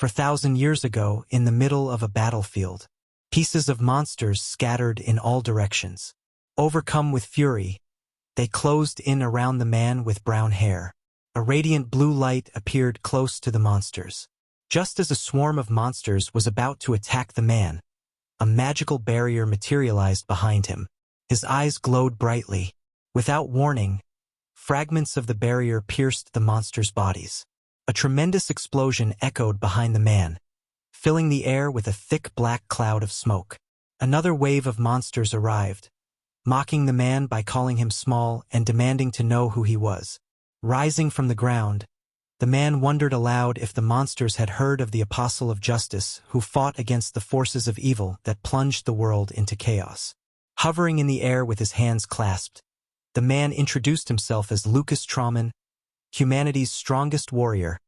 4,000 years ago, in the middle of a battlefield, pieces of monsters scattered in all directions. Overcome with fury, they closed in around the man with brown hair. A radiant blue light appeared close to the monsters. Just as a swarm of monsters was about to attack the man, a magical barrier materialized behind him. His eyes glowed brightly. Without warning, fragments of the barrier pierced the monsters' bodies. A tremendous explosion echoed behind the man, filling the air with a thick black cloud of smoke. Another wave of monsters arrived, mocking the man by calling him small and demanding to know who he was. Rising from the ground, the man wondered aloud if the monsters had heard of the Apostle of Justice who fought against the forces of evil that plunged the world into chaos. Hovering in the air with his hands clasped, the man introduced himself as Lucas Trauman, humanity's strongest warrior,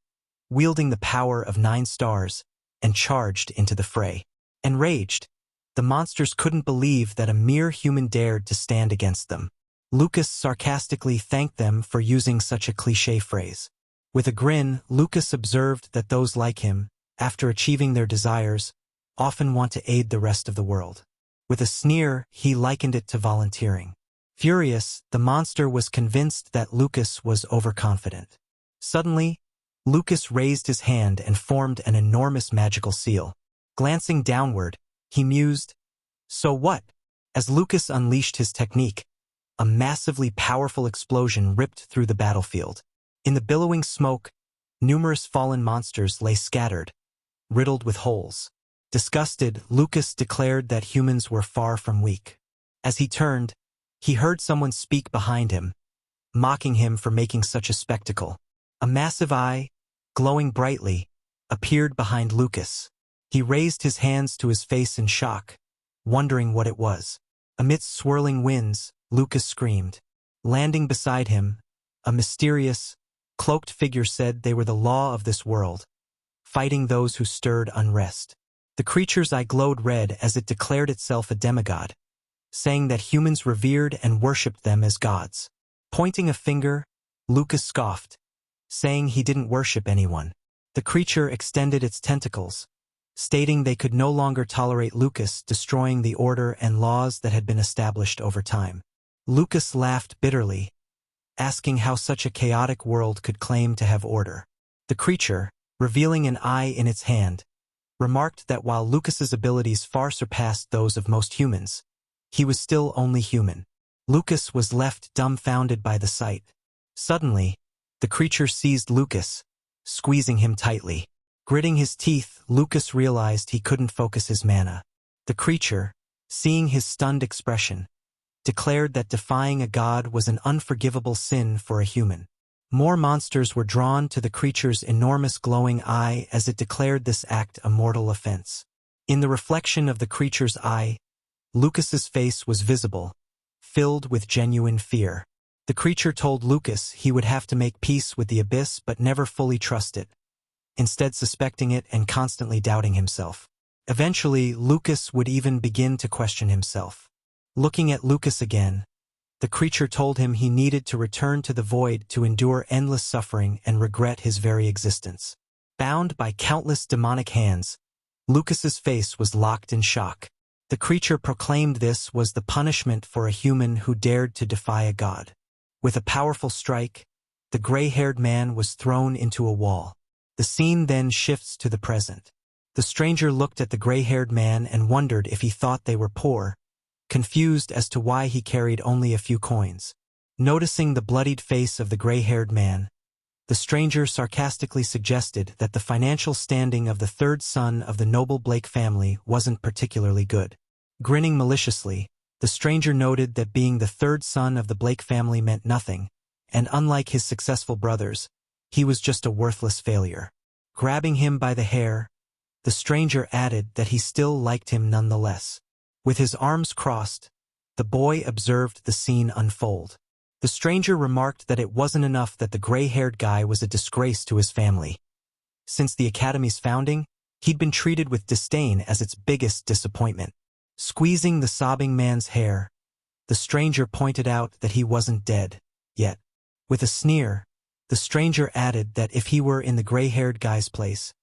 wielding the power of 9 stars, and charged into the fray. Enraged, the monsters couldn't believe that a mere human dared to stand against them. Lucas sarcastically thanked them for using such a cliché phrase. With a grin, Lucas observed that those like him, after achieving their desires, often want to aid the rest of the world. With a sneer, he likened it to volunteering. Furious, the monster was convinced that Lucas was overconfident. Suddenly, Lucas raised his hand and formed an enormous magical seal. Glancing downward, he mused, "So what?" As Lucas unleashed his technique, a massively powerful explosion ripped through the battlefield. In the billowing smoke, numerous fallen monsters lay scattered, riddled with holes. Disgusted, Lucas declared that humans were far from weak. As he turned, he heard someone speak behind him, mocking him for making such a spectacle. A massive eye, glowing brightly, appeared behind Lucas. He raised his hands to his face in shock, wondering what it was. Amidst swirling winds, Lucas screamed. Landing beside him, a mysterious, cloaked figure said they were the law of this world, fighting those who stirred unrest. The creature's eye glowed red as it declared itself a demigod, saying that humans revered and worshipped them as gods. Pointing a finger, Lucas scoffed, saying he didn't worship anyone. The creature extended its tentacles, stating they could no longer tolerate Lucas destroying the order and laws that had been established over time. Lucas laughed bitterly, asking how such a chaotic world could claim to have order. The creature, revealing an eye in its hand, remarked that while Lucas's abilities far surpassed those of most humans, he was still only human. Lucas was left dumbfounded by the sight. Suddenly, the creature seized Lucas, squeezing him tightly. Gritting his teeth, Lucas realized he couldn't focus his mana. The creature, seeing his stunned expression, declared that defying a god was an unforgivable sin for a human. More monsters were drawn to the creature's enormous glowing eye as it declared this act a mortal offense. In the reflection of the creature's eye, Lucas's face was visible, filled with genuine fear. The creature told Lucas he would have to make peace with the abyss but never fully trust it, instead suspecting it and constantly doubting himself. Eventually, Lucas would even begin to question himself. Looking at Lucas again, the creature told him he needed to return to the void to endure endless suffering and regret his very existence. Bound by countless demonic hands, Lucas's face was locked in shock. The creature proclaimed this was the punishment for a human who dared to defy a god. With a powerful strike, the gray-haired man was thrown into a wall. The scene then shifts to the present. The stranger looked at the gray-haired man and wondered if he thought they were poor, confused as to why he carried only a few coins. Noticing the bloodied face of the gray-haired man, the stranger sarcastically suggested that the financial standing of the third son of the noble Blake family wasn't particularly good. Grinning maliciously, the stranger noted that being the third son of the Blake family meant nothing, and unlike his successful brothers, he was just a worthless failure. Grabbing him by the hair, the stranger added that he still liked him nonetheless. With his arms crossed, the boy observed the scene unfold. The stranger remarked that it wasn't enough that the gray-haired guy was a disgrace to his family. Since the academy's founding, he'd been treated with disdain as its biggest disappointment. Squeezing the sobbing man's hair, the stranger pointed out that he wasn't dead yet. With a sneer, the stranger added that if he were in the gray-haired guy's place,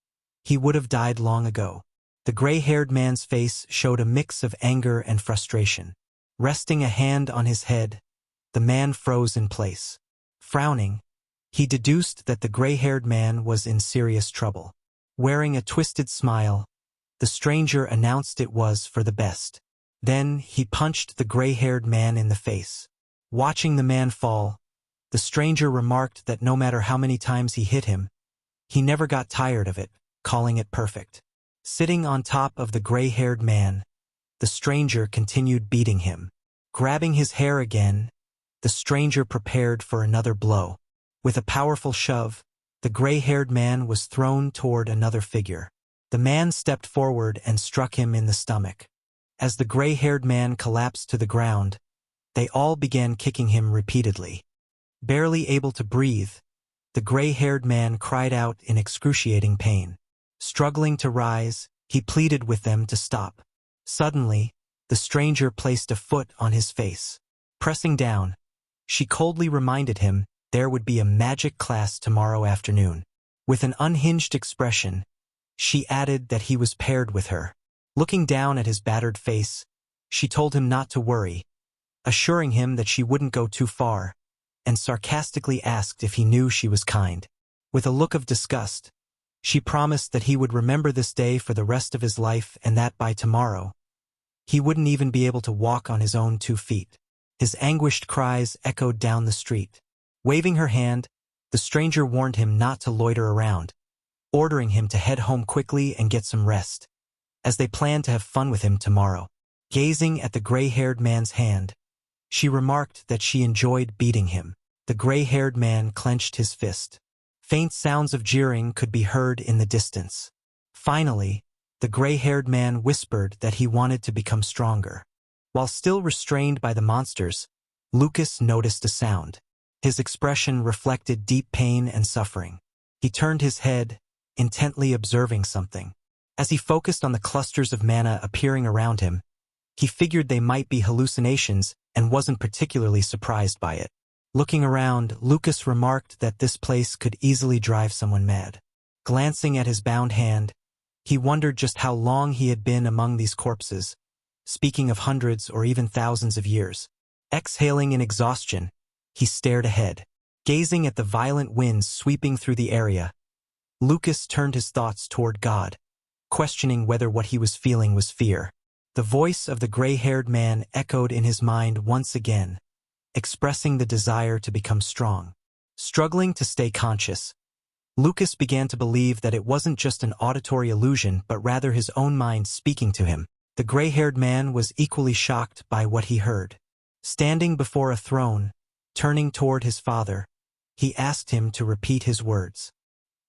he would have died long ago. The gray-haired man's face showed a mix of anger and frustration. Resting a hand on his head, the man froze in place. Frowning, he deduced that the gray-haired man was in serious trouble. Wearing a twisted smile, the stranger announced it was for the best. Then he punched the gray-haired man in the face. Watching the man fall, the stranger remarked that no matter how many times he hit him, he never got tired of it, calling it perfect. Sitting on top of the gray-haired man, the stranger continued beating him. Grabbing his hair again, the stranger prepared for another blow. With a powerful shove, the gray-haired man was thrown toward another figure. The man stepped forward and struck him in the stomach. As the gray-haired man collapsed to the ground, they all began kicking him repeatedly. Barely able to breathe, the gray-haired man cried out in excruciating pain. Struggling to rise, he pleaded with them to stop. Suddenly, the stranger placed a foot on his face. Pressing down, she coldly reminded him there would be a magic class tomorrow afternoon. With an unhinged expression, she added that he was paired with her. Looking down at his battered face, she told him not to worry, assuring him that she wouldn't go too far, and sarcastically asked if he knew she was kind. With a look of disgust, she promised that he would remember this day for the rest of his life and that by tomorrow, he wouldn't even be able to walk on his own 2 feet. His anguished cries echoed down the street. Waving her hand, the stranger warned him not to loiter around, ordering him to head home quickly and get some rest, as they planned to have fun with him tomorrow. Gazing at the gray-haired man's hand, she remarked that she enjoyed beating him. The gray-haired man clenched his fist. Faint sounds of jeering could be heard in the distance. Finally, the gray-haired man whispered that he wanted to become stronger. While still restrained by the monsters, Lucas noticed a sound. His expression reflected deep pain and suffering. He turned his head, intently observing something. As he focused on the clusters of mana appearing around him, he figured they might be hallucinations and wasn't particularly surprised by it. Looking around, Lucas remarked that this place could easily drive someone mad. Glancing at his bound hand, he wondered just how long he had been among these corpses, speaking of hundreds or even thousands of years. Exhaling in exhaustion, he stared ahead. Gazing at the violent winds sweeping through the area, Lucas turned his thoughts toward God, questioning whether what he was feeling was fear. The voice of the gray-haired man echoed in his mind once again, expressing the desire to become strong. Struggling to stay conscious, Lucas began to believe that it wasn't just an auditory illusion but rather his own mind speaking to him. The gray-haired man was equally shocked by what he heard. Standing before a throne, turning toward his father, he asked him to repeat his words.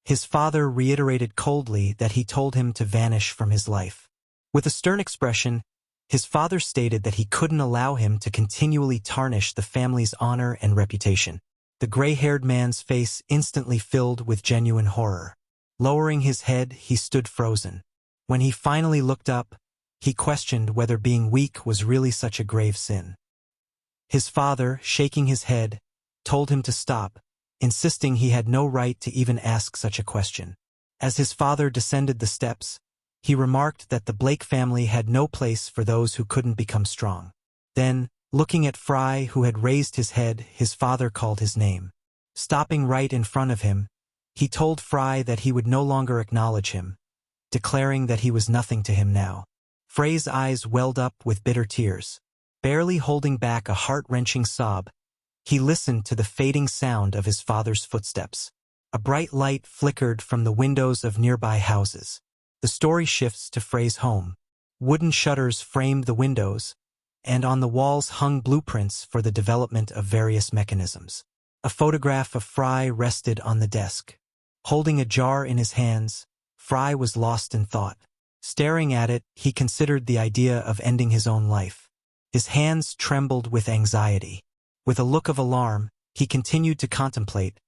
His father reiterated coldly that he told him to vanish from his life. With a stern expression, his father stated that he couldn't allow him to continually tarnish the family's honor and reputation. The gray-haired man's face instantly filled with genuine horror. Lowering his head, he stood frozen. When he finally looked up, he questioned whether being weak was really such a grave sin. His father, shaking his head, told him to stop, insisting he had no right to even ask such a question. As his father descended the steps, he remarked that the Blake family had no place for those who couldn't become strong. Then, looking at Frey, who had raised his head, his father called his name. Stopping right in front of him, he told Frey that he would no longer acknowledge him, declaring that he was nothing to him now. Frey's eyes welled up with bitter tears. Barely holding back a heart-wrenching sob, he listened to the fading sound of his father's footsteps. A bright light flickered from the windows of nearby houses. The story shifts to Frey's home. Wooden shutters framed the windows, and on the walls hung blueprints for the development of various mechanisms. A photograph of Frey rested on the desk. Holding a jar in his hands, Frey was lost in thought. Staring at it, he considered the idea of ending his own life. His hands trembled with anxiety. With a look of alarm, he continued to contemplate,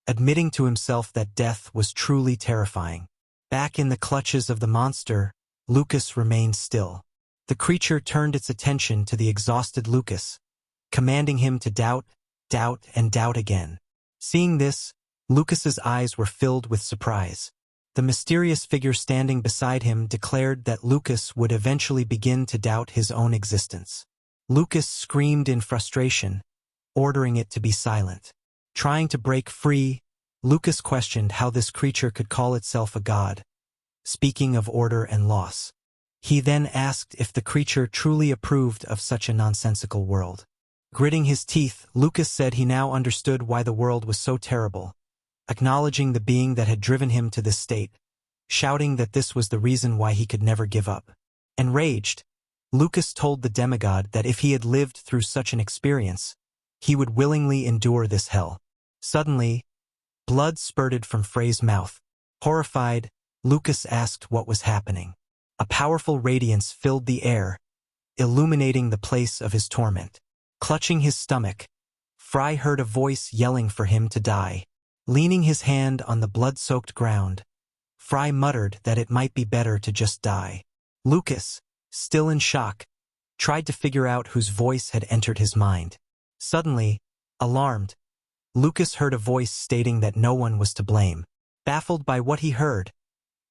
admitting to himself that death was truly terrifying. Back in the clutches of the monster, Lucas remained still. The creature turned its attention to the exhausted Lucas, commanding him to doubt, and doubt again. Seeing this, Lucas's eyes were filled with surprise. The mysterious figure standing beside him declared that Lucas would eventually begin to doubt his own existence. Lucas screamed in frustration, ordering it to be silent. Trying to break free, Lucas questioned how this creature could call itself a god, speaking of order and loss. He then asked if the creature truly approved of such a nonsensical world. Gritting his teeth, Lucas said he now understood why the world was so terrible, acknowledging the being that had driven him to this state, shouting that this was the reason why he could never give up. Enraged, Lucas told the demigod that if he had lived through such an experience, he would willingly endure this hell. Suddenly, blood spurted from Frey's mouth. Horrified, Lucas asked what was happening. A powerful radiance filled the air, illuminating the place of his torment. Clutching his stomach, Frey heard a voice yelling for him to die. Leaning his hand on the blood-soaked ground, Frey muttered that it might be better to just die. Lucas, still in shock, tried to figure out whose voice had entered his mind. Suddenly, alarmed, Lucas heard a voice stating that no one was to blame. Baffled by what he heard,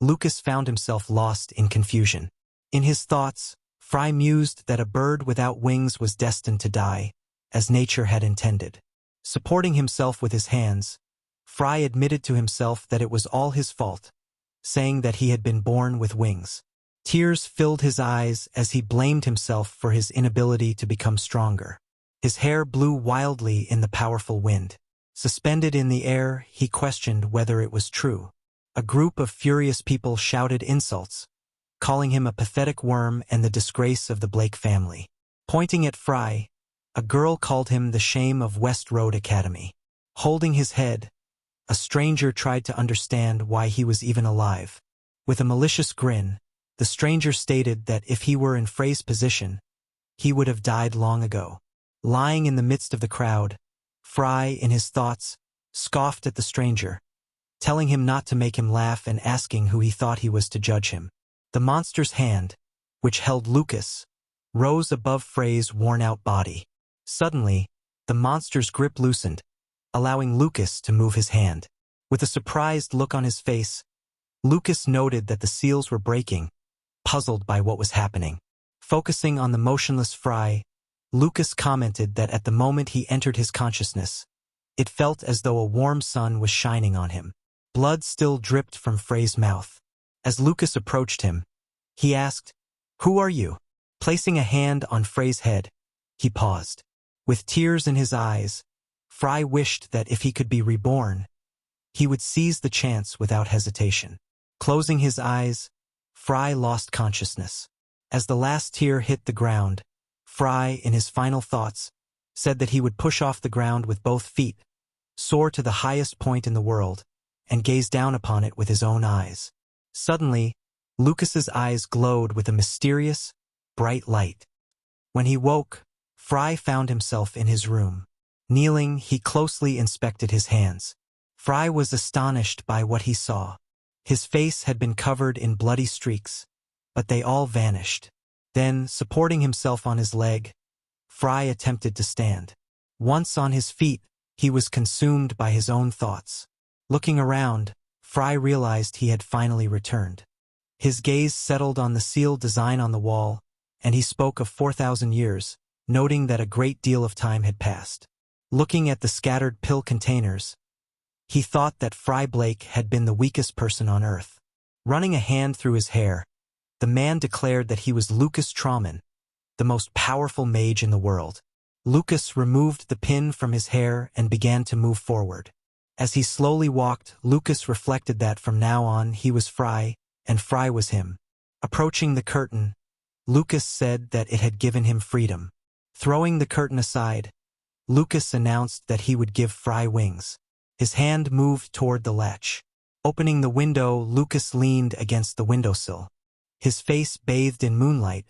Lucas found himself lost in confusion. In his thoughts, Frey mused that a bird without wings was destined to die, as nature had intended. Supporting himself with his hands, Frey admitted to himself that it was all his fault, saying that he had been born with wings. Tears filled his eyes as he blamed himself for his inability to become stronger. His hair blew wildly in the powerful wind. Suspended in the air, he questioned whether it was true. A group of furious people shouted insults, calling him a pathetic worm and the disgrace of the Blake family. Pointing at Frey, a girl called him the shame of West Road Academy. Holding his head, a stranger tried to understand why he was even alive. With a malicious grin, the stranger stated that if he were in Frey's position, he would have died long ago. Lying in the midst of the crowd, Frey, in his thoughts, scoffed at the stranger, telling him not to make him laugh and asking who he thought he was to judge him. The monster's hand, which held Lucas, rose above Frey's worn-out body. Suddenly, the monster's grip loosened, allowing Lucas to move his hand. With a surprised look on his face, Lucas noted that the seals were breaking, puzzled by what was happening. Focusing on the motionless Frey, Lucas commented that at the moment he entered his consciousness, it felt as though a warm sun was shining on him. Blood still dripped from Frey's mouth. As Lucas approached him, he asked, "Who are you?" Placing a hand on Frey's head, he paused. With tears in his eyes, Frey wished that if he could be reborn, he would seize the chance without hesitation. Closing his eyes, Frey lost consciousness. As the last tear hit the ground, Frey, in his final thoughts, said that he would push off the ground with both feet, soar to the highest point in the world, and gaze down upon it with his own eyes. Suddenly, Lucas's eyes glowed with a mysterious, bright light. When he woke, Frey found himself in his room. Kneeling, he closely inspected his hands. Frey was astonished by what he saw. His face had been covered in bloody streaks, but they all vanished. Then, supporting himself on his leg, Frey attempted to stand. Once on his feet, he was consumed by his own thoughts. Looking around, Frey realized he had finally returned. His gaze settled on the seal design on the wall, and he spoke of 4,000 years, noting that a great deal of time had passed. Looking at the scattered pill containers, he thought that Frey Blake had been the weakest person on Earth. Running a hand through his hair, the man declared that he was Lucas Trauman, the most powerful mage in the world. Lucas removed the pin from his hair and began to move forward. As he slowly walked, Lucas reflected that from now on he was Frey, and Frey was him. Approaching the curtain, Lucas said that it had given him freedom. Throwing the curtain aside, Lucas announced that he would give Frey wings. His hand moved toward the latch. Opening the window, Lucas leaned against the windowsill. His face bathed in moonlight.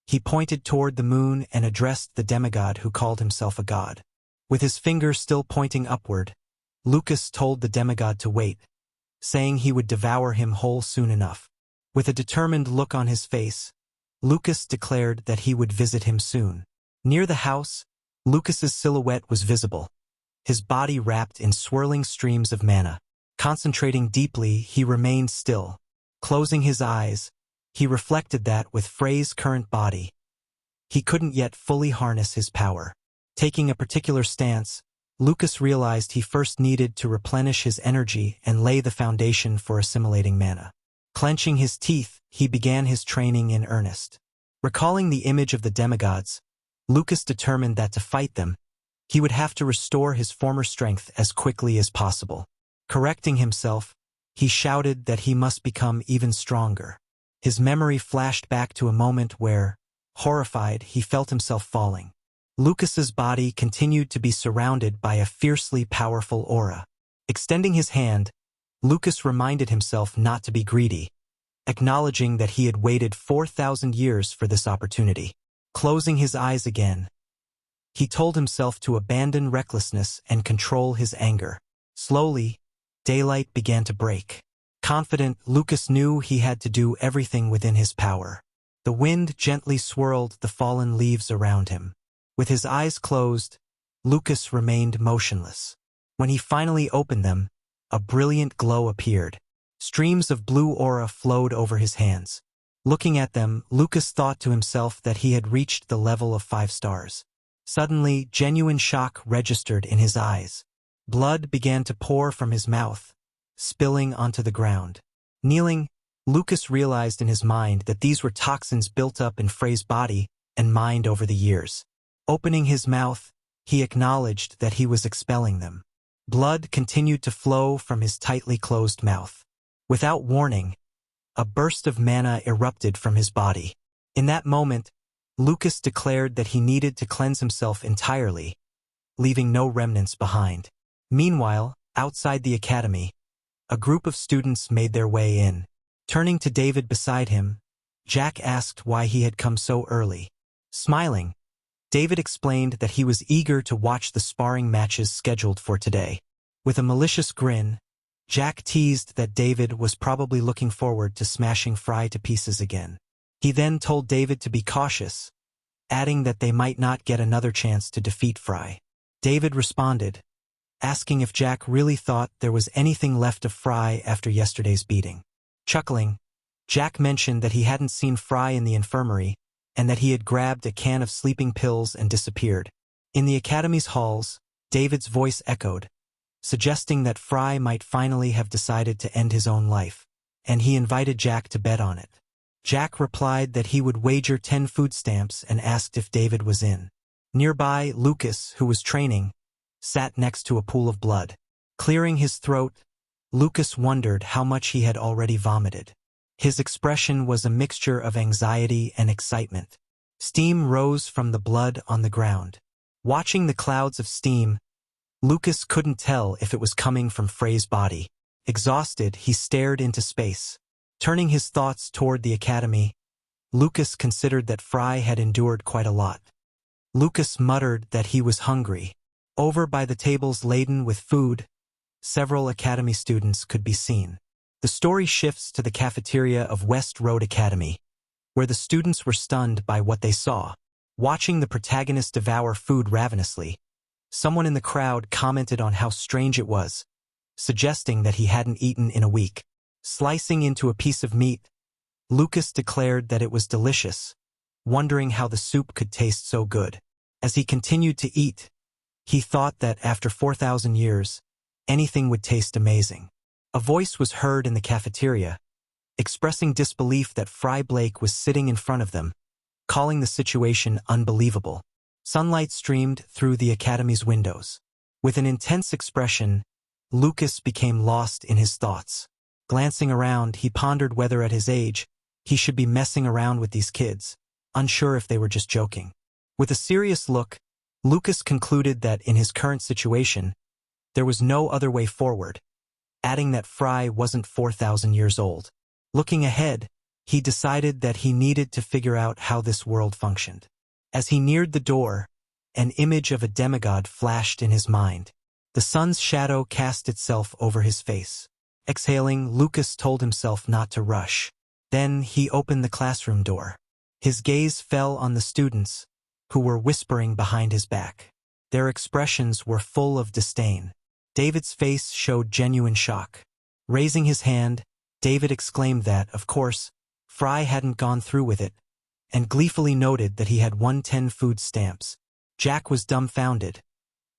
He pointed toward the moon and addressed the demigod who called himself a god. With his finger still pointing upward, Lucas told the demigod to wait, saying he would devour him whole soon enough. With a determined look on his face, Lucas declared that he would visit him soon. Near the house, Lucas's silhouette was visible, his body wrapped in swirling streams of mana. Concentrating deeply, he remained still. Closing his eyes, he reflected that with Frey's current body, he couldn't yet fully harness his power. Taking a particular stance, Lucas realized he first needed to replenish his energy and lay the foundation for assimilating mana. Clenching his teeth, he began his training in earnest. Recalling the image of the demigods, Lucas determined that to fight them, he would have to restore his former strength as quickly as possible. Correcting himself, he shouted that he must become even stronger. His memory flashed back to a moment where, horrified, he felt himself falling. Lucas's body continued to be surrounded by a fiercely powerful aura. Extending his hand, Lucas reminded himself not to be greedy, acknowledging that he had waited 4,000 years for this opportunity. Closing his eyes again, he told himself to abandon recklessness and control his anger. Slowly, daylight began to break. Confident, Lucas knew he had to do everything within his power. The wind gently swirled the fallen leaves around him. With his eyes closed, Lucas remained motionless. When he finally opened them, a brilliant glow appeared. Streams of blue aura flowed over his hands. Looking at them, Lucas thought to himself that he had reached the level of 5 stars. Suddenly, genuine shock registered in his eyes. Blood began to pour from his mouth, spilling onto the ground. Kneeling, Lucas realized in his mind that these were toxins built up in Frey's body and mind over the years. Opening his mouth, he acknowledged that he was expelling them. Blood continued to flow from his tightly closed mouth. Without warning, a burst of mana erupted from his body. In that moment, Lucas declared that he needed to cleanse himself entirely, leaving no remnants behind. Meanwhile, outside the academy, a group of students made their way in. Turning to David beside him, Jack asked why he had come so early. Smiling, David explained that he was eager to watch the sparring matches scheduled for today. With a malicious grin, Jack teased that David was probably looking forward to smashing Frey to pieces again. He then told David to be cautious, adding that they might not get another chance to defeat Frey. David responded, asking if Jack really thought there was anything left of Frey after yesterday's beating. Chuckling, Jack mentioned that he hadn't seen Frey in the infirmary, and that he had grabbed a can of sleeping pills and disappeared. In the academy's halls, David's voice echoed, suggesting that Frey might finally have decided to end his own life, and he invited Jack to bet on it. Jack replied that he would wager 10 food stamps and asked if David was in. Nearby, Lucas, who was training, sat next to a pool of blood. Clearing his throat, Lucas wondered how much he had already vomited. His expression was a mixture of anxiety and excitement. Steam rose from the blood on the ground. Watching the clouds of steam, Lucas couldn't tell if it was coming from Frey's body. Exhausted, he stared into space. Turning his thoughts toward the academy, Lucas considered that Frey had endured quite a lot. Lucas muttered that he was hungry. Over by the tables laden with food, several academy students could be seen. The story shifts to the cafeteria of West Road Academy, where the students were stunned by what they saw. Watching the protagonist devour food ravenously, someone in the crowd commented on how strange it was, suggesting that he hadn't eaten in a week. Slicing into a piece of meat, Lucas declared that it was delicious, wondering how the soup could taste so good. As he continued to eat, he thought that after 4,000 years, anything would taste amazing. A voice was heard in the cafeteria, expressing disbelief that Frey Blake was sitting in front of them, calling the situation unbelievable. Sunlight streamed through the academy's windows. With an intense expression, Lucas became lost in his thoughts. Glancing around, he pondered whether at his age, he should be messing around with these kids, unsure if they were just joking. With a serious look, Lucas concluded that in his current situation, there was no other way forward, adding that Frey wasn't 4,000 years old. Looking ahead, he decided that he needed to figure out how this world functioned. As he neared the door, an image of a demigod flashed in his mind. The sun's shadow cast itself over his face. Exhaling, Lucas told himself not to rush. Then he opened the classroom door. His gaze fell on the students, who were whispering behind his back. Their expressions were full of disdain. David's face showed genuine shock. Raising his hand, David exclaimed that, of course, Frey hadn't gone through with it, and gleefully noted that he had won 10 food stamps. Jack was dumbfounded,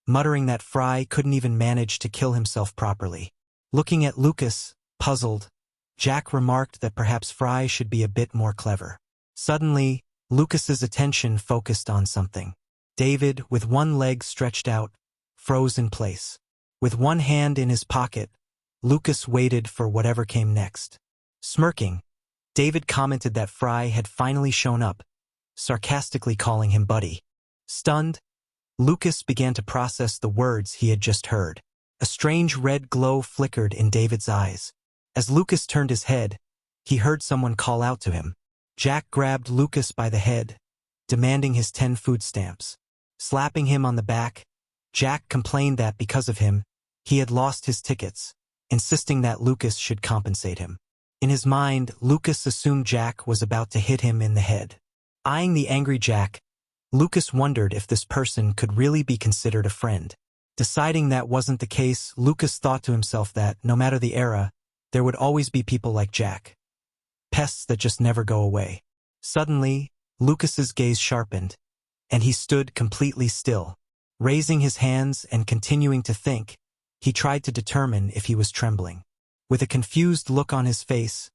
muttering that Frey couldn't even manage to kill himself properly. Looking at Lucas, puzzled, Jack remarked that perhaps Frey should be a bit more clever. Suddenly, Lucas's attention focused on something. David, with one leg stretched out, froze in place. With one hand in his pocket, Lucas waited for whatever came next. Smirking, David commented that Frey had finally shown up, sarcastically calling him buddy. Stunned, Lucas began to process the words he had just heard. A strange red glow flickered in David's eyes. As Lucas turned his head, he heard someone call out to him. Jack grabbed Lucas by the head, demanding his 10 food stamps. Slapping him on the back, Jack complained that because of him, he had lost his tickets, insisting that Lucas should compensate him. In his mind, Lucas assumed Jack was about to hit him in the head. Eyeing the angry Jack, Lucas wondered if this person could really be considered a friend. Deciding that wasn't the case, Lucas thought to himself that, no matter the era, there would always be people like Jack. Pests that just never go away. Suddenly, Lucas's gaze sharpened, and he stood completely still. Raising his hands and continuing to think, he tried to determine if he was trembling. With a confused look on his face,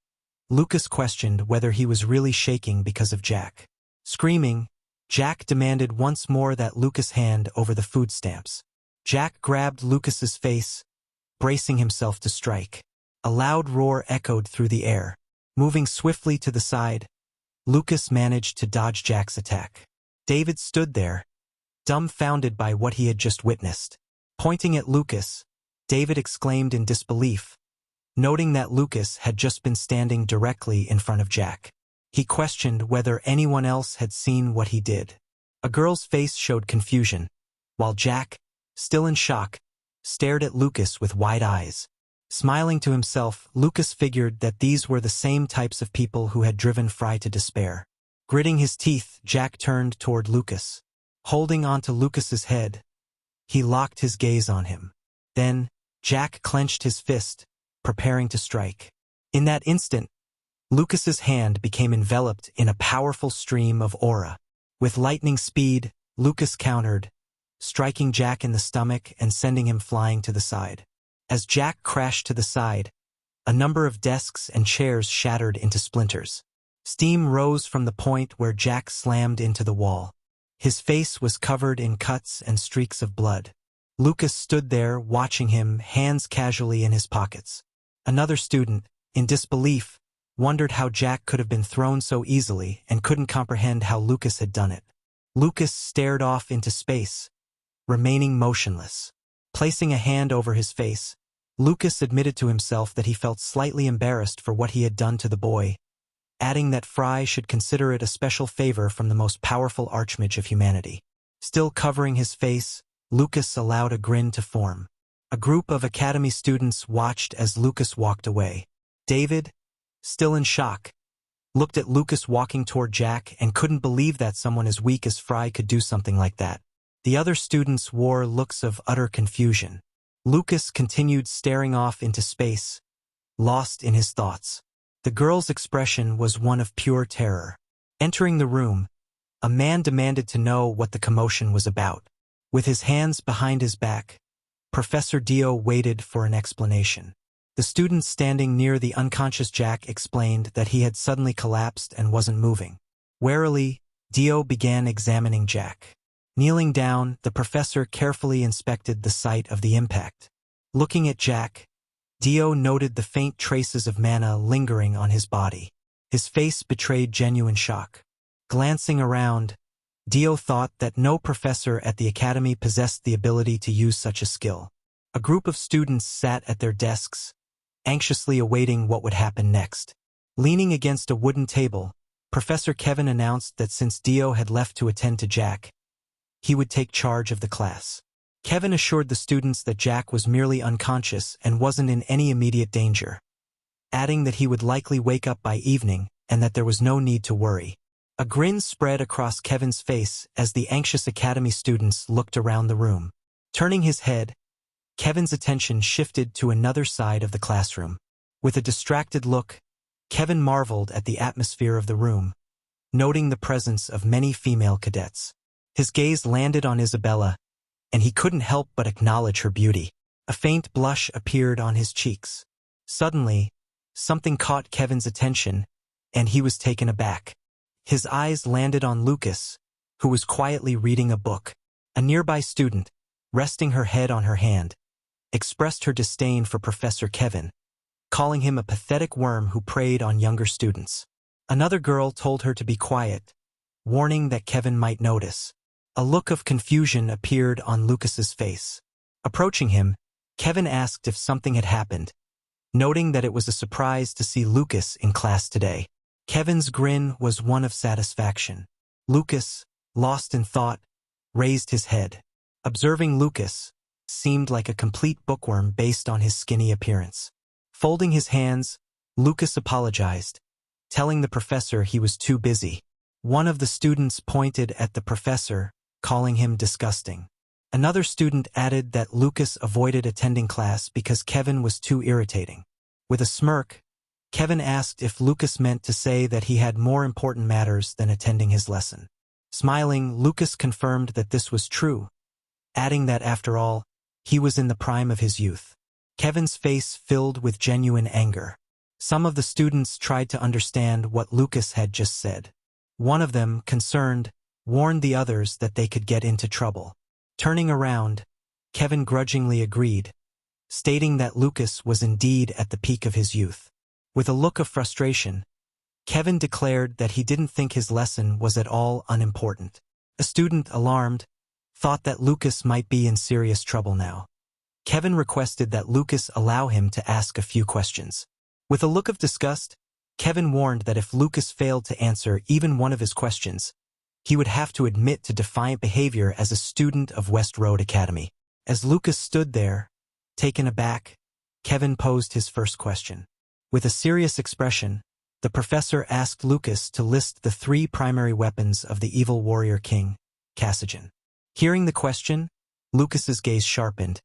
Lucas questioned whether he was really shaking because of Jack. Screaming, Jack demanded once more that Lucas hand over the food stamps. Jack grabbed Lucas's face, bracing himself to strike. A loud roar echoed through the air. Moving swiftly to the side, Lucas managed to dodge Jack's attack. David stood there, dumbfounded by what he had just witnessed. Pointing at Lucas, David exclaimed in disbelief, noting that Lucas had just been standing directly in front of Jack. He questioned whether anyone else had seen what he did. A girl's face showed confusion, while Jack, still in shock, stared at Lucas with wide eyes. Smiling to himself, Lucas figured that these were the same types of people who had driven Frey to despair. Gritting his teeth, Jack turned toward Lucas. Holding onto Lucas's head, he locked his gaze on him. Then, Jack clenched his fist, preparing to strike. In that instant, Lucas's hand became enveloped in a powerful stream of aura. With lightning speed, Lucas countered, striking Jack in the stomach and sending him flying to the side. As Jack crashed to the side, a number of desks and chairs shattered into splinters. Steam rose from the point where Jack slammed into the wall. His face was covered in cuts and streaks of blood. Lucas stood there watching him, hands casually in his pockets. Another student, in disbelief, wondered how Jack could have been thrown so easily and couldn't comprehend how Lucas had done it. Lucas stared off into space, remaining motionless. Placing a hand over his face, Lucas admitted to himself that he felt slightly embarrassed for what he had done to the boy, adding that Frey should consider it a special favor from the most powerful archmage of humanity. Still covering his face, Lucas allowed a grin to form. A group of academy students watched as Lucas walked away. David, still in shock, looked at Lucas walking toward Jack and couldn't believe that someone as weak as Frey could do something like that. The other students wore looks of utter confusion. Lucas continued staring off into space, lost in his thoughts. The girl's expression was one of pure terror. Entering the room, a man demanded to know what the commotion was about. With his hands behind his back, Professor Dio waited for an explanation. The student standing near the unconscious Jack explained that he had suddenly collapsed and wasn't moving. Warily, Dio began examining Jack. Kneeling down, the professor carefully inspected the site of the impact. Looking at Jack, Dio noted the faint traces of mana lingering on his body. His face betrayed genuine shock. Glancing around, Dio thought that no professor at the academy possessed the ability to use such a skill. A group of students sat at their desks, anxiously awaiting what would happen next. Leaning against a wooden table, Professor Kevin announced that since Dio had left to attend to Jack, he would take charge of the class. Kevin assured the students that Jack was merely unconscious and wasn't in any immediate danger, adding that he would likely wake up by evening and that there was no need to worry. A grin spread across Kevin's face as the anxious academy students looked around the room. Turning his head, Kevin's attention shifted to another side of the classroom. With a distracted look, Kevin marveled at the atmosphere of the room, noting the presence of many female cadets. His gaze landed on Isabella, and he couldn't help but acknowledge her beauty. A faint blush appeared on his cheeks. Suddenly, something caught Kevin's attention, and he was taken aback. His eyes landed on Lucas, who was quietly reading a book. A nearby student, resting her head on her hand, expressed her disdain for Professor Kevin, calling him a pathetic worm who preyed on younger students. Another girl told her to be quiet, warning that Kevin might notice. A look of confusion appeared on Lucas's face. Approaching him, Kevin asked if something had happened, noting that it was a surprise to see Lucas in class today. Kevin's grin was one of satisfaction. Lucas, lost in thought, raised his head. Observing Lucas seemed like a complete bookworm based on his skinny appearance. Folding his hands, Lucas apologized, telling the professor he was too busy. One of the students pointed at the professor, calling him disgusting. Another student added that Lucas avoided attending class because Kevin was too irritating. With a smirk, Kevin asked if Lucas meant to say that he had more important matters than attending his lesson. Smiling, Lucas confirmed that this was true, adding that after all, he was in the prime of his youth. Kevin's face filled with genuine anger. Some of the students tried to understand what Lucas had just said. One of them, concerned, warned the others that they could get into trouble. Turning around, Kevin grudgingly agreed, stating that Lucas was indeed at the peak of his youth. With a look of frustration, Kevin declared that he didn't think his lesson was at all unimportant. A student, alarmed, thought that Lucas might be in serious trouble now. Kevin requested that Lucas allow him to ask a few questions. With a look of disgust, Kevin warned that if Lucas failed to answer even one of his questions, he would have to admit to defiant behavior as a student of West Road Academy. As Lucas stood there, taken aback, Kevin posed his first question. With a serious expression, the professor asked Lucas to list the 3 primary weapons of the evil warrior king, Cassigen. Hearing the question, Lucas's gaze sharpened,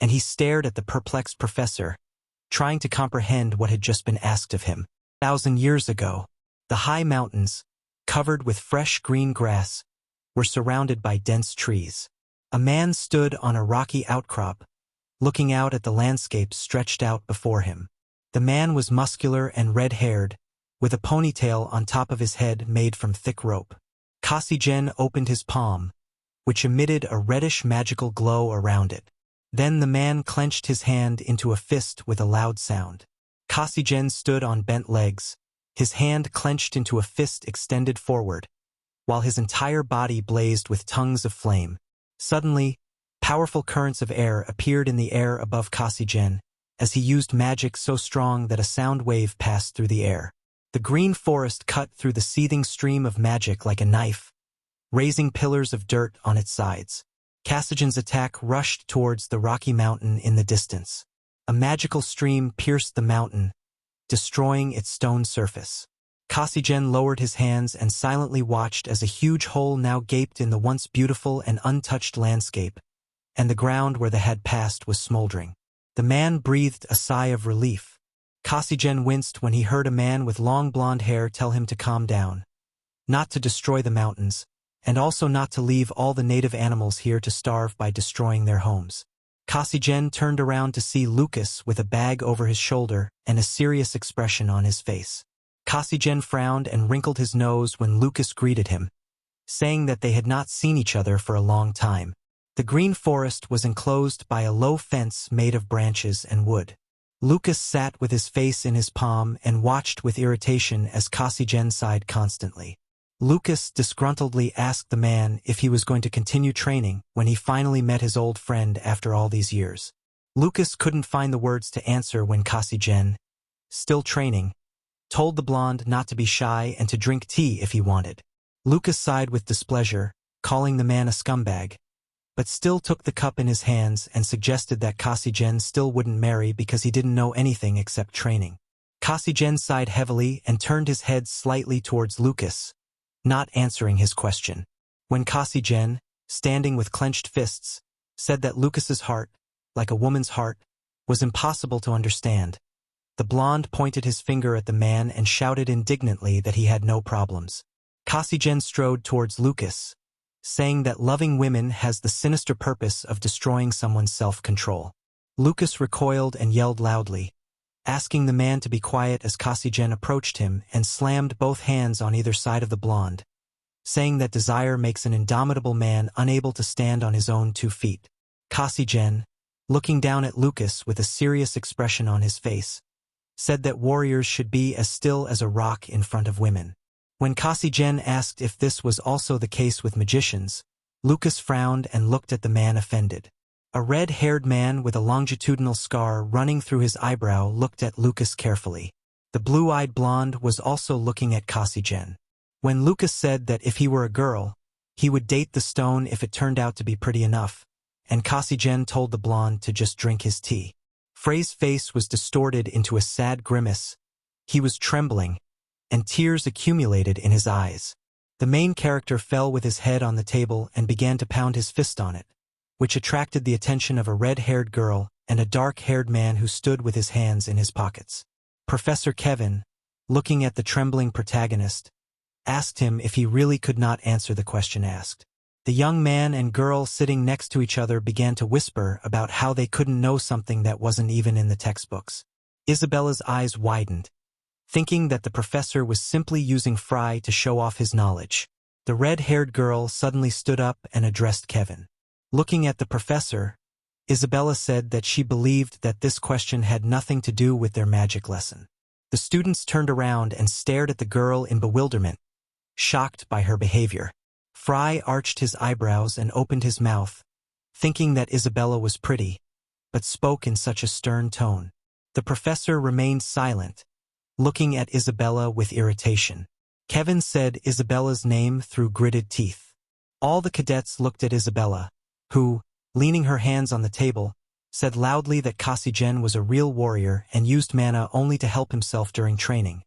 and he stared at the perplexed professor, trying to comprehend what had just been asked of him. 1,000 years ago, the high mountains, covered with fresh green grass, were surrounded by dense trees. A man stood on a rocky outcrop, looking out at the landscape stretched out before him. The man was muscular and red-haired, with a ponytail on top of his head made from thick rope. Cassigen opened his palm, which emitted a reddish magical glow around it. Then the man clenched his hand into a fist with a loud sound. Cassigen stood on bent legs, his hand clenched into a fist extended forward, while his entire body blazed with tongues of flame. Suddenly, powerful currents of air appeared in the air above Cassigen, as he used magic so strong that a sound wave passed through the air. The green forest cut through the seething stream of magic like a knife, raising pillars of dirt on its sides. Cassigen's attack rushed towards the rocky mountain in the distance. A magical stream pierced the mountain, destroying its stone surface. Cassigen lowered his hands and silently watched as a huge hole now gaped in the once beautiful and untouched landscape, and the ground where they had passed was smoldering. The man breathed a sigh of relief. Cassigen winced when he heard a man with long blonde hair tell him to calm down, not to destroy the mountains, and also not to leave all the native animals here to starve by destroying their homes. Cassigen turned around to see Lucas with a bag over his shoulder and a serious expression on his face. Cassigen frowned and wrinkled his nose when Lucas greeted him, saying that they had not seen each other for a long time. The green forest was enclosed by a low fence made of branches and wood. Lucas sat with his face in his palm and watched with irritation as Cassigen sighed constantly. Lucas disgruntledly asked the man if he was going to continue training when he finally met his old friend after all these years. Lucas couldn't find the words to answer when Cassigen, still training, told the blonde not to be shy and to drink tea if he wanted. Lucas sighed with displeasure, calling the man a scumbag, but still took the cup in his hands and suggested that Cassigen still wouldn't marry because he didn't know anything except training. Cassigen sighed heavily and turned his head slightly towards Lucas, not answering his question. When Cassigen, standing with clenched fists, said that Lucas's heart, like a woman's heart, was impossible to understand. The blonde pointed his finger at the man and shouted indignantly that he had no problems. Kasijen strode towards Lucas, saying that loving women has the sinister purpose of destroying someone's self-control. Lucas recoiled and yelled loudly, asking the man to be quiet as Kasijen approached him and slammed both hands on either side of the blonde, saying that desire makes an indomitable man unable to stand on his own 2 feet. Kasijen, looking down at Lucas with a serious expression on his face, said that warriors should be as still as a rock in front of women. When Kasijen asked if this was also the case with magicians, Lucas frowned and looked at the man offended. A red-haired man with a longitudinal scar running through his eyebrow looked at Lucas carefully. The blue-eyed blonde was also looking at Kasijen. When Lucas said that if he were a girl, he would date the stone if it turned out to be pretty enough, and Kasijen told the blonde to just drink his tea. Frey's face was distorted into a sad grimace. He was trembling, and tears accumulated in his eyes. The main character fell with his head on the table and began to pound his fist on it, which attracted the attention of a red-haired girl and a dark-haired man who stood with his hands in his pockets. Professor Kevin, looking at the trembling protagonist, asked him if he really could not answer the question asked. The young man and girl sitting next to each other began to whisper about how they couldn't know something that wasn't even in the textbooks. Isabella's eyes widened, thinking that the professor was simply using Frey to show off his knowledge. The red-haired girl suddenly stood up and addressed Kevin. Looking at the professor, Isabella said that she believed that this question had nothing to do with their magic lesson. The students turned around and stared at the girl in bewilderment, shocked by her behavior. Frey arched his eyebrows and opened his mouth, thinking that Isabella was pretty, but spoke in such a stern tone. The professor remained silent, looking at Isabella with irritation. Kevin said Isabella's name through gritted teeth. All the cadets looked at Isabella, who, leaning her hands on the table, said loudly that Kasijen was a real warrior and used mana only to help himself during training,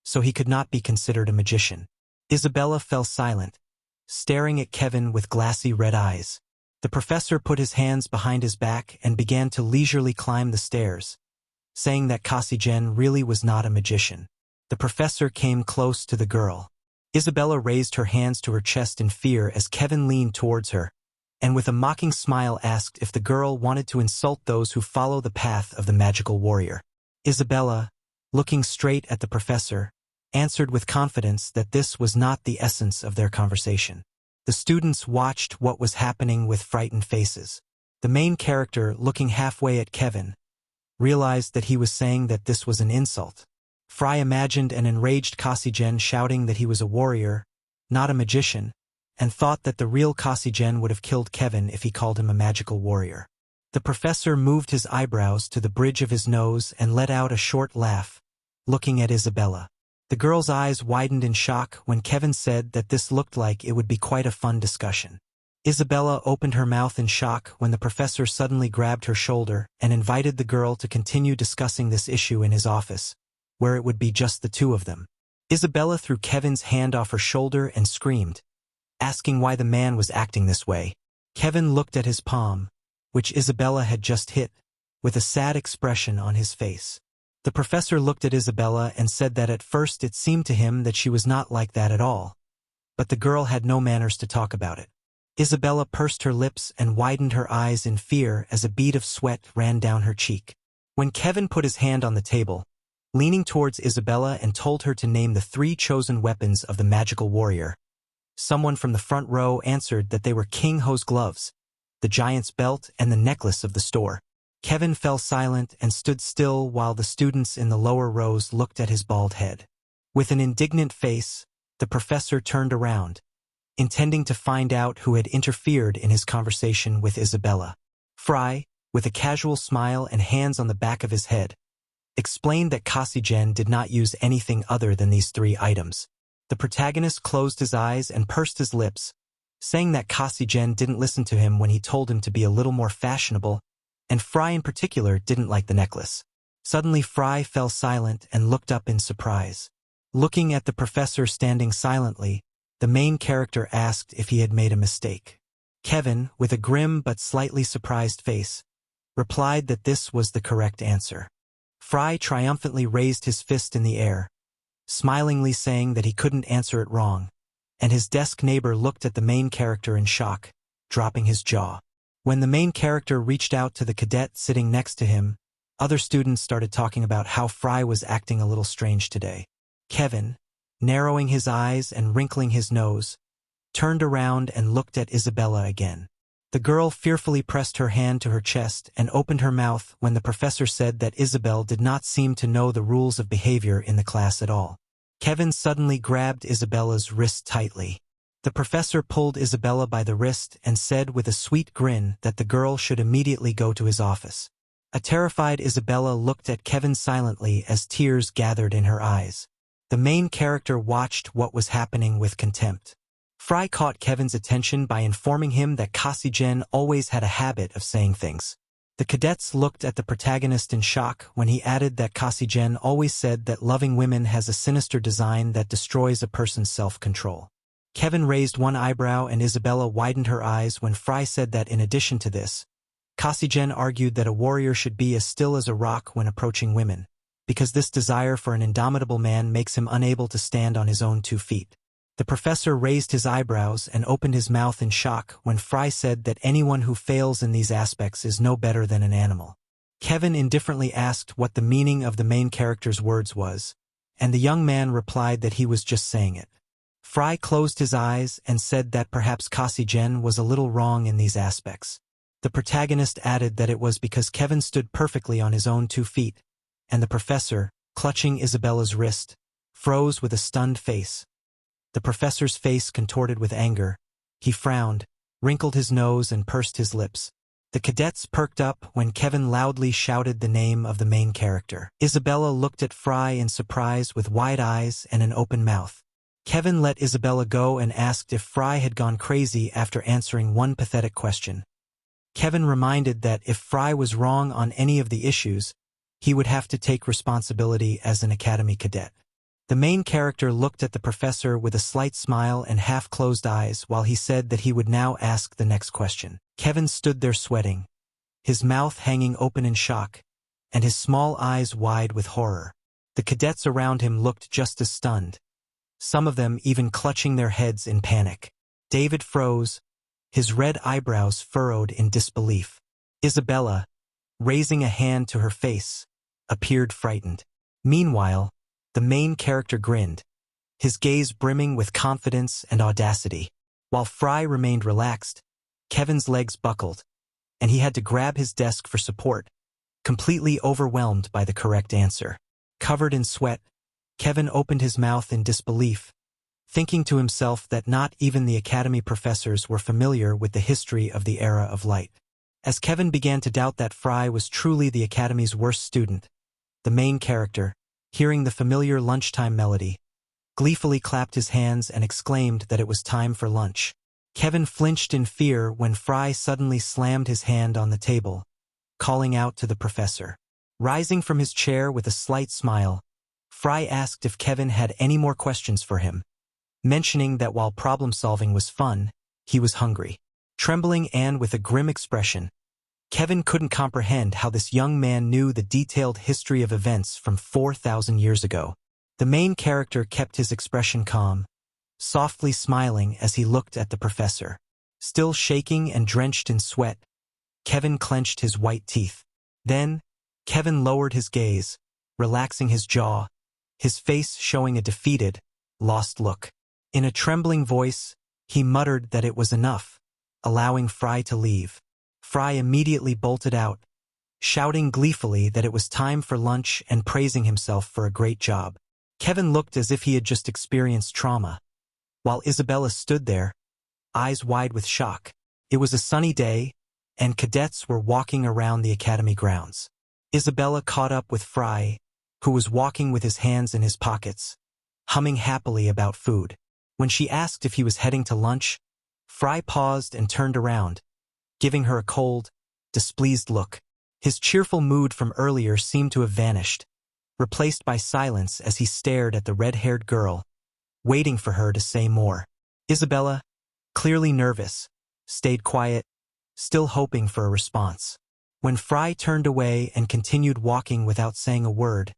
so he could not be considered a magician. Isabella fell silent, staring at Kevin with glassy red eyes. The professor put his hands behind his back and began to leisurely climb the stairs, saying that Kasijen really was not a magician. The professor came close to the girl. Isabella raised her hands to her chest in fear as Kevin leaned towards her, and with a mocking smile asked if the girl wanted to insult those who follow the path of the magical warrior. Isabella, looking straight at the professor, answered with confidence that this was not the essence of their conversation. The students watched what was happening with frightened faces. The main character, looking halfway at Kevin, realized that he was saying that this was an insult. Frey imagined an enraged Kasijen shouting that he was a warrior, not a magician, and thought that the real Kasijen would have killed Kevin if he called him a magical warrior. The professor moved his eyebrows to the bridge of his nose and let out a short laugh, looking at Isabella. The girl's eyes widened in shock when Kevin said that this looked like it would be quite a fun discussion. Isabella opened her mouth in shock when the professor suddenly grabbed her shoulder and invited the girl to continue discussing this issue in his office, where it would be just the two of them. Isabella threw Kevin's hand off her shoulder and screamed, asking why the man was acting this way. Kevin looked at his palm, which Isabella had just hit, with a sad expression on his face. The professor looked at Isabella and said that at first it seemed to him that she was not like that at all, but the girl had no manners to talk about it. Isabella pursed her lips and widened her eyes in fear as a bead of sweat ran down her cheek. When Kevin put his hand on the table, leaning towards Isabella and told her to name the 3 chosen weapons of the magical warrior, someone from the front row answered that they were King Ho's gloves, the giant's belt, and the necklace of the store. Kevin fell silent and stood still while the students in the lower rows looked at his bald head. With an indignant face, the professor turned around, intending to find out who had interfered in his conversation with Isabella. Frey, with a casual smile and hands on the back of his head, explained that Kasijen did not use anything other than these 3 items. The protagonist closed his eyes and pursed his lips, saying that Kasijen didn't listen to him when he told him to be a little more fashionable, and Frey in particular didn't like the necklace. Suddenly Frey fell silent and looked up in surprise. Looking at the professor standing silently, the main character asked if he had made a mistake. Kevin, with a grim but slightly surprised face, replied that this was the correct answer. Frey triumphantly raised his fist in the air, smilingly saying that he couldn't answer it wrong, and his desk neighbor looked at the main character in shock, dropping his jaw. When the main character reached out to the cadet sitting next to him, other students started talking about how Frey was acting a little strange today. Kevin, narrowing his eyes and wrinkling his nose, turned around and looked at Isabella again. The girl fearfully pressed her hand to her chest and opened her mouth when the professor said that Isabel did not seem to know the rules of behavior in the class at all. Kevin suddenly grabbed Isabella's wrist tightly. The professor pulled Isabella by the wrist and said with a sweet grin that the girl should immediately go to his office. A terrified Isabella looked at Kevin silently as tears gathered in her eyes. The main character watched what was happening with contempt. Frey caught Kevin's attention by informing him that Kasijen always had a habit of saying things. The cadets looked at the protagonist in shock when he added that Kasijen always said that loving women has a sinister design that destroys a person's self-control. Kevin raised one eyebrow and Isabella widened her eyes when Frey said that in addition to this, Kasijen argued that a warrior should be as still as a rock when approaching women, because this desire for an indomitable man makes him unable to stand on his own 2 feet. The professor raised his eyebrows and opened his mouth in shock when Frey said that anyone who fails in these aspects is no better than an animal. Kevin indifferently asked what the meaning of the main character's words was, and the young man replied that he was just saying it. Frey closed his eyes and said that perhaps Kasijen was a little wrong in these aspects. The protagonist added that it was because Kevin stood perfectly on his own 2 feet, and the professor, clutching Isabella's wrist, froze with a stunned face. The professor's face contorted with anger. He frowned, wrinkled his nose and pursed his lips. The cadets perked up when Kevin loudly shouted the name of the main character. Isabella looked at Frey in surprise with wide eyes and an open mouth. Kevin let Isabella go and asked if Frey had gone crazy after answering one pathetic question. Kevin reminded that if Frey was wrong on any of the issues, he would have to take responsibility as an academy cadet. The main character looked at the professor with a slight smile and half-closed eyes while he said that he would now ask the next question. Kevin stood there sweating, his mouth hanging open in shock, and his small eyes wide with horror. The cadets around him looked just as stunned, some of them even clutching their heads in panic. David froze, his red eyebrows furrowed in disbelief. Isabella, raising a hand to her face, appeared frightened. Meanwhile, the main character grinned, his gaze brimming with confidence and audacity. While Frey remained relaxed, Kevin's legs buckled, and he had to grab his desk for support, completely overwhelmed by the correct answer. Covered in sweat, Kevin opened his mouth in disbelief, thinking to himself that not even the academy professors were familiar with the history of the era of light. As Kevin began to doubt that Frey was truly the academy's worst student, the main character, hearing the familiar lunchtime melody, gleefully clapped his hands and exclaimed that it was time for lunch. Kevin flinched in fear when Frey suddenly slammed his hand on the table, calling out to the professor. Rising from his chair with a slight smile, Frey asked if Kevin had any more questions for him, mentioning that while problem-solving was fun, he was hungry. Trembling and with a grim expression, Kevin couldn't comprehend how this young man knew the detailed history of events from 4,000 years ago. The main character kept his expression calm, softly smiling as he looked at the professor. Still shaking and drenched in sweat, Kevin clenched his white teeth. Then, Kevin lowered his gaze, relaxing his jaw, his face showing a defeated, lost look. In a trembling voice, he muttered that it was enough, allowing Frey to leave. Frey immediately bolted out, shouting gleefully that it was time for lunch and praising himself for a great job. Kevin looked as if he had just experienced trauma, while Isabella stood there, eyes wide with shock. It was a sunny day, and cadets were walking around the academy grounds. Isabella caught up with Frey, who was walking with his hands in his pockets, humming happily about food. When she asked if he was heading to lunch, Frey paused and turned around, giving her a cold, displeased look. His cheerful mood from earlier seemed to have vanished, replaced by silence as he stared at the red-haired girl, waiting for her to say more. Isabella, clearly nervous, stayed quiet, still hoping for a response. When Frey turned away and continued walking without saying a word,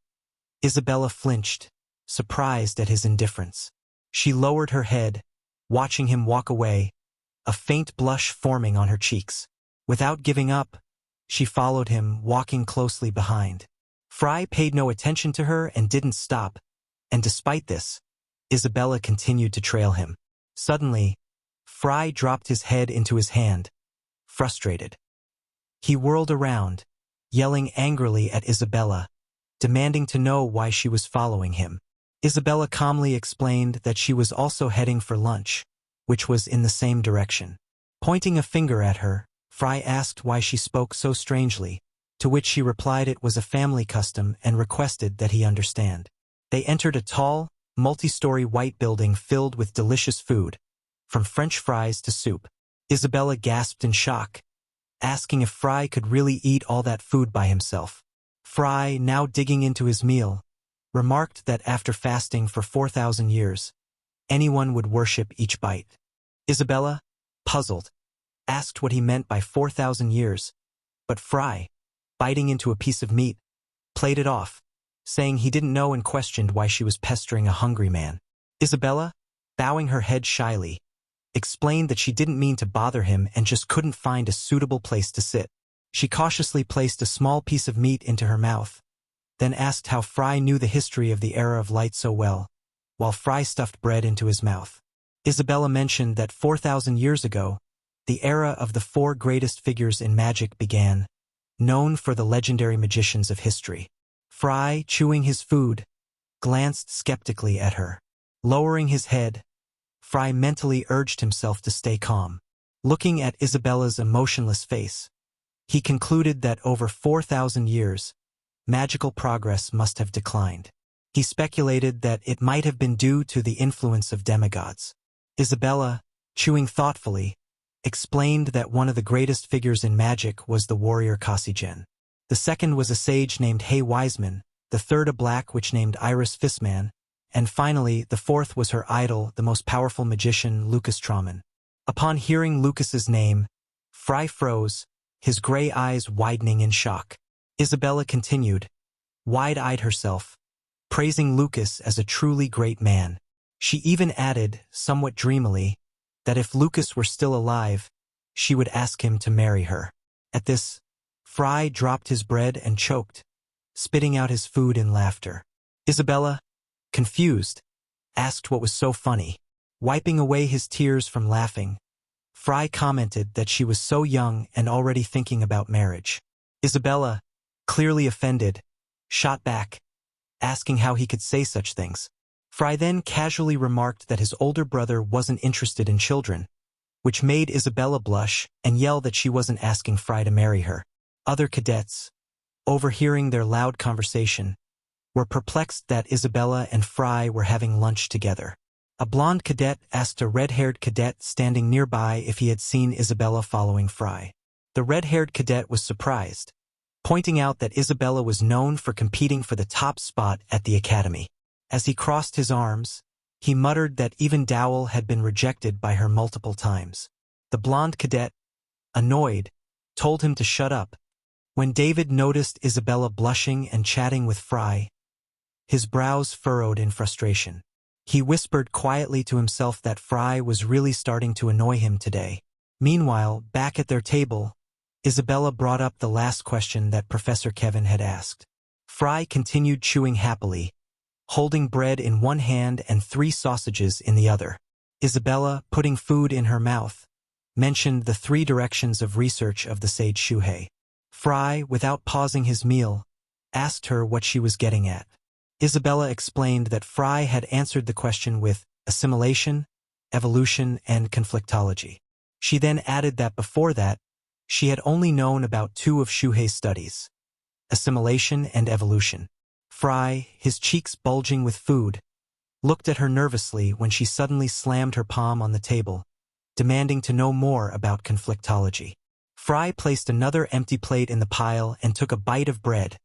Isabella flinched, surprised at his indifference. She lowered her head, watching him walk away, a faint blush forming on her cheeks. Without giving up, she followed him, walking closely behind. Frey paid no attention to her and didn't stop, and despite this, Isabella continued to trail him. Suddenly, Frey dropped his head into his hand, frustrated. He whirled around, yelling angrily at Isabella, demanding to know why she was following him. Isabella calmly explained that she was also heading for lunch, which was in the same direction. Pointing a finger at her, Frey asked why she spoke so strangely, to which she replied it was a family custom and requested that he understand. They entered a tall, multi-story white building filled with delicious food, from French fries to soup. Isabella gasped in shock, asking if Frey could really eat all that food by himself. Frey, now digging into his meal, remarked that after fasting for 4,000 years, anyone would worship each bite. Isabella, puzzled, asked what he meant by 4,000 years, but Frey, biting into a piece of meat, played it off, saying he didn't know and questioned why she was pestering a hungry man. Isabella, bowing her head shyly, explained that she didn't mean to bother him and just couldn't find a suitable place to sit. She cautiously placed a small piece of meat into her mouth, then asked how Frey knew the history of the era of light so well, while Frey stuffed bread into his mouth. Isabella mentioned that 4,000 years ago, the era of the 4 greatest figures in magic began, known for the legendary magicians of history. Frey, chewing his food, glanced skeptically at her. Lowering his head, Frey mentally urged himself to stay calm. Looking at Isabella's emotionless face, he concluded that over 4,000 years, magical progress must have declined. He speculated that it might have been due to the influence of demigods. Isabella, chewing thoughtfully, explained that one of the greatest figures in magic was the warrior Kasigen. The second was a sage named Hay Wiseman, the third a black witch named Iris Fissman, and finally the fourth was her idol, the most powerful magician Lucas Trauman. Upon hearing Lucas's name, Frey froze, his gray eyes widening in shock. Isabella continued, wide-eyed herself, praising Lucas as a truly great man. She even added, somewhat dreamily, that if Lucas were still alive, she would ask him to marry her. At this, Frey dropped his bread and choked, spitting out his food in laughter. Isabella, confused, asked what was so funny. Wiping away his tears from laughing, Frey commented that she was so young and already thinking about marriage. Isabella, clearly offended, shot back, asking how he could say such things. Frey then casually remarked that his older brother wasn't interested in children, which made Isabella blush and yell that she wasn't asking Frey to marry her. Other cadets, overhearing their loud conversation, were perplexed that Isabella and Frey were having lunch together. A blonde cadet asked a red-haired cadet standing nearby if he had seen Isabella following Frey. The red-haired cadet was surprised, pointing out that Isabella was known for competing for the top spot at the academy. As he crossed his arms, he muttered that even Dowell had been rejected by her multiple times. The blonde cadet, annoyed, told him to shut up. When David noticed Isabella blushing and chatting with Frey, his brows furrowed in frustration. He whispered quietly to himself that Frey was really starting to annoy him today. Meanwhile, back at their table, Isabella brought up the last question that Professor Kevin had asked. Frey continued chewing happily, holding bread in one hand and 3 sausages in the other. Isabella, putting food in her mouth, mentioned the 3 directions of research of the sage Shuhei. Frey, without pausing his meal, asked her what she was getting at. Isabella explained that Frey had answered the question with assimilation, evolution, and conflictology. She then added that before that, she had only known about 2 of Shuhei's studies, assimilation and evolution. Frey, his cheeks bulging with food, looked at her nervously when she suddenly slammed her palm on the table, demanding to know more about conflictology. Frey placed another empty plate in the pile and took a bite of bread,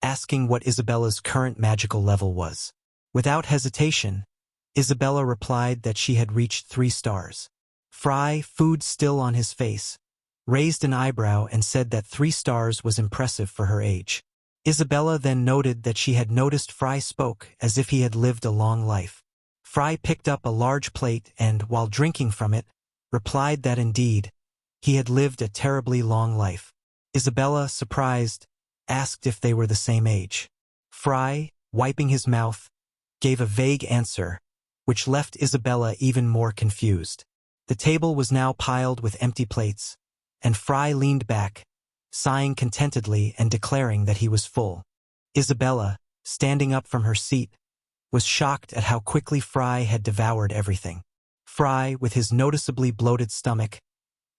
asking what Isabella's current magical level was. Without hesitation, Isabella replied that she had reached 3 stars. Frey, food still on his face, raised an eyebrow and said that 3 stars was impressive for her age. Isabella then noted that she had noticed Frey spoke as if he had lived a long life. Frey picked up a large plate and, while drinking from it, replied that indeed, he had lived a terribly long life. Isabella, surprised, asked if they were the same age. Frey, wiping his mouth, gave a vague answer, which left Isabella even more confused. The table was now piled with empty plates, and Frey leaned back, sighing contentedly and declaring that he was full. Isabella, standing up from her seat, was shocked at how quickly Frey had devoured everything. Frey, with his noticeably bloated stomach,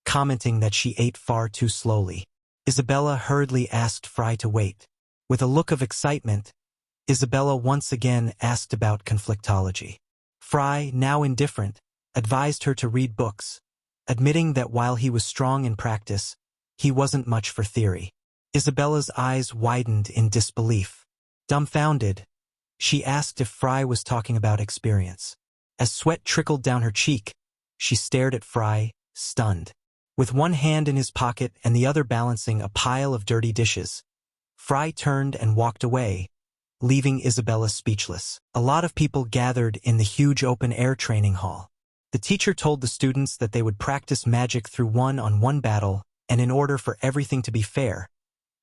commenting that she ate far too slowly. Isabella hurriedly asked Frey to wait. With a look of excitement, Isabella once again asked about conflictology. Frey, now indifferent, advised her to read books, admitting that while he was strong in practice, he wasn't much for theory. Isabella's eyes widened in disbelief. Dumbfounded, she asked if Frey was talking about experience. As sweat trickled down her cheek, she stared at Frey, stunned. With one hand in his pocket and the other balancing a pile of dirty dishes, Frey turned and walked away, leaving Isabella speechless. A lot of people gathered in the huge open-air training hall. The teacher told the students that they would practice magic through one-on-one battle, and in order for everything to be fair,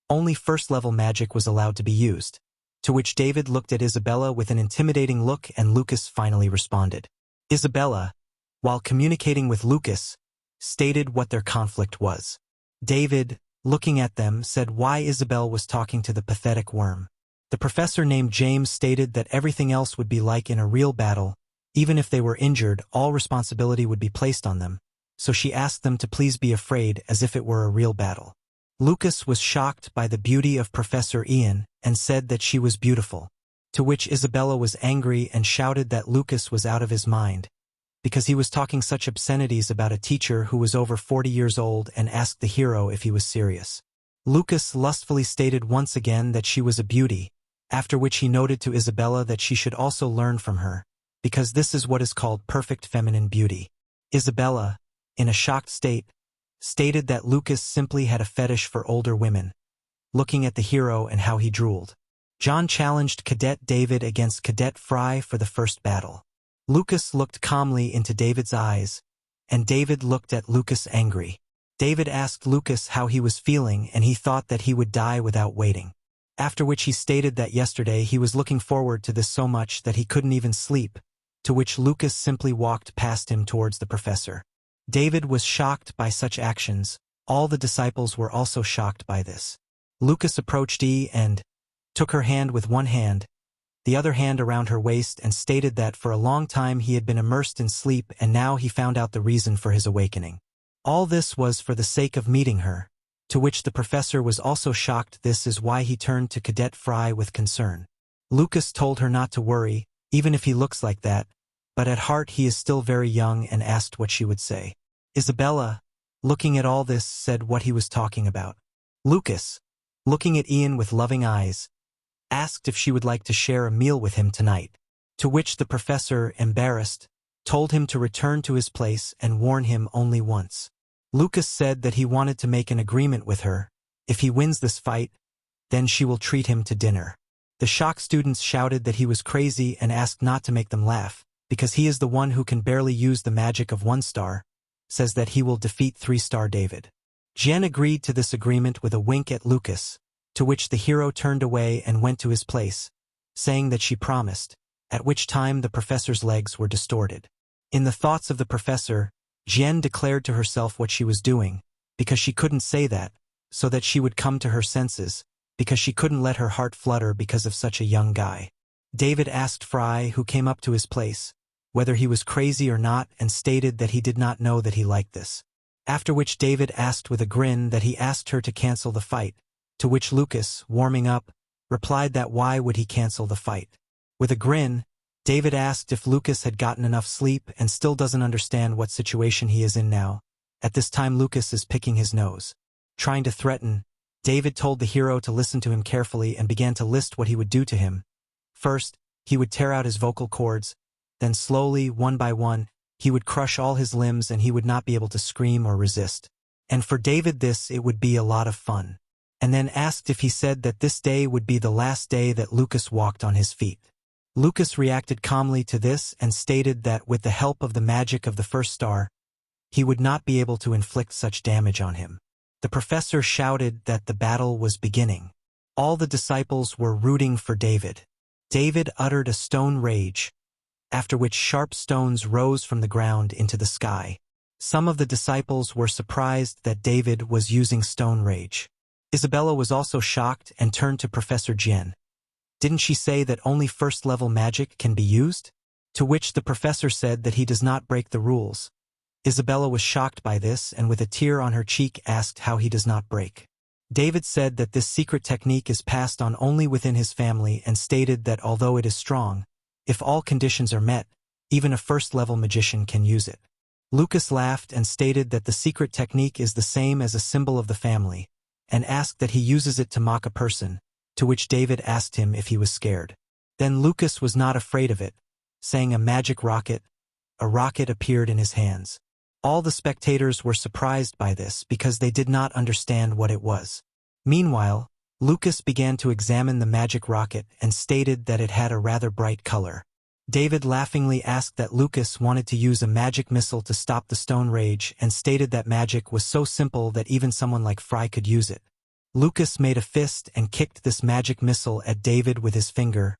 only first-level magic was allowed to be used. To which David looked at Isabella with an intimidating look and Lucas finally responded. Isabella, while communicating with Lucas, stated what their conflict was. David, looking at them, said why Isabel was talking to the pathetic worm. The professor named James stated that everything else would be like in a real battle. Even if they were injured, all responsibility would be placed on them, so she asked them to please be afraid as if it were a real battle. Lucas was shocked by the beauty of Professor Ian and said that she was beautiful, to which Isabella was angry and shouted that Lucas was out of his mind, because he was talking such obscenities about a teacher who was over 40 years old and asked the hero if he was serious. Lucas lustfully stated once again that she was a beauty, after which he noted to Isabella that she should also learn from her, because this is what is called perfect feminine beauty. Isabella, in a shocked state, stated that Lucas simply had a fetish for older women, looking at the hero and how he drooled. John challenged Cadet David against Cadet Frey for the first battle. Lucas looked calmly into David's eyes, and David looked at Lucas angry. David asked Lucas how he was feeling and he thought that he would die without waiting. After which he stated that yesterday he was looking forward to this so much that he couldn't even sleep, to which Lucas simply walked past him towards the professor. David was shocked by such actions. All the disciples were also shocked by this. Lucas approached and took her hand with one hand, the other hand around her waist, and stated that for a long time he had been immersed in sleep and now he found out the reason for his awakening. All this was for the sake of meeting her, to which the professor was also shocked. This is why he turned to Cadet Frey with concern. Lucas told her not to worry, even if he looks like that, but at heart he is still very young, and asked what she would say. Isabella, looking at all this, said what he was talking about. Lucas, looking at Ian with loving eyes, asked if she would like to share a meal with him tonight, to which the professor, embarrassed, told him to return to his place and warn him only once. Lucas said that he wanted to make an agreement with her. If he wins this fight, then she will treat him to dinner. The shocked students shouted that he was crazy and asked not to make them laugh, because he is the one who can barely use the magic of 1 star, says that he will defeat 3-star David. Jen agreed to this agreement with a wink at Lucas, to which the hero turned away and went to his place, saying that she promised, at which time the professor's legs were distorted. In the thoughts of the professor, Jen declared to herself what she was doing, because she couldn't say that, so that she would come to her senses, because she couldn't let her heart flutter because of such a young guy. David asked Frey, who came up to his place, whether he was crazy or not, and stated that he did not know that he liked this. After which David asked with a grin that he asked her to cancel the fight, to which Lucas, warming up, replied that why would he cancel the fight. With a grin, David asked if Lucas had gotten enough sleep and still doesn't understand what situation he is in now. At this time Lucas is picking his nose. Trying to threaten, David told the hero to listen to him carefully and began to list what he would do to him. First, he would tear out his vocal cords, then slowly, one by one, he would crush all his limbs and he would not be able to scream or resist. And for David it would be a lot of fun. And then asked if he said that this day would be the last day that Lucas walked on his feet. Lucas reacted calmly to this and stated that with the help of the magic of the first star, he would not be able to inflict such damage on him. The professor shouted that the battle was beginning. All the disciples were rooting for David. David uttered a stone rage, after which sharp stones rose from the ground into the sky. Some of the disciples were surprised that David was using stone rage. Isabella was also shocked and turned to Professor Jian. Didn't she say that only first-level magic can be used? To which the professor said that he does not break the rules. Isabella was shocked by this and with a tear on her cheek asked how he does not break. David said that this secret technique is passed on only within his family and stated that although it is strong, if all conditions are met, even a first-level magician can use it. Lucas laughed and stated that the secret technique is the same as a symbol of the family, and asked that he uses it to mock a person, to which David asked him if he was scared. Then Lucas was not afraid of it, saying a magic rocket. A rocket appeared in his hands. All the spectators were surprised by this because they did not understand what it was. Meanwhile, Lucas began to examine the magic rocket and stated that it had a rather bright color. David laughingly asked that Lucas wanted to use a magic missile to stop the stone rage and stated that magic was so simple that even someone like Frey could use it. Lucas made a fist and kicked this magic missile at David with his finger,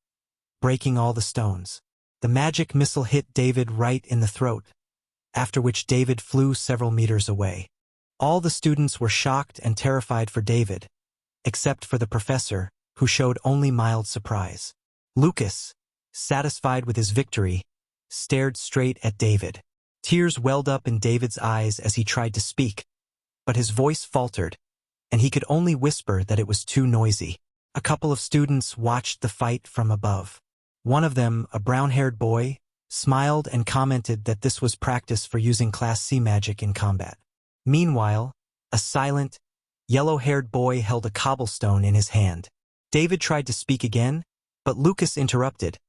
breaking all the stones. The magic missile hit David right in the throat, after which David flew several meters away. All the students were shocked and terrified for David, except for the professor, who showed only mild surprise. Lucas, satisfied with his victory, stared straight at David. Tears welled up in David's eyes as he tried to speak, but his voice faltered, and he could only whisper that it was too noisy. A couple of students watched the fight from above. One of them, a brown-haired boy, smiled and commented that this was practice for using Class C magic in combat. Meanwhile, a silent, yellow-haired boy held a cobblestone in his hand. David tried to speak again, but Lucas interrupted,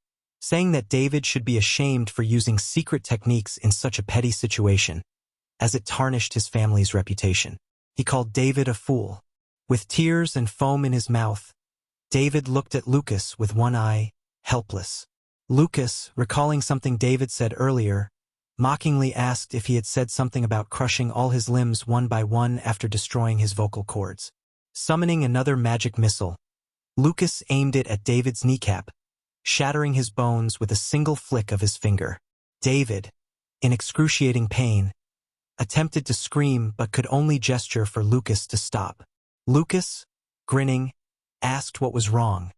saying that David should be ashamed for using secret techniques in such a petty situation, as it tarnished his family's reputation. He called David a fool. With tears and foam in his mouth, David looked at Lucas with one eye, helpless. Lucas, recalling something David said earlier, mockingly asked if he had said something about crushing all his limbs one by one after destroying his vocal cords. Summoning another magic missile, Lucas aimed it at David's kneecap, shattering his bones with a single flick of his finger. David, in excruciating pain, attempted to scream but could only gesture for Lucas to stop. Lucas, grinning, asked what was wrong,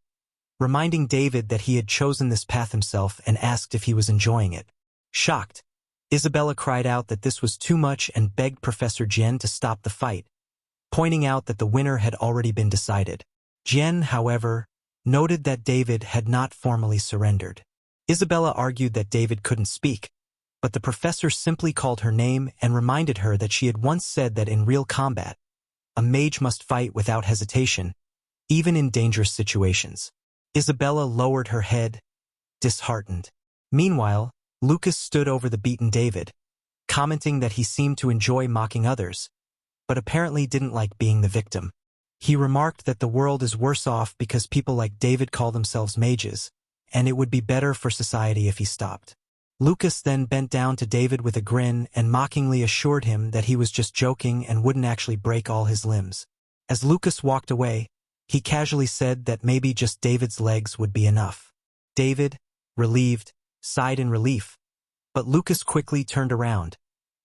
reminding David that he had chosen this path himself and asked if he was enjoying it. Shocked, Isabella cried out that this was too much and begged Professor Jian to stop the fight, pointing out that the winner had already been decided. Jian, however, noted that David had not formally surrendered. Isabella argued that David couldn't speak, but the professor simply called her name and reminded her that she had once said that in real combat, a mage must fight without hesitation, even in dangerous situations. Isabella lowered her head, disheartened. Meanwhile, Lucas stood over the beaten David, commenting that he seemed to enjoy mocking others, but apparently didn't like being the victim. He remarked that the world is worse off because people like David call themselves mages, and it would be better for society if he stopped. Lucas then bent down to David with a grin and mockingly assured him that he was just joking and wouldn't actually break all his limbs. As Lucas walked away, he casually said that maybe just David's legs would be enough. David, relieved, sighed in relief, but Lucas quickly turned around,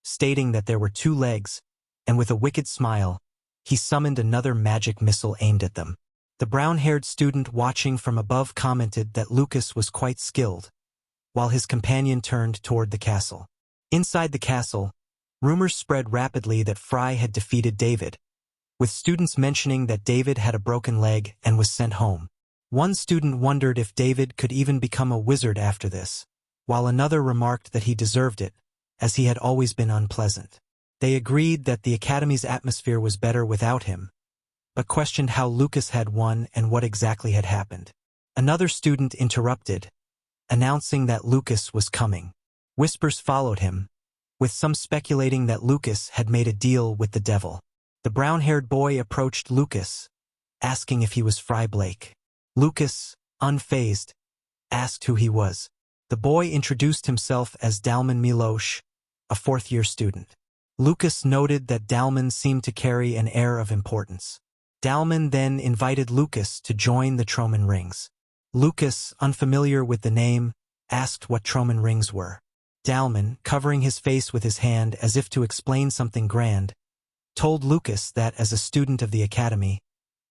stating that there were 2 legs, and with a wicked smile, he summoned another magic missile aimed at them. The brown-haired student watching from above commented that Lucas was quite skilled, while his companion turned toward the castle. Inside the castle, rumors spread rapidly that Frey had defeated David, with students mentioning that David had a broken leg and was sent home. One student wondered if David could even become a wizard after this, while another remarked that he deserved it, as he had always been unpleasant. They agreed that the academy's atmosphere was better without him, but questioned how Lucas had won and what exactly had happened. Another student interrupted, announcing that Lucas was coming. Whispers followed him, with some speculating that Lucas had made a deal with the devil. The brown-haired boy approached Lucas, asking if he was Frey Blake. Lucas, unfazed, asked who he was. The boy introduced himself as Dalman Milosh, a fourth-year student. Lucas noted that Dalman seemed to carry an air of importance. Dalman then invited Lucas to join the Troman Rings. Lucas, unfamiliar with the name, asked what Troman Rings were. Dalman, covering his face with his hand as if to explain something grand, told Lucas that as a student of the academy,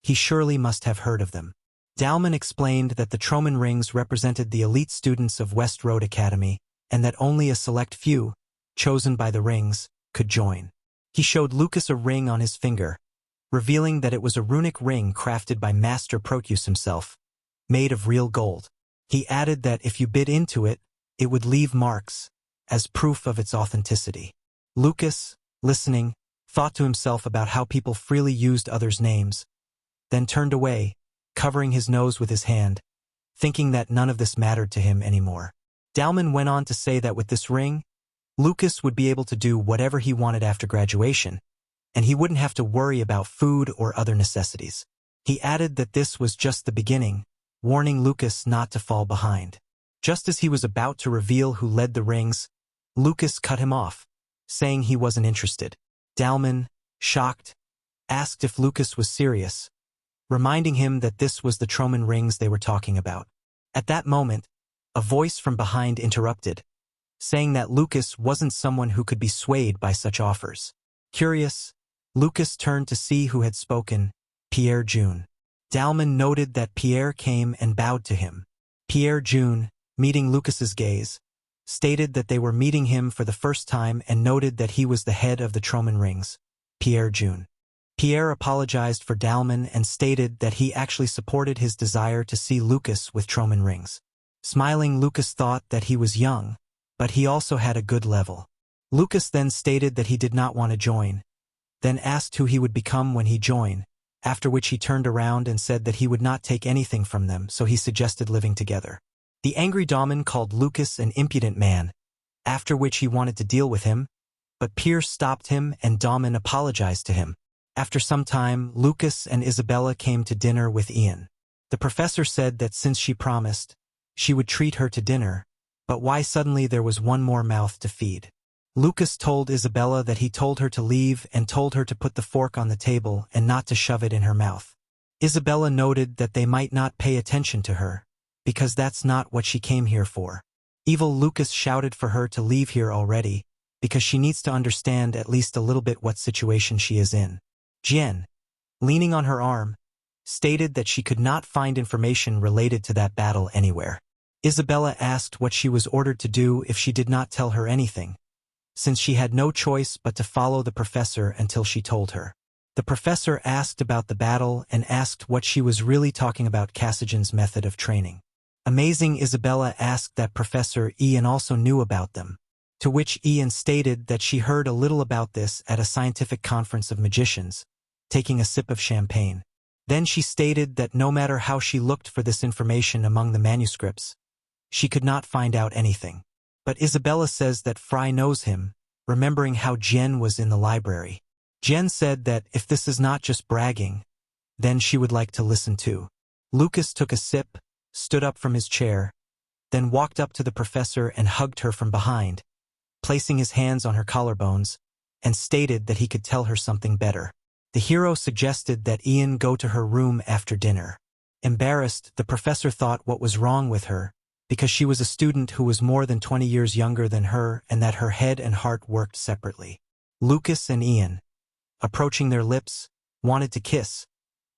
he surely must have heard of them. Dalman explained that the Troman Rings represented the elite students of West Road Academy, and that only a select few, chosen by the rings, could join. He showed Lucas a ring on his finger, revealing that it was a runic ring crafted by Master Proteus himself, made of real gold. He added that if you bit into it, it would leave marks, as proof of its authenticity. Lucas, listening, thought to himself about how people freely used others' names, then turned away, covering his nose with his hand, thinking that none of this mattered to him anymore. Dalman went on to say that with this ring, Lucas would be able to do whatever he wanted after graduation, and he wouldn't have to worry about food or other necessities. He added that this was just the beginning, warning Lucas not to fall behind. Just as he was about to reveal who led the rings, Lucas cut him off, saying he wasn't interested. Dalman, shocked, asked if Lucas was serious, reminding him that this was the Troman Rings they were talking about. At that moment, a voice from behind interrupted, saying that Lucas wasn't someone who could be swayed by such offers. Curious, Lucas turned to see who had spoken, Pierre June. Dalman noted that Pierre came and bowed to him. Pierre June, meeting Lucas's gaze, stated that they were meeting him for the first time and noted that he was the head of the Troman Rings, Pierre June. Pierre apologized for Dalman and stated that he actually supported his desire to see Lucas with Troman Rings. Smiling, Lucas thought that he was young, but he also had a good level. Lucas then stated that he did not want to join, then asked who he would become when he joined, after which he turned around and said that he would not take anything from them, so he suggested living together. The angry Dalman called Lucas an impudent man, after which he wanted to deal with him, but Pierre stopped him and Dalman apologized to him. After some time, Lucas and Isabella came to dinner with Ian. The professor said that since she promised, she would treat her to dinner, but why suddenly there was one more mouth to feed. Lucas told Isabella that he told her to leave and told her to put the fork on the table and not to shove it in her mouth. Isabella noted that they might not pay attention to her, because that's not what she came here for. Evil Lucas shouted for her to leave here already, because she needs to understand at least a little bit what situation she is in. Jen, leaning on her arm, stated that she could not find information related to that battle anywhere. Isabella asked what she was ordered to do if she did not tell her anything, since she had no choice but to follow the professor until she told her. The professor asked about the battle and asked what she was really talking about Cassigen's method of training. Amazing, Isabella asked that Professor Ian also knew about them, to which Ian stated that she heard a little about this at a scientific conference of magicians, taking a sip of champagne. Then she stated that no matter how she looked for this information among the manuscripts, she could not find out anything. But Isabella says that Frey knows him, remembering how Jen was in the library. Jen said that if this is not just bragging, then she would like to listen too. Lucas took a sip, stood up from his chair, then walked up to the professor and hugged her from behind, placing his hands on her collarbones, and stated that he could tell her something better. The hero suggested that Ian go to her room after dinner. Embarrassed, the professor thought what was wrong with her, because she was a student who was more than 20 years younger than her and that her head and heart worked separately. Lucas and Ian, approaching their lips, wanted to kiss,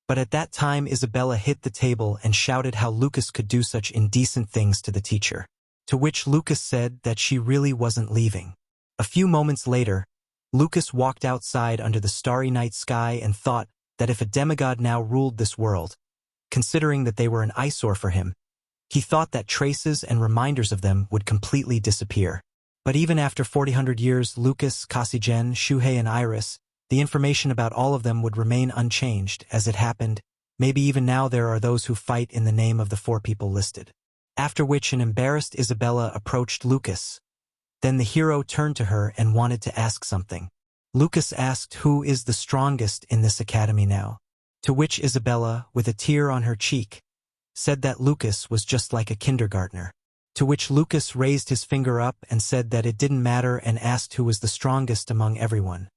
but at that time Isabella hit the table and shouted how Lucas could do such indecent things to the teacher, to which Lucas said that she really wasn't leaving. A few moments later, Lucas walked outside under the starry night sky and thought that if a demigod now ruled this world, considering that they were an eyesore for him, he thought that traces and reminders of them would completely disappear. But even after 400 years, Lucas, Cassigen, Shuhei, and Iris, the information about all of them would remain unchanged. As it happened, maybe even now there are those who fight in the name of the 4 people listed. After which an embarrassed Isabella approached Lucas, Then the hero turned to her and wanted to ask something. Lucas asked who is the strongest in this academy now. To which Isabella, with a tear on her cheek, said that Lucas was just like a kindergartner. To which Lucas raised his finger up and said that it didn't matter and asked who was the strongest among everyone,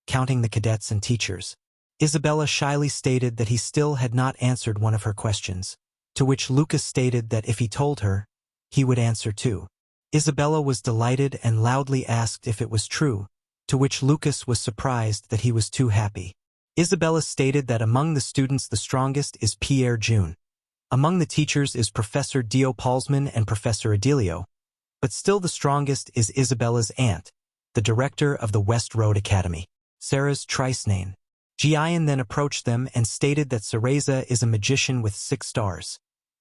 counting the cadets and teachers. Isabella shyly stated that he still had not answered one of her questions, to which Lucas stated that if he told her, he would answer too. Isabella was delighted and loudly asked if it was true, to which Lucas was surprised that he was too happy. Isabella stated that among the students the strongest is Pierre June. Among the teachers is Professor Dio Palsman and Professor Adelio, but still the strongest is Isabella's aunt, the director of the West Road Academy, Sarah's Trisnane. Gian then approached them and stated that Cereza is a magician with 6 stars,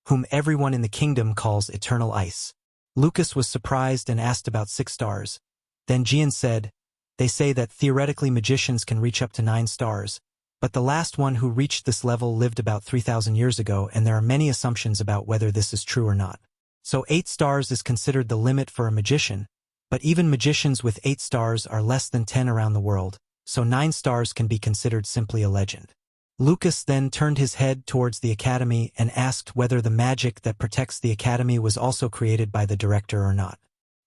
whom everyone in the kingdom calls Eternal Ice. Lucas was surprised and asked about 6 stars. Then Gian said, "They say that theoretically magicians can reach up to 9 stars, but the last one who reached this level lived about 3,000 years ago, and there are many assumptions about whether this is true or not. So 8 stars is considered the limit for a magician, but even magicians with 8 stars are less than 10 around the world, so 9 stars can be considered simply a legend." Lucas then turned his head towards the academy and asked whether the magic that protects the academy was also created by the director or not.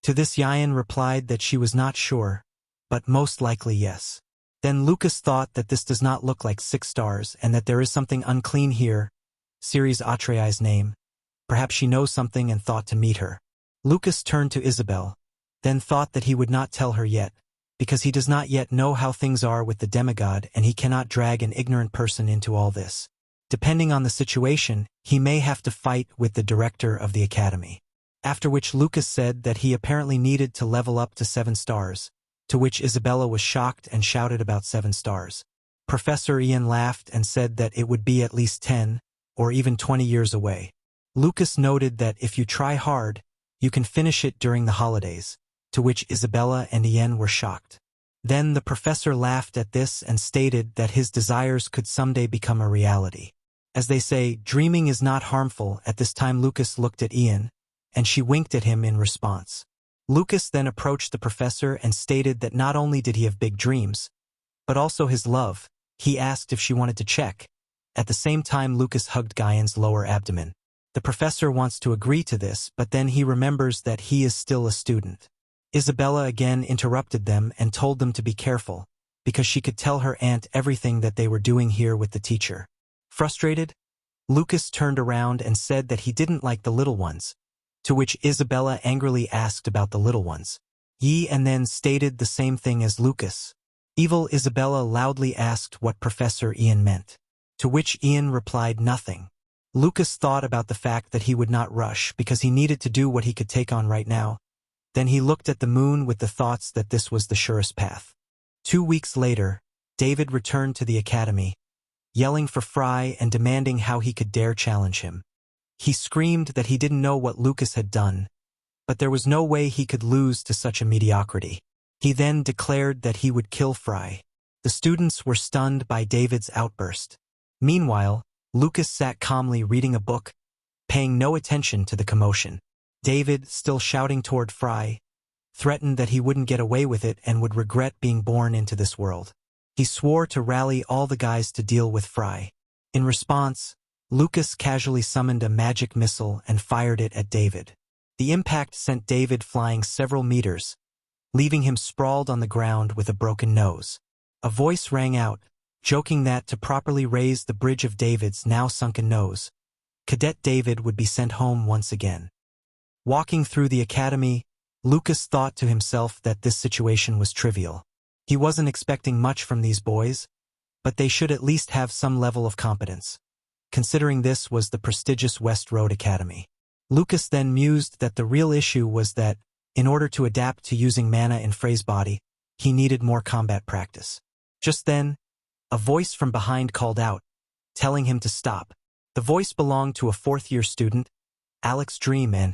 To this Gian replied that she was not sure, but most likely yes. Then Lucas thought that this does not look like 6 stars and that there is something unclean here, Ceres Atrei's name. Perhaps she knows something and thought to meet her. Lucas turned to Isabel, then thought that he would not tell her yet, because he does not yet know how things are with the demigod and he cannot drag an ignorant person into all this. Depending on the situation, he may have to fight with the director of the academy. After which Lucas said that he apparently needed to level up to 7 stars, to which Isabella was shocked and shouted about 7 stars. Professor Ian laughed and said that it would be at least 10, or even 20 years away. Lucas noted that if you try hard, you can finish it during the holidays, to which Isabella and Ian were shocked. Then the professor laughed at this and stated that his desires could someday become a reality. As they say, dreaming is not harmful. At this time Lucas looked at Ian, and she winked at him in response. Lucas then approached the professor and stated that not only did he have big dreams, but also his love. He asked if she wanted to check. At the same time Lucas hugged Guyan's lower abdomen. The professor wants to agree to this, but then he remembers that he is still a student. Isabella again interrupted them and told them to be careful, because she could tell her aunt everything that they were doing here with the teacher. Frustrated, Lucas turned around and said that he didn't like the little ones, to which Isabella angrily asked about the little ones. And then stated the same thing as Lucas. Evil Isabella loudly asked what Professor Ian meant, to which Ian replied nothing. Lucas thought about the fact that he would not rush because he needed to do what he could take on right now. Then he looked at the moon with the thoughts that this was the surest path. 2 weeks later, David returned to the academy, yelling for Frey and demanding how he could dare challenge him. He screamed that he didn't know what Lucas had done, but there was no way he could lose to such a mediocrity. He then declared that he would kill Frey. The students were stunned by David's outburst. Meanwhile, Lucas sat calmly reading a book, paying no attention to the commotion. David, still shouting toward Frey, threatened that he wouldn't get away with it and would regret being born into this world. He swore to rally all the guys to deal with Frey. In response, Lucas casually summoned a magic missile and fired it at David. The impact sent David flying several meters, leaving him sprawled on the ground with a broken nose. A voice rang out, joking that to properly raise the bridge of David's now sunken nose, Cadet David would be sent home once again. Walking through the academy, Lucas thought to himself that this situation was trivial. He wasn't expecting much from these boys, but they should at least have some level of competence, considering this was the prestigious West Road Academy. Lucas then mused that the real issue was that, in order to adapt to using mana in Frey's body, he needed more combat practice. Just then, a voice from behind called out, telling him to stop. The voice belonged to a 4th-year student, Alex Dream,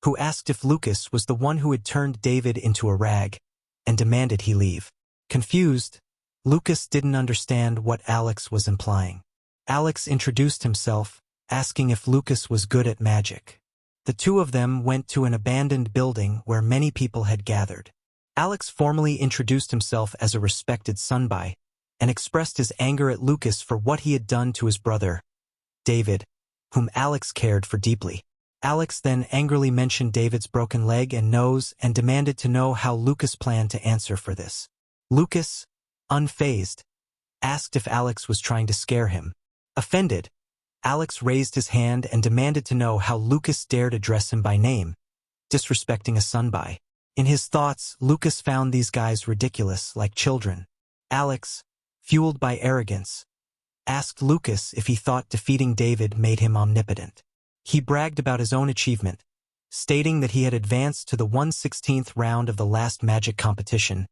who asked if Lucas was the one who had turned David into a rag, and demanded he leave. Confused, Lucas didn't understand what Alex was implying. Alex introduced himself, asking if Lucas was good at magic. The two of them went to an abandoned building where many people had gathered. Alex formally introduced himself as a respected sunbai and expressed his anger at Lucas for what he had done to his brother, David, whom Alex cared for deeply. Alex then angrily mentioned David's broken leg and nose and demanded to know how Lucas planned to answer for this. Lucas, unfazed, asked if Alex was trying to scare him. Offended, Alex raised his hand and demanded to know how Lucas dared address him by name, disrespecting a sunbai. In his thoughts, Lucas found these guys ridiculous, like children. Alex, fueled by arrogance, asked Lucas if he thought defeating David made him omnipotent. He bragged about his own achievement, stating that he had advanced to the 1/16th round of the last magic competition,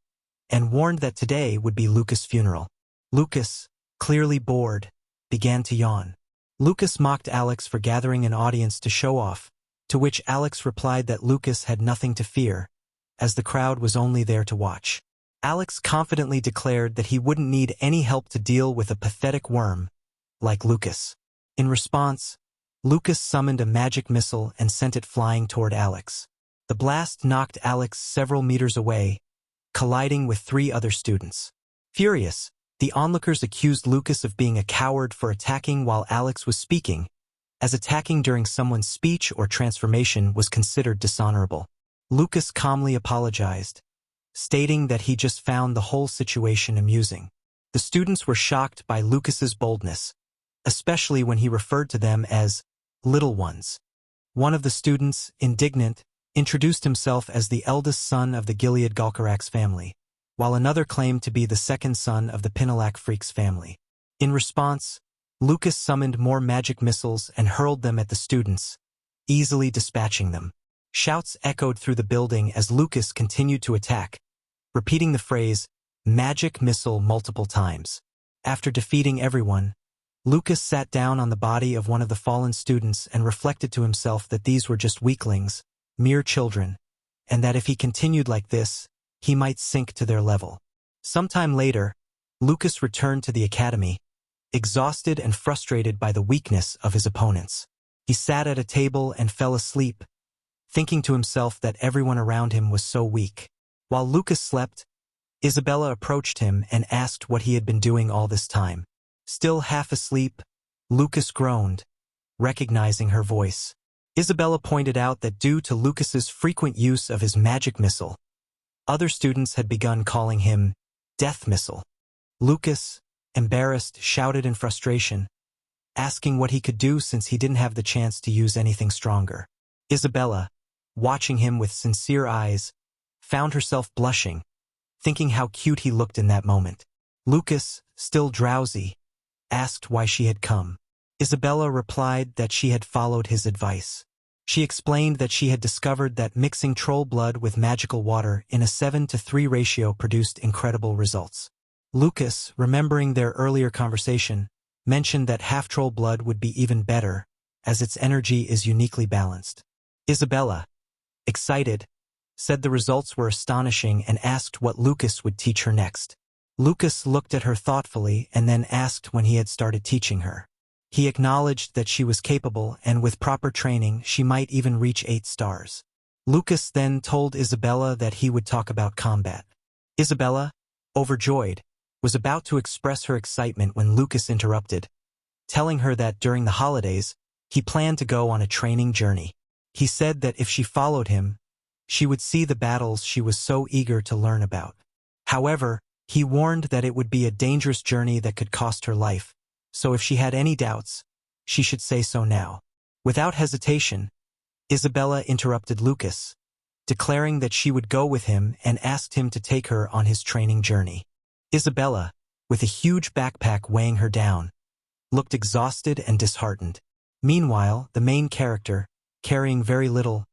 and warned that today would be Lucas' funeral. Lucas, clearly bored, began to yawn. Lucas mocked Alex for gathering an audience to show off, to which Alex replied that Lucas had nothing to fear, as the crowd was only there to watch. Alex confidently declared that he wouldn't need any help to deal with a pathetic worm like Lucas. In response, Lucas summoned a magic missile and sent it flying toward Alex. The blast knocked Alex several meters away, colliding with 3 other students. Furious, the onlookers accused Lucas of being a coward for attacking while Alex was speaking, as attacking during someone's speech or transformation was considered dishonorable. Lucas calmly apologized, stating that he just found the whole situation amusing. The students were shocked by Lucas's boldness, especially when he referred to them as little ones. One of the students, indignant, introduced himself as the eldest son of the Gilead Galkarax family, while another claimed to be the second son of the Pinalac Freaks family. In response, Lucas summoned more magic missiles and hurled them at the students, easily dispatching them. Shouts echoed through the building as Lucas continued to attack, repeating the phrase, "magic missile" multiple times. After defeating everyone, Lucas sat down on the body of one of the fallen students and reflected to himself that these were just weaklings, mere children, and that if he continued like this, he might sink to their level. Sometime later, Lucas returned to the academy, exhausted and frustrated by the weakness of his opponents. He sat at a table and fell asleep, thinking to himself that everyone around him was so weak. While Lucas slept, Isabella approached him and asked what he had been doing all this time. Still half asleep, Lucas groaned, recognizing her voice. Isabella pointed out that due to Lucas's frequent use of his magic missile, other students had begun calling him Death Missile. Lucas, embarrassed, shouted in frustration, asking what he could do since he didn't have the chance to use anything stronger. Isabella, watching him with sincere eyes, found herself blushing, thinking how cute he looked in that moment. Lucas, still drowsy, asked why she had come. Isabella replied that she had followed his advice. She explained that she had discovered that mixing troll blood with magical water in a 7-to-3 ratio produced incredible results. Lucas, remembering their earlier conversation, mentioned that half-troll blood would be even better, as its energy is uniquely balanced. Isabella, excited, said the results were astonishing and asked what Lucas would teach her next. Lucas looked at her thoughtfully and then asked when he had started teaching her. He acknowledged that she was capable and with proper training she might even reach 8 stars. Lucas then told Isabella that he would talk about combat. Isabella, overjoyed, was about to express her excitement when Lucas interrupted, telling her that during the holidays, he planned to go on a training journey. He said that if she followed him, she would see the battles she was so eager to learn about. However, he warned that it would be a dangerous journey that could cost her life, so if she had any doubts, she should say so now. Without hesitation, Isabella interrupted Lucas, declaring that she would go with him and asked him to take her on his training journey. Isabella, with a huge backpack weighing her down, looked exhausted and disheartened. Meanwhile, the main character, carrying very little,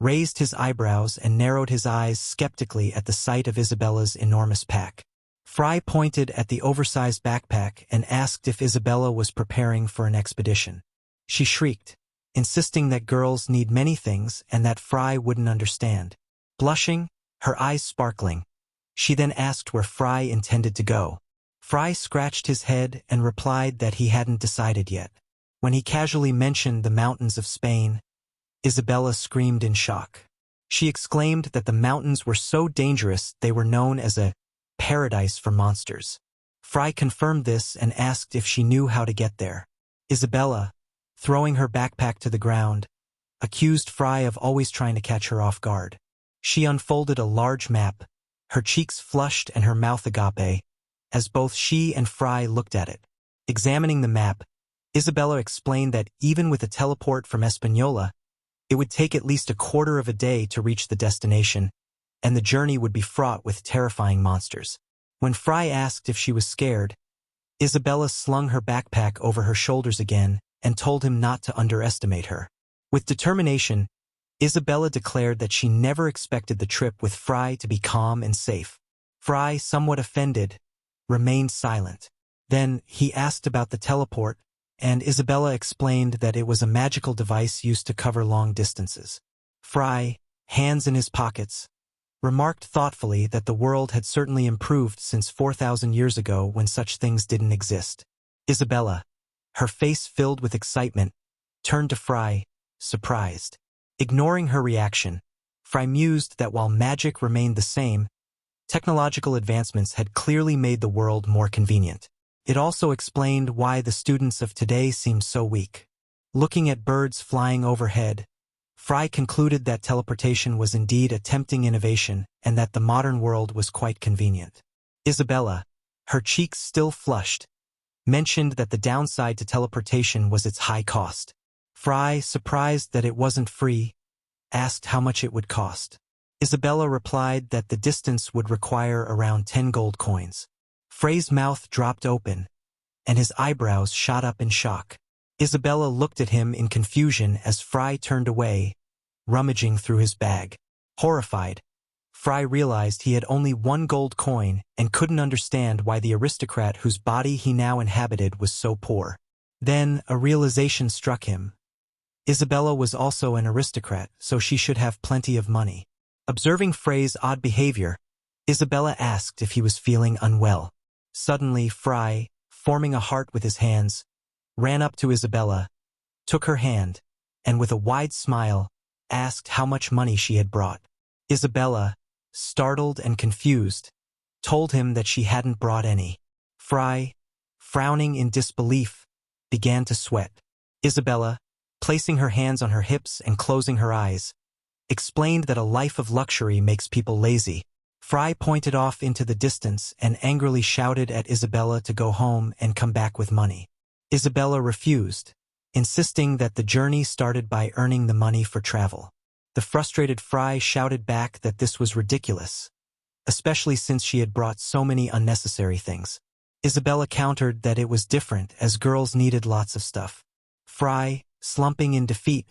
raised his eyebrows and narrowed his eyes skeptically at the sight of Isabella's enormous pack. Frey pointed at the oversized backpack and asked if Isabella was preparing for an expedition. She shrieked, insisting that girls need many things and that Frey wouldn't understand. Blushing, her eyes sparkling, she then asked where Frey intended to go. Frey scratched his head and replied that he hadn't decided yet. When he casually mentioned the mountains of Spain, Isabella screamed in shock. She exclaimed that the mountains were so dangerous they were known as a paradise for monsters. Frey confirmed this and asked if she knew how to get there. Isabella, throwing her backpack to the ground, accused Frey of always trying to catch her off guard. She unfolded a large map, her cheeks flushed and her mouth agape, as both she and Frey looked at it. Examining the map, Isabella explained that even with a teleport from Espanola, it would take at least a quarter of a day to reach the destination, and the journey would be fraught with terrifying monsters. When Frey asked if she was scared, Isabella slung her backpack over her shoulders again and told him not to underestimate her. With determination, Isabella declared that she never expected the trip with Frey to be calm and safe. Frey, somewhat offended, remained silent. Then he asked about the teleport, and Isabella explained that it was a magical device used to cover long distances. Frey, hands in his pockets, remarked thoughtfully that the world had certainly improved since 4,000 years ago when such things didn't exist. Isabella, her face filled with excitement, turned to Frey, surprised. Ignoring her reaction, Frey mused that while magic remained the same, technological advancements had clearly made the world more convenient. It also explained why the students of today seemed so weak. Looking at birds flying overhead, Frey concluded that teleportation was indeed a tempting innovation and that the modern world was quite convenient. Isabella, her cheeks still flushed, mentioned that the downside to teleportation was its high cost. Frey, surprised that it wasn't free, asked how much it would cost. Isabella replied that the distance would require around 10 gold coins. Frey's mouth dropped open, and his eyebrows shot up in shock. Isabella looked at him in confusion as Frey turned away, rummaging through his bag. Horrified, Frey realized he had only 1 gold coin and couldn't understand why the aristocrat whose body he now inhabited was so poor. Then a realization struck him. Isabella was also an aristocrat, so she should have plenty of money. Observing Frey's odd behavior, Isabella asked if he was feeling unwell. Suddenly, Frey, forming a heart with his hands, ran up to Isabella, took her hand, and with a wide smile, asked how much money she had brought. Isabella, startled and confused, told him that she hadn't brought any. Frey, frowning in disbelief, began to sweat. Isabella, placing her hands on her hips and closing her eyes, explained that a life of luxury makes people lazy. Frey pointed off into the distance and angrily shouted at Isabella to go home and come back with money. Isabella refused, insisting that the journey started by earning the money for travel. The frustrated Frey shouted back that this was ridiculous, especially since she had brought so many unnecessary things. Isabella countered that it was different as girls needed lots of stuff. Frey, slumping in defeat,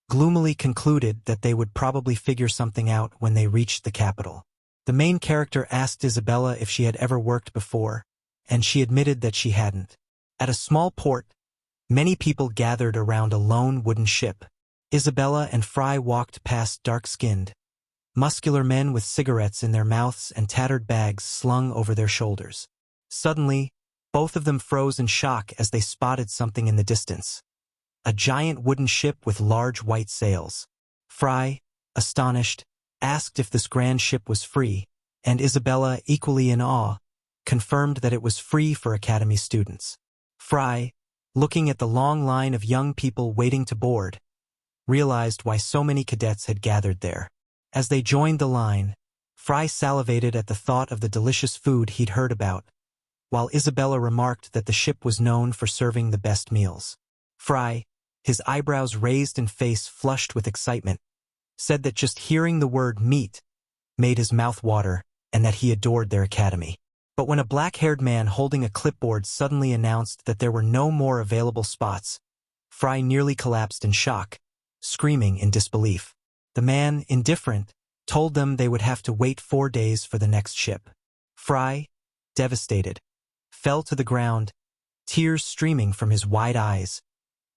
gloomily concluded that they would probably figure something out when they reached the capital. The main character asked Isabella if she had ever worked before, and she admitted that she hadn't. At a small port, many people gathered around a lone wooden ship. Isabella and Frey walked past dark-skinned, muscular men with cigarettes in their mouths and tattered bags slung over their shoulders. Suddenly, both of them froze in shock as they spotted something in the distance. A giant wooden ship with large white sails. Frey, astonished, asked if this grand ship was free, and Isabella, equally in awe, confirmed that it was free for academy students. Frey, looking at the long line of young people waiting to board, realized why so many cadets had gathered there. As they joined the line, Frey salivated at the thought of the delicious food he'd heard about, while Isabella remarked that the ship was known for serving the best meals. Frey, his eyebrows raised and face flushed with excitement, said that just hearing the word meat made his mouth water and that he adored their academy. But when a black-haired man holding a clipboard suddenly announced that there were no more available spots, Frey nearly collapsed in shock, screaming in disbelief. The man, indifferent, told them they would have to wait 4 days for the next ship. Frey, devastated, fell to the ground, tears streaming from his wide eyes,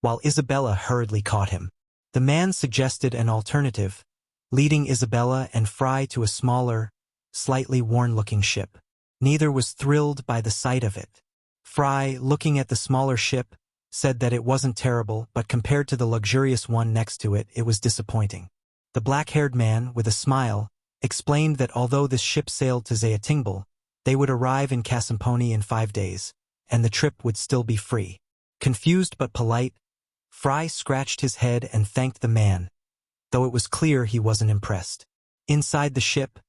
while Isabella hurriedly caught him. The man suggested an alternative, leading Isabella and Frey to a smaller, slightly worn-looking ship. Neither was thrilled by the sight of it. Frey, looking at the smaller ship, said that it wasn't terrible, but compared to the luxurious one next to it, it was disappointing. The black-haired man, with a smile, explained that although this ship sailed to Zayatingbal, they would arrive in Kasamponi in 5 days, and the trip would still be free. Confused but polite, Frey scratched his head and thanked the man, though it was clear he wasn't impressed. Inside the ship,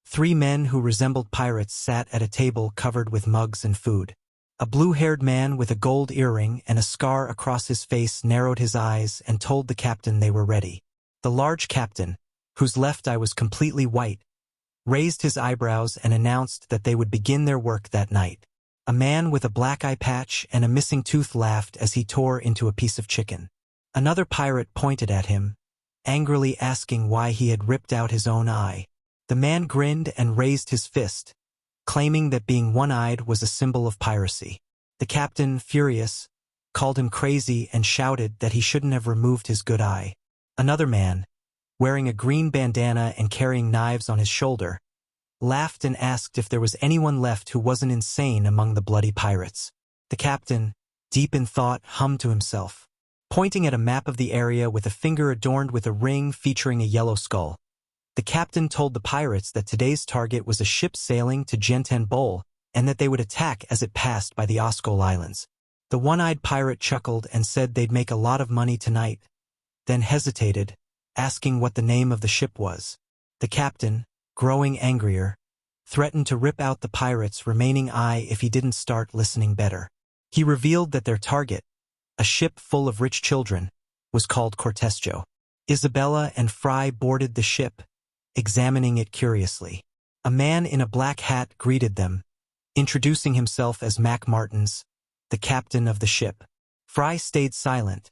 3 men who resembled pirates sat at a table covered with mugs and food. A blue-haired man with a gold earring and a scar across his face narrowed his eyes and told the captain they were ready. The large captain, whose left eye was completely white, raised his eyebrows and announced that they would begin their work that night. A man with a black eye patch and a missing tooth laughed as he tore into a piece of chicken. Another pirate pointed at him, angrily asking why he had ripped out his own eye. The man grinned and raised his fist, claiming that being one-eyed was a symbol of piracy. The captain, furious, called him crazy and shouted that he shouldn't have removed his good eye. Another man, wearing a green bandana and carrying knives on his shoulder, laughed and asked if there was anyone left who wasn't insane among the bloody pirates. The captain, deep in thought, hummed to himself, pointing at a map of the area with a finger adorned with a ring featuring a yellow skull. The captain told the pirates that today's target was a ship sailing to Genten Bowl and that they would attack as it passed by the Oskol Islands. The one-eyed pirate chuckled and said they'd make a lot of money tonight, then hesitated, asking what the name of the ship was. The captain, growing angrier, threatened to rip out the pirate's remaining eye if he didn't start listening better. He revealed that their target, a ship full of rich children, was called Cortesjo. Isabella and Frey boarded the ship, examining it curiously. A man in a black hat greeted them, introducing himself as Mac Martins, the captain of the ship. Frey stayed silent,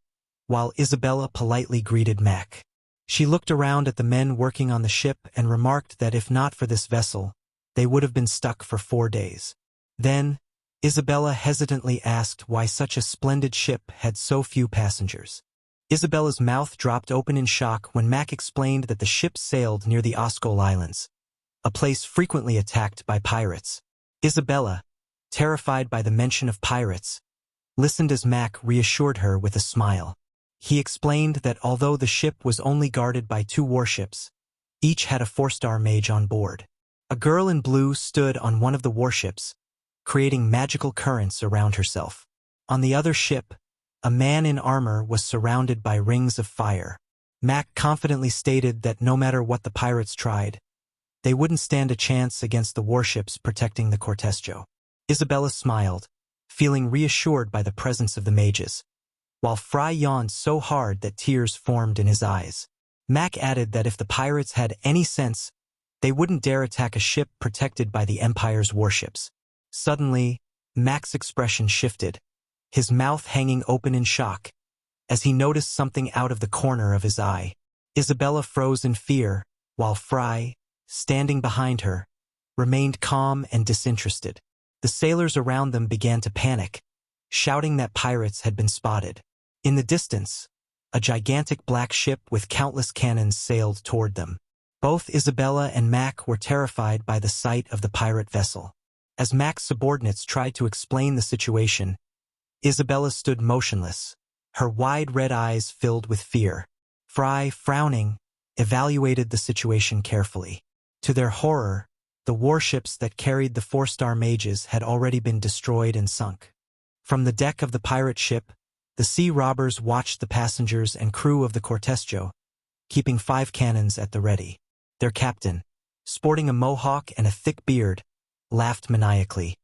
while Isabella politely greeted Mac. She looked around at the men working on the ship and remarked that if not for this vessel, they would have been stuck for 4 days. Then, Isabella hesitantly asked why such a splendid ship had so few passengers. Isabella's mouth dropped open in shock when Mac explained that the ship sailed near the Oskol Islands, a place frequently attacked by pirates. Isabella, terrified by the mention of pirates, listened as Mac reassured her with a smile. He explained that although the ship was only guarded by 2 warships, each had a 4-star mage on board. A girl in blue stood on one of the warships, creating magical currents around herself. On the other ship, a man in armor was surrounded by rings of fire. Mac confidently stated that no matter what the pirates tried, they wouldn't stand a chance against the warships protecting the Cortesjo. Isabella smiled, feeling reassured by the presence of the mages, while Frey yawned so hard that tears formed in his eyes. Mac added that if the pirates had any sense, they wouldn't dare attack a ship protected by the Empire's warships. Suddenly, Mac's expression shifted, his mouth hanging open in shock, as he noticed something out of the corner of his eye. Isabella froze in fear, while Frey, standing behind her, remained calm and disinterested. The sailors around them began to panic, shouting that pirates had been spotted. In the distance, a gigantic black ship with countless cannons sailed toward them. Both Isabella and Mac were terrified by the sight of the pirate vessel. As Mac's subordinates tried to explain the situation, Isabella stood motionless, her wide red eyes filled with fear. Frey, frowning, evaluated the situation carefully. To their horror, the warships that carried the 4-star mages had already been destroyed and sunk. From the deck of the pirate ship, the sea robbers watched the passengers and crew of the Cortesjo, keeping 5 cannons at the ready. Their captain, sporting a mohawk and a thick beard, laughed maniacally,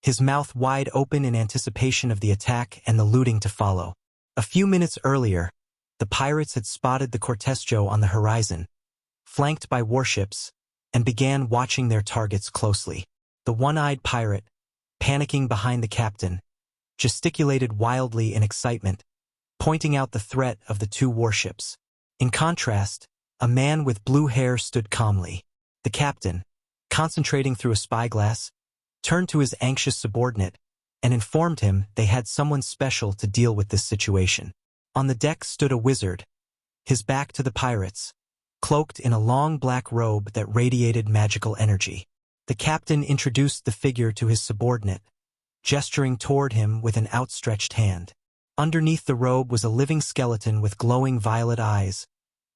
his mouth wide open in anticipation of the attack and the looting to follow. A few minutes earlier, the pirates had spotted the Cortesjo on the horizon, flanked by warships, and began watching their targets closely. The one-eyed pirate, panicking behind the captain, gesticulated wildly in excitement, pointing out the threat of the 2 warships. In contrast, a man with blue hair stood calmly. The captain, concentrating through a spyglass, turned to his anxious subordinate and informed him they had someone special to deal with this situation. On the deck stood a wizard, his back to the pirates, cloaked in a long black robe that radiated magical energy. The captain introduced the figure to his subordinate, gesturing toward him with an outstretched hand. Underneath the robe was a living skeleton with glowing violet eyes,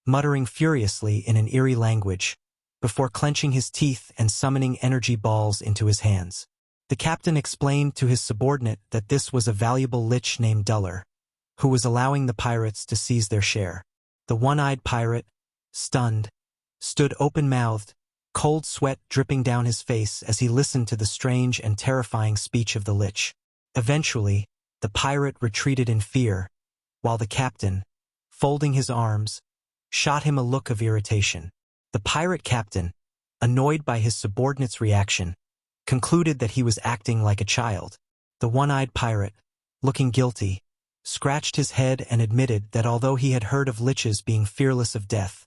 muttering furiously in an eerie language, before clenching his teeth and summoning energy balls into his hands. The captain explained to his subordinate that this was a valuable lich named Duller, who was allowing the pirates to seize their share. The one-eyed pirate, stunned, stood open-mouthed, cold sweat dripping down his face as he listened to the strange and terrifying speech of the lich. Eventually, the pirate retreated in fear, while the captain, folding his arms, shot him a look of irritation. The pirate captain, annoyed by his subordinate's reaction, concluded that he was acting like a child. The one-eyed pirate, looking guilty, scratched his head and admitted that although he had heard of liches being fearless of death,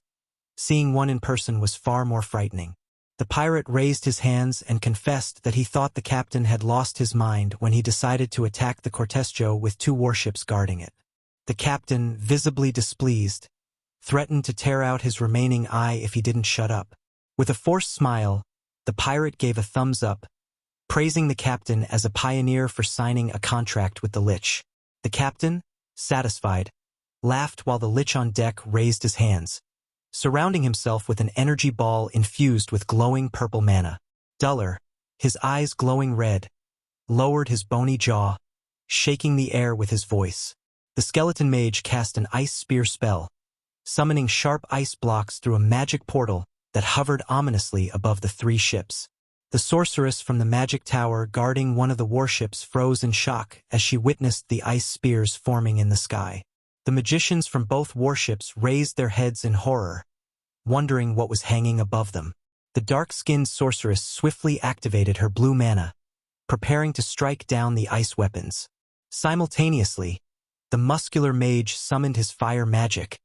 seeing one in person was far more frightening. The pirate raised his hands and confessed that he thought the captain had lost his mind when he decided to attack the Cortesjo with 2 warships guarding it. The captain, visibly displeased, threatened to tear out his remaining eye if he didn't shut up. With a forced smile, the pirate gave a thumbs up, praising the captain as a pioneer for signing a contract with the lich. The captain, satisfied, laughed while the lich on deck raised his hands, surrounding himself with an energy ball infused with glowing purple mana. Duller, his eyes glowing red, lowered his bony jaw, shaking the air with his voice. The skeleton mage cast an ice spear spell, summoning sharp ice blocks through a magic portal that hovered ominously above the 3 ships. The sorceress from the magic tower guarding one of the warships froze in shock as she witnessed the ice spears forming in the sky. The magicians from both warships raised their heads in horror, wondering what was hanging above them. The dark-skinned sorceress swiftly activated her blue mana, preparing to strike down the ice weapons. Simultaneously, the muscular mage summoned his fire magic,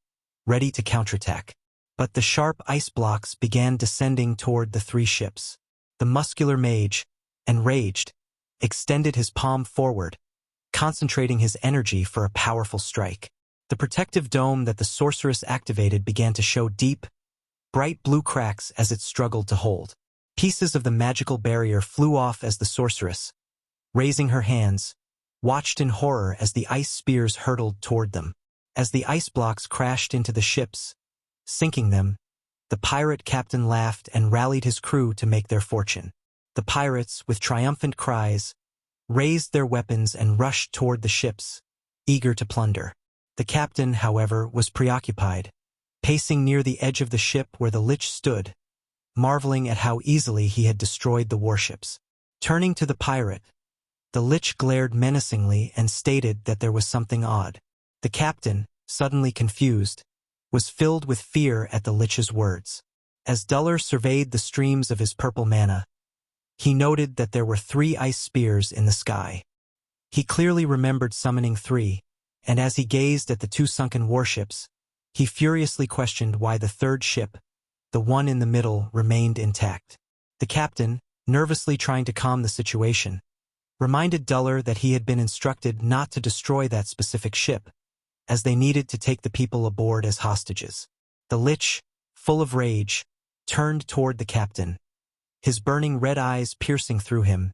ready to counterattack. But the sharp ice blocks began descending toward the 3 ships. The muscular mage, enraged, extended his palm forward, concentrating his energy for a powerful strike. The protective dome that the sorceress activated began to show deep, bright blue cracks as it struggled to hold. Pieces of the magical barrier flew off as the sorceress, raising her hands, watched in horror as the ice spears hurtled toward them. As the ice blocks crashed into the ships, sinking them, the pirate captain laughed and rallied his crew to make their fortune. The pirates, with triumphant cries, raised their weapons and rushed toward the ships, eager to plunder. The captain, however, was preoccupied, pacing near the edge of the ship where the lich stood, marveling at how easily he had destroyed the warships. Turning to the pirate, the lich glared menacingly and stated that there was something odd. The captain, suddenly confused, was filled with fear at the lich's words. As Duller surveyed the streams of his purple mana, he noted that there were 3 ice spears in the sky. He clearly remembered summoning 3, and as he gazed at the 2 sunken warships, he furiously questioned why the 3rd ship, the one in the middle, remained intact. The captain, nervously trying to calm the situation, reminded Duller that he had been instructed not to destroy that specific ship, as they needed to take the people aboard as hostages. The lich, full of rage, turned toward the captain, his burning red eyes piercing through him,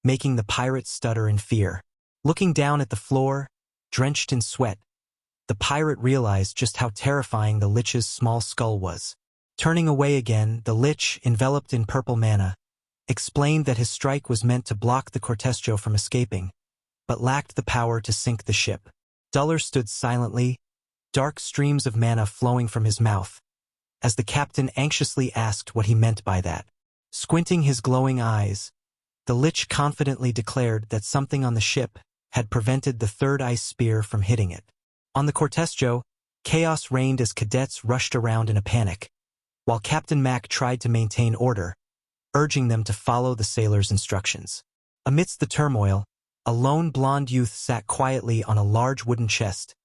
making the pirate stutter in fear. Looking down at the floor, drenched in sweat, the pirate realized just how terrifying the lich's small skull was. Turning away again, the lich, enveloped in purple mana, explained that his strike was meant to block the Cortesjo from escaping, but lacked the power to sink the ship. Duller stood silently, dark streams of mana flowing from his mouth, as the captain anxiously asked what he meant by that. Squinting his glowing eyes, the lich confidently declared that something on the ship had prevented the 3rd ice spear from hitting it. On the Cortesjo, chaos reigned as cadets rushed around in a panic, while Captain Mac tried to maintain order, urging them to follow the sailors' instructions. Amidst the turmoil, a lone blonde youth sat quietly on a large wooden chest,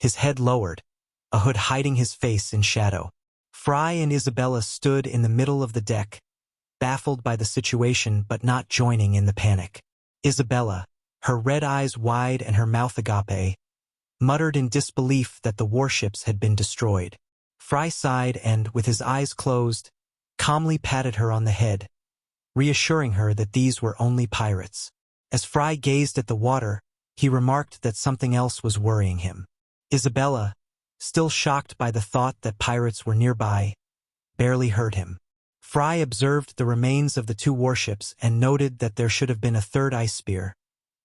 his head lowered, a hood hiding his face in shadow. Frey and Isabella stood in the middle of the deck, baffled by the situation but not joining in the panic. Isabella, her red eyes wide and her mouth agape, muttered in disbelief that the warships had been destroyed. Frey sighed and, with his eyes closed, calmly patted her on the head, reassuring her that these were only pirates. As Frey gazed at the water, he remarked that something else was worrying him. Isabella, still shocked by the thought that pirates were nearby, barely heard him. Frey observed the remains of the two warships and noted that there should have been a third ice spear,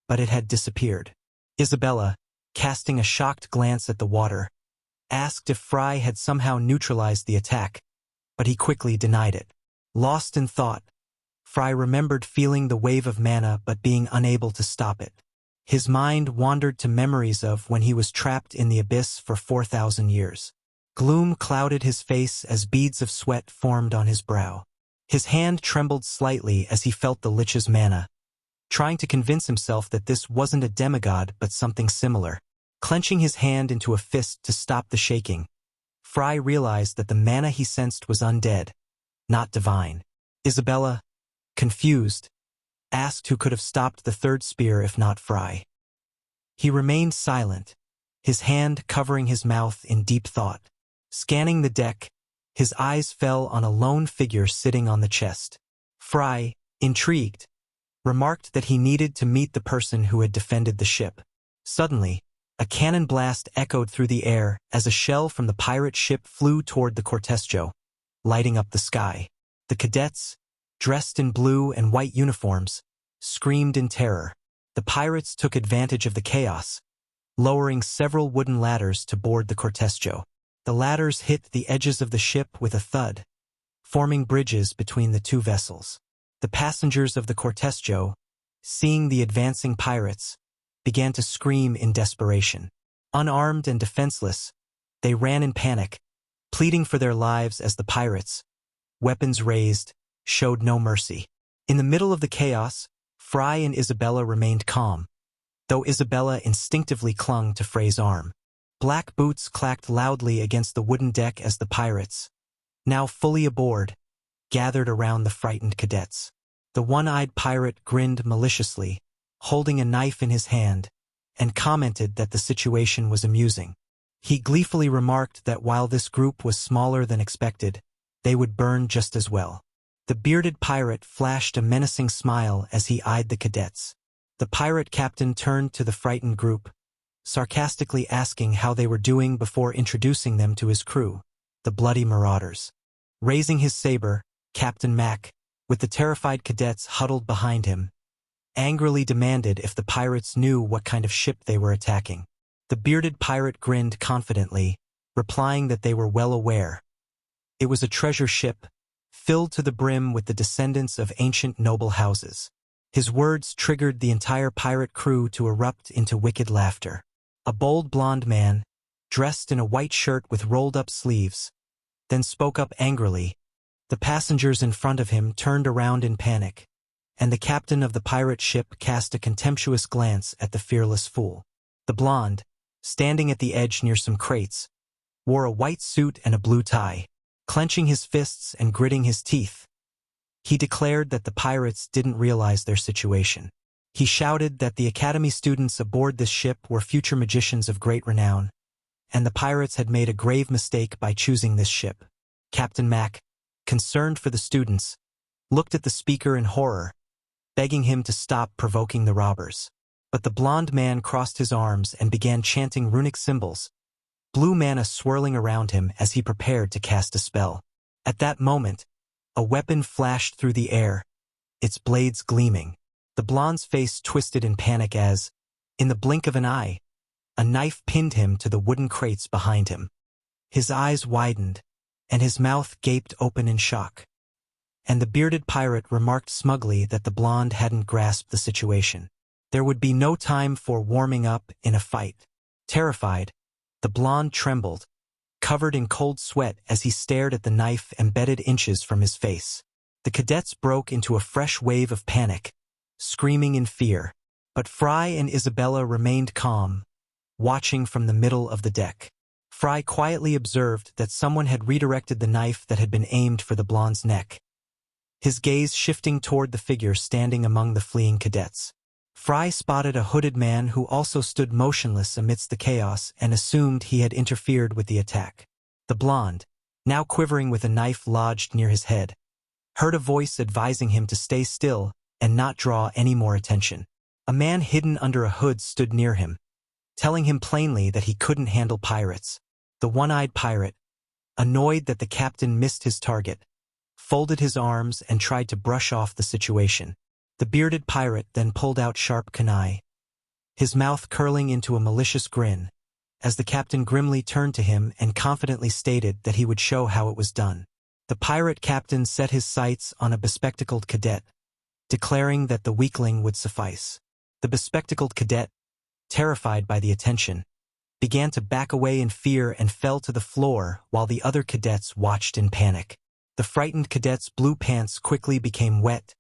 but it had disappeared. Isabella, casting a shocked glance at the water, asked if Frey had somehow neutralized the attack, but he quickly denied it. Lost in thought, Frey remembered feeling the wave of mana but being unable to stop it. His mind wandered to memories of when he was trapped in the abyss for 4,000 years. Gloom clouded his face as beads of sweat formed on his brow. His hand trembled slightly as he felt the lich's mana, trying to convince himself that this wasn't a demigod but something similar. Clenching his hand into a fist to stop the shaking, Frey realized that the mana he sensed was undead, not divine. Isabella, confused, asked who could have stopped the third spear if not Frey. He remained silent, his hand covering his mouth in deep thought. Scanning the deck, his eyes fell on a lone figure sitting on the chest. Frey, intrigued, remarked that he needed to meet the person who had defended the ship. Suddenly, a cannon blast echoed through the air as a shell from the pirate ship flew toward the cortesjo, lighting up the sky. The cadets, dressed in blue and white uniforms, screamed in terror. The pirates took advantage of the chaos, lowering several wooden ladders to board the cortesjo. The ladders hit the edges of the ship with a thud, forming bridges between the two vessels. The passengers of the cortesjo, seeing the advancing pirates, began to scream in desperation. Unarmed and defenseless, they ran in panic, pleading for their lives as the pirates, weapons raised, showed no mercy. In the middle of the chaos, Frey and Isabella remained calm, though Isabella instinctively clung to Frey's arm. Black boots clacked loudly against the wooden deck as the pirates, now fully aboard, gathered around the frightened cadets. The one-eyed pirate grinned maliciously, holding a knife in his hand, and commented that the situation was amusing. He gleefully remarked that while this group was smaller than expected, they would burn just as well. The bearded pirate flashed a menacing smile as he eyed the cadets. The pirate captain turned to the frightened group, sarcastically asking how they were doing before introducing them to his crew, the bloody marauders. Raising his saber, Captain Mac, with the terrified cadets huddled behind him, angrily demanded if the pirates knew what kind of ship they were attacking. The bearded pirate grinned confidently, replying that they were well aware. It was a treasure ship, filled to the brim with the descendants of ancient noble houses. His words triggered the entire pirate crew to erupt into wicked laughter. A bold blond man, dressed in a white shirt with rolled-up sleeves, then spoke up angrily. The passengers in front of him turned around in panic, and the captain of the pirate ship cast a contemptuous glance at the fearless fool. The blonde, standing at the edge near some crates, wore a white suit and a blue tie. Clenching his fists and gritting his teeth, he declared that the pirates didn't realize their situation. He shouted that the academy students aboard this ship were future magicians of great renown, and the pirates had made a grave mistake by choosing this ship. Captain Mac, concerned for the students, looked at the speaker in horror, begging him to stop provoking the robbers. But the blond man crossed his arms and began chanting runic symbols, blue mana swirling around him as he prepared to cast a spell. At that moment, a weapon flashed through the air, its blades gleaming. The blonde's face twisted in panic as, in the blink of an eye, a knife pinned him to the wooden crates behind him. His eyes widened, and his mouth gaped open in shock. And the bearded pirate remarked smugly that the blonde hadn't grasped the situation. There would be no time for warming up in a fight. Terrified, the blonde trembled, covered in cold sweat as he stared at the knife embedded inches from his face. The cadets broke into a fresh wave of panic, screaming in fear. But Frey and Isabella remained calm, watching from the middle of the deck. Frey quietly observed that someone had redirected the knife that had been aimed for the blonde's neck, his gaze shifting toward the figure standing among the fleeing cadets. Frey spotted a hooded man who also stood motionless amidst the chaos and assumed he had interfered with the attack. The blonde, now quivering with a knife lodged near his head, heard a voice advising him to stay still and not draw any more attention. A man hidden under a hood stood near him, telling him plainly that he couldn't handle pirates. The one-eyed pirate, annoyed that the captain missed his target, folded his arms and tried to brush off the situation. The bearded pirate then pulled out sharp kunai, his mouth curling into a malicious grin, as the captain grimly turned to him and confidently stated that he would show how it was done. The pirate captain set his sights on a bespectacled cadet, declaring that the weakling would suffice. The bespectacled cadet, terrified by the attention, began to back away in fear and fell to the floor while the other cadets watched in panic. The frightened cadet's blue pants quickly became wet,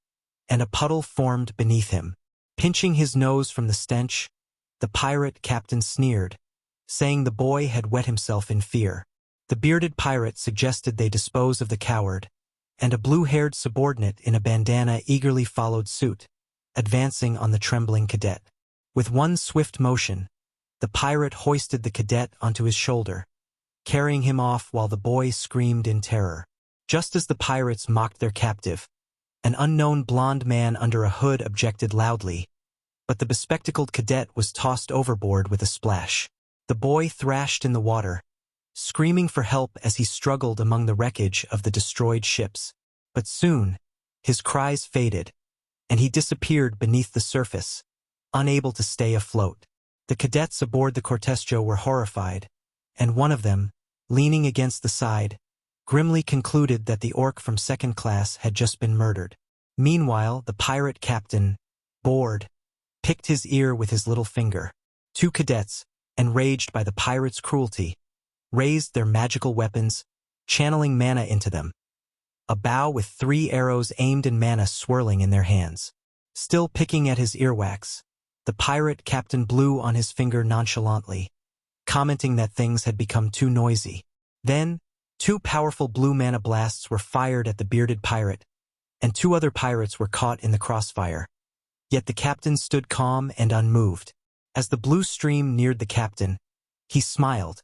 and a puddle formed beneath him. Pinching his nose from the stench, the pirate captain sneered, saying the boy had wet himself in fear. The bearded pirate suggested they dispose of the coward, and a blue-haired subordinate in a bandana eagerly followed suit, advancing on the trembling cadet. With one swift motion, the pirate hoisted the cadet onto his shoulder, carrying him off while the boy screamed in terror. Just as the pirates mocked their captive, an unknown blond man under a hood objected loudly, but the bespectacled cadet was tossed overboard with a splash. The boy thrashed in the water, screaming for help as he struggled among the wreckage of the destroyed ships. But soon, his cries faded, and he disappeared beneath the surface, unable to stay afloat. The cadets aboard the Cortestio were horrified, and one of them, leaning against the side, grimly concluded that the orc from second class had just been murdered. Meanwhile, the pirate captain, bored, picked his ear with his little finger. Two cadets, enraged by the pirate's cruelty, raised their magical weapons, channeling mana into them. A bow with 3 arrows aimed in mana swirling in their hands. Still picking at his earwax, the pirate captain blew on his finger nonchalantly, commenting that things had become too noisy. Then, 2 powerful blue mana blasts were fired at the bearded pirate, and 2 other pirates were caught in the crossfire. Yet the captain stood calm and unmoved. As the blue stream neared the captain, he smiled,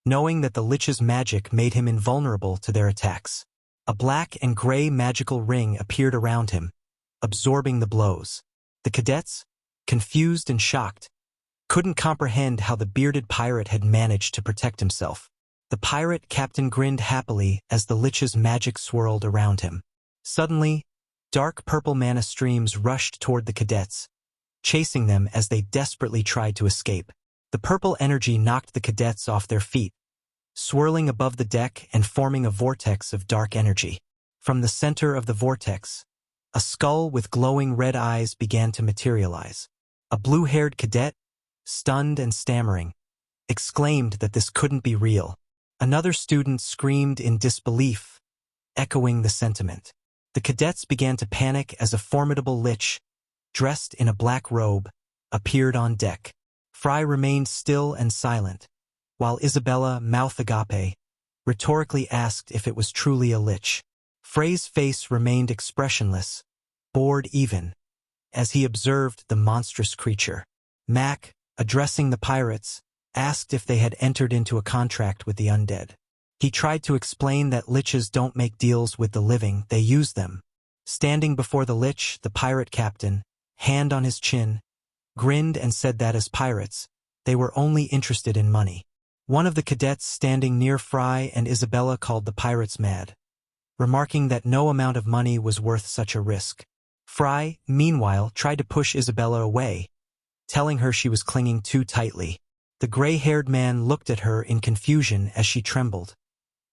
knowing that the lich's magic made him invulnerable to their attacks. A black and gray magical ring appeared around him, absorbing the blows. The cadets, confused and shocked, couldn't comprehend how the bearded pirate had managed to protect himself. The pirate captain grinned happily as the lich's magic swirled around him. Suddenly, dark purple mana streams rushed toward the cadets, chasing them as they desperately tried to escape. The purple energy knocked the cadets off their feet, swirling above the deck and forming a vortex of dark energy. From the center of the vortex, a skull with glowing red eyes began to materialize. A blue-haired cadet, stunned and stammering, exclaimed that this couldn't be real. Another student screamed in disbelief, echoing the sentiment. The cadets began to panic as a formidable lich, dressed in a black robe, appeared on deck. Frey remained still and silent, while Isabella, mouth agape, rhetorically asked if it was truly a lich. Frey's face remained expressionless, bored even, as he observed the monstrous creature. Mac, addressing the pirates, asked if they had entered into a contract with the undead. He tried to explain that liches don't make deals with the living, they use them. Standing before the lich, the pirate captain, hand on his chin, grinned and said that as pirates, they were only interested in money. One of the cadets standing near Frey and Isabella called the pirates mad, remarking that no amount of money was worth such a risk. Frey, meanwhile, tried to push Isabella away, telling her she was clinging too tightly. The gray-haired man looked at her in confusion as she trembled,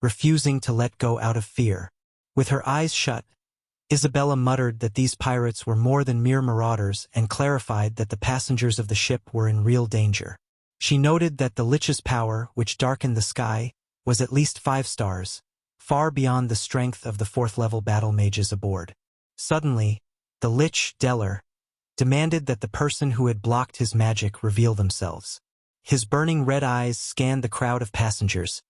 refusing to let go out of fear. With her eyes shut, Isabella muttered that these pirates were more than mere marauders and clarified that the passengers of the ship were in real danger. She noted that the lich's power, which darkened the sky, was at least 5 stars, far beyond the strength of the 4th-level battle mages aboard. Suddenly, the lich, Deller, demanded that the person who had blocked his magic reveal themselves. His burning red eyes scanned the crowd of passengers,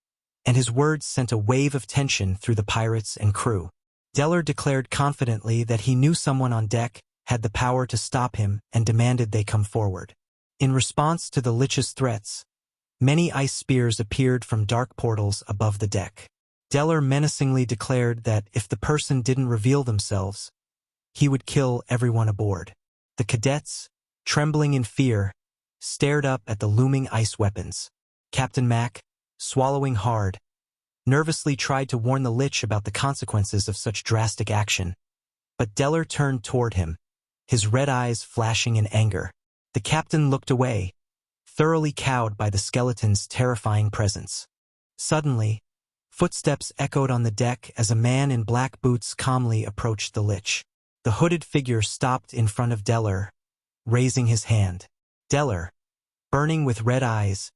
and his words sent a wave of tension through the pirates and crew. Deller declared confidently that he knew someone on deck had the power to stop him and demanded they come forward. In response to the lich's threats, many ice spears appeared from dark portals above the deck. Deller menacingly declared that if the person didn't reveal themselves, he would kill everyone aboard. The cadets, trembling in fear, stared up at the looming ice weapons. Captain Mac, swallowing hard, nervously tried to warn the Lich about the consequences of such drastic action. But Deller turned toward him, his red eyes flashing in anger. The captain looked away, thoroughly cowed by the skeleton's terrifying presence. Suddenly, footsteps echoed on the deck as a man in black boots calmly approached the Lich. The hooded figure stopped in front of Deller, raising his hand. Deller, burning with red eyes,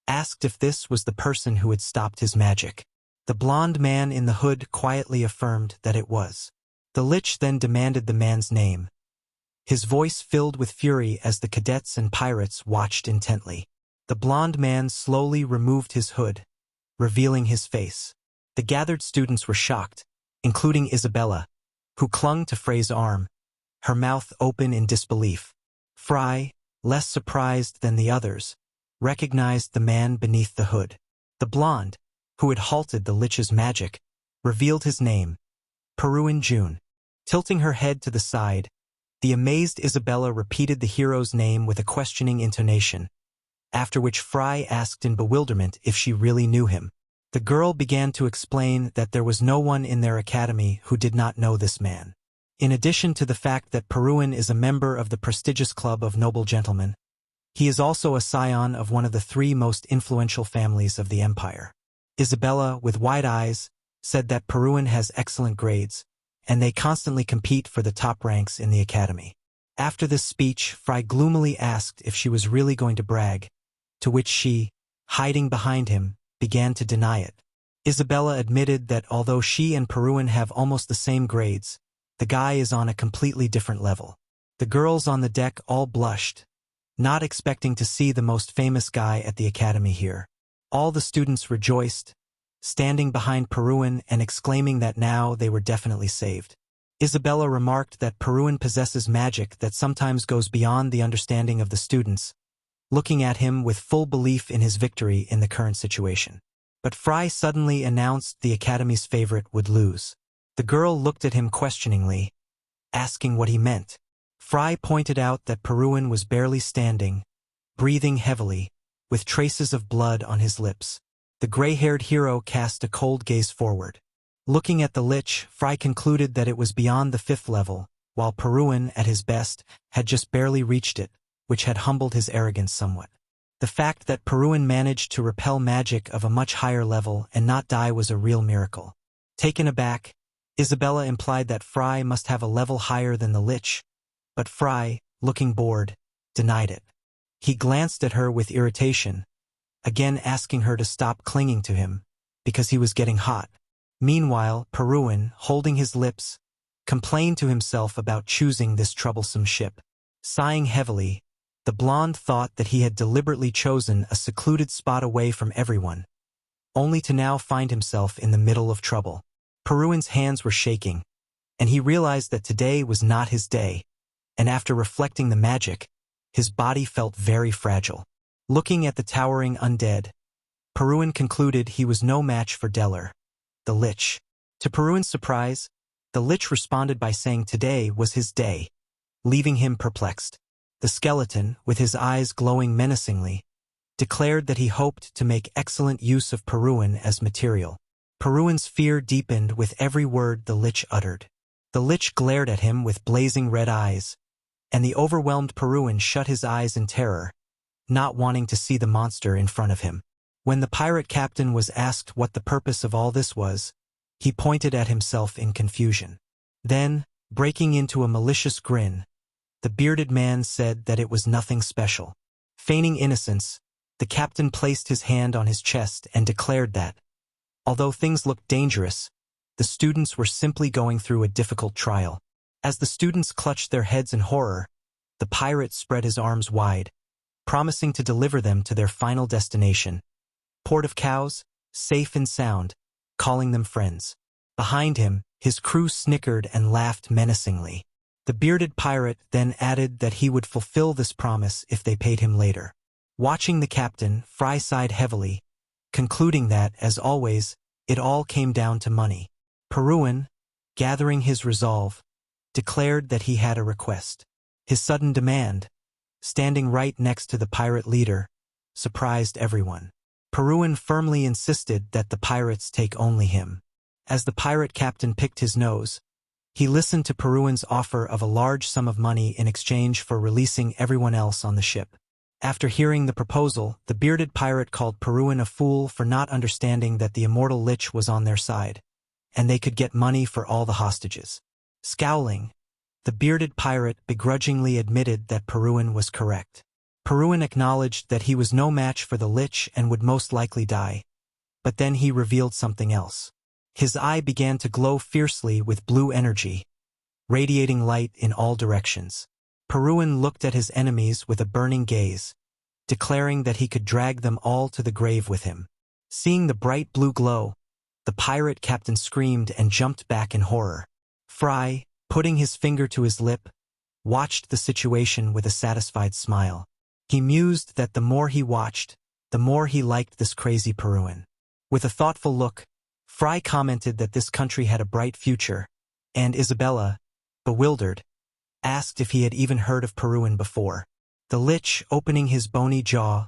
asked if this was the person who had stopped his magic. The blond man in the hood quietly affirmed that it was. The Lich then demanded the man's name, his voice filled with fury as the cadets and pirates watched intently. The blond man slowly removed his hood, revealing his face. The gathered students were shocked, including Isabella, who clung to Frey's arm, her mouth open in disbelief. Frey, less surprised than the others, recognized the man beneath the hood. The blonde, who had halted the Lich's magic, revealed his name, Peruin June. Tilting her head to the side, the amazed Isabella repeated the hero's name with a questioning intonation, after which Frey asked in bewilderment if she really knew him. The girl began to explain that there was no one in their academy who did not know this man. In addition to the fact that Peruin is a member of the prestigious club of noble gentlemen, he is also a scion of one of the 3 most influential families of the empire. Isabella, with wide eyes, said that Peruin has excellent grades, and they constantly compete for the top ranks in the academy. After this speech, Frey gloomily asked if she was really going to brag, to which she, hiding behind him, began to deny it. Isabella admitted that although she and Peruin have almost the same grades, the guy is on a completely different level. The girls on the deck all blushed, not expecting to see the most famous guy at the academy here. All the students rejoiced, standing behind Peruin and exclaiming that now they were definitely saved. Isabella remarked that Peruin possesses magic that sometimes goes beyond the understanding of the students, looking at him with full belief in his victory in the current situation. But Frey suddenly announced the academy's favorite would lose. The girl looked at him questioningly, asking what he meant. Frey pointed out that Peruin was barely standing, breathing heavily, with traces of blood on his lips. The gray-haired hero cast a cold gaze forward. Looking at the Lich, Frey concluded that it was beyond the 5th level, while Peruin, at his best, had just barely reached it, which had humbled his arrogance somewhat. The fact that Peruin managed to repel magic of a much higher level and not die was a real miracle. Taken aback, Isabella implied that Frey must have a level higher than the Lich, but Frey, looking bored, denied it. He glanced at her with irritation, again asking her to stop clinging to him, because he was getting hot. Meanwhile, Peruin, holding his lips, complained to himself about choosing this troublesome ship. Sighing heavily, the blonde thought that he had deliberately chosen a secluded spot away from everyone, only to now find himself in the middle of trouble. Peruin's hands were shaking, and he realized that today was not his day, and after reflecting the magic, his body felt very fragile. Looking at the towering undead, Peruin concluded he was no match for Deller, the Lich. To Peruin's surprise, the Lich responded by saying today was his day, leaving him perplexed. The skeleton, with his eyes glowing menacingly, declared that he hoped to make excellent use of Peruin as material. Peruin's fear deepened with every word the Lich uttered. The Lich glared at him with blazing red eyes, and the overwhelmed Peruin shut his eyes in terror, not wanting to see the monster in front of him. When the pirate captain was asked what the purpose of all this was, he pointed at himself in confusion. Then, breaking into a malicious grin, the bearded man said that it was nothing special. Feigning innocence, the captain placed his hand on his chest and declared that, although things looked dangerous, the students were simply going through a difficult trial. As the students clutched their heads in horror, the pirate spread his arms wide, promising to deliver them to their final destination, Port of Cows, safe and sound, calling them friends. Behind him, his crew snickered and laughed menacingly. The bearded pirate then added that he would fulfill this promise if they paid him later. Watching the captain, Frey sighed heavily, concluding that, as always, it all came down to money. Peruin, gathering his resolve, declared that he had a request. His sudden demand, standing right next to the pirate leader, surprised everyone. Peruin firmly insisted that the pirates take only him. As the pirate captain picked his nose, he listened to Peruin's offer of a large sum of money in exchange for releasing everyone else on the ship. After hearing the proposal, the bearded pirate called Peruin a fool for not understanding that the immortal lich was on their side, and they could get money for all the hostages. Scowling, the bearded pirate begrudgingly admitted that Peruin was correct. Peruin acknowledged that he was no match for the lich and would most likely die, but then he revealed something else. His eye began to glow fiercely with blue energy, radiating light in all directions. Peruin looked at his enemies with a burning gaze, declaring that he could drag them all to the grave with him. Seeing the bright blue glow, the pirate captain screamed and jumped back in horror. Frey, putting his finger to his lip, watched the situation with a satisfied smile. He mused that the more he watched, the more he liked this crazy Peruin. With a thoughtful look, Frey commented that this country had a bright future, and Isabella, bewildered, asked if he had even heard of Peruin before. The lich, opening his bony jaw,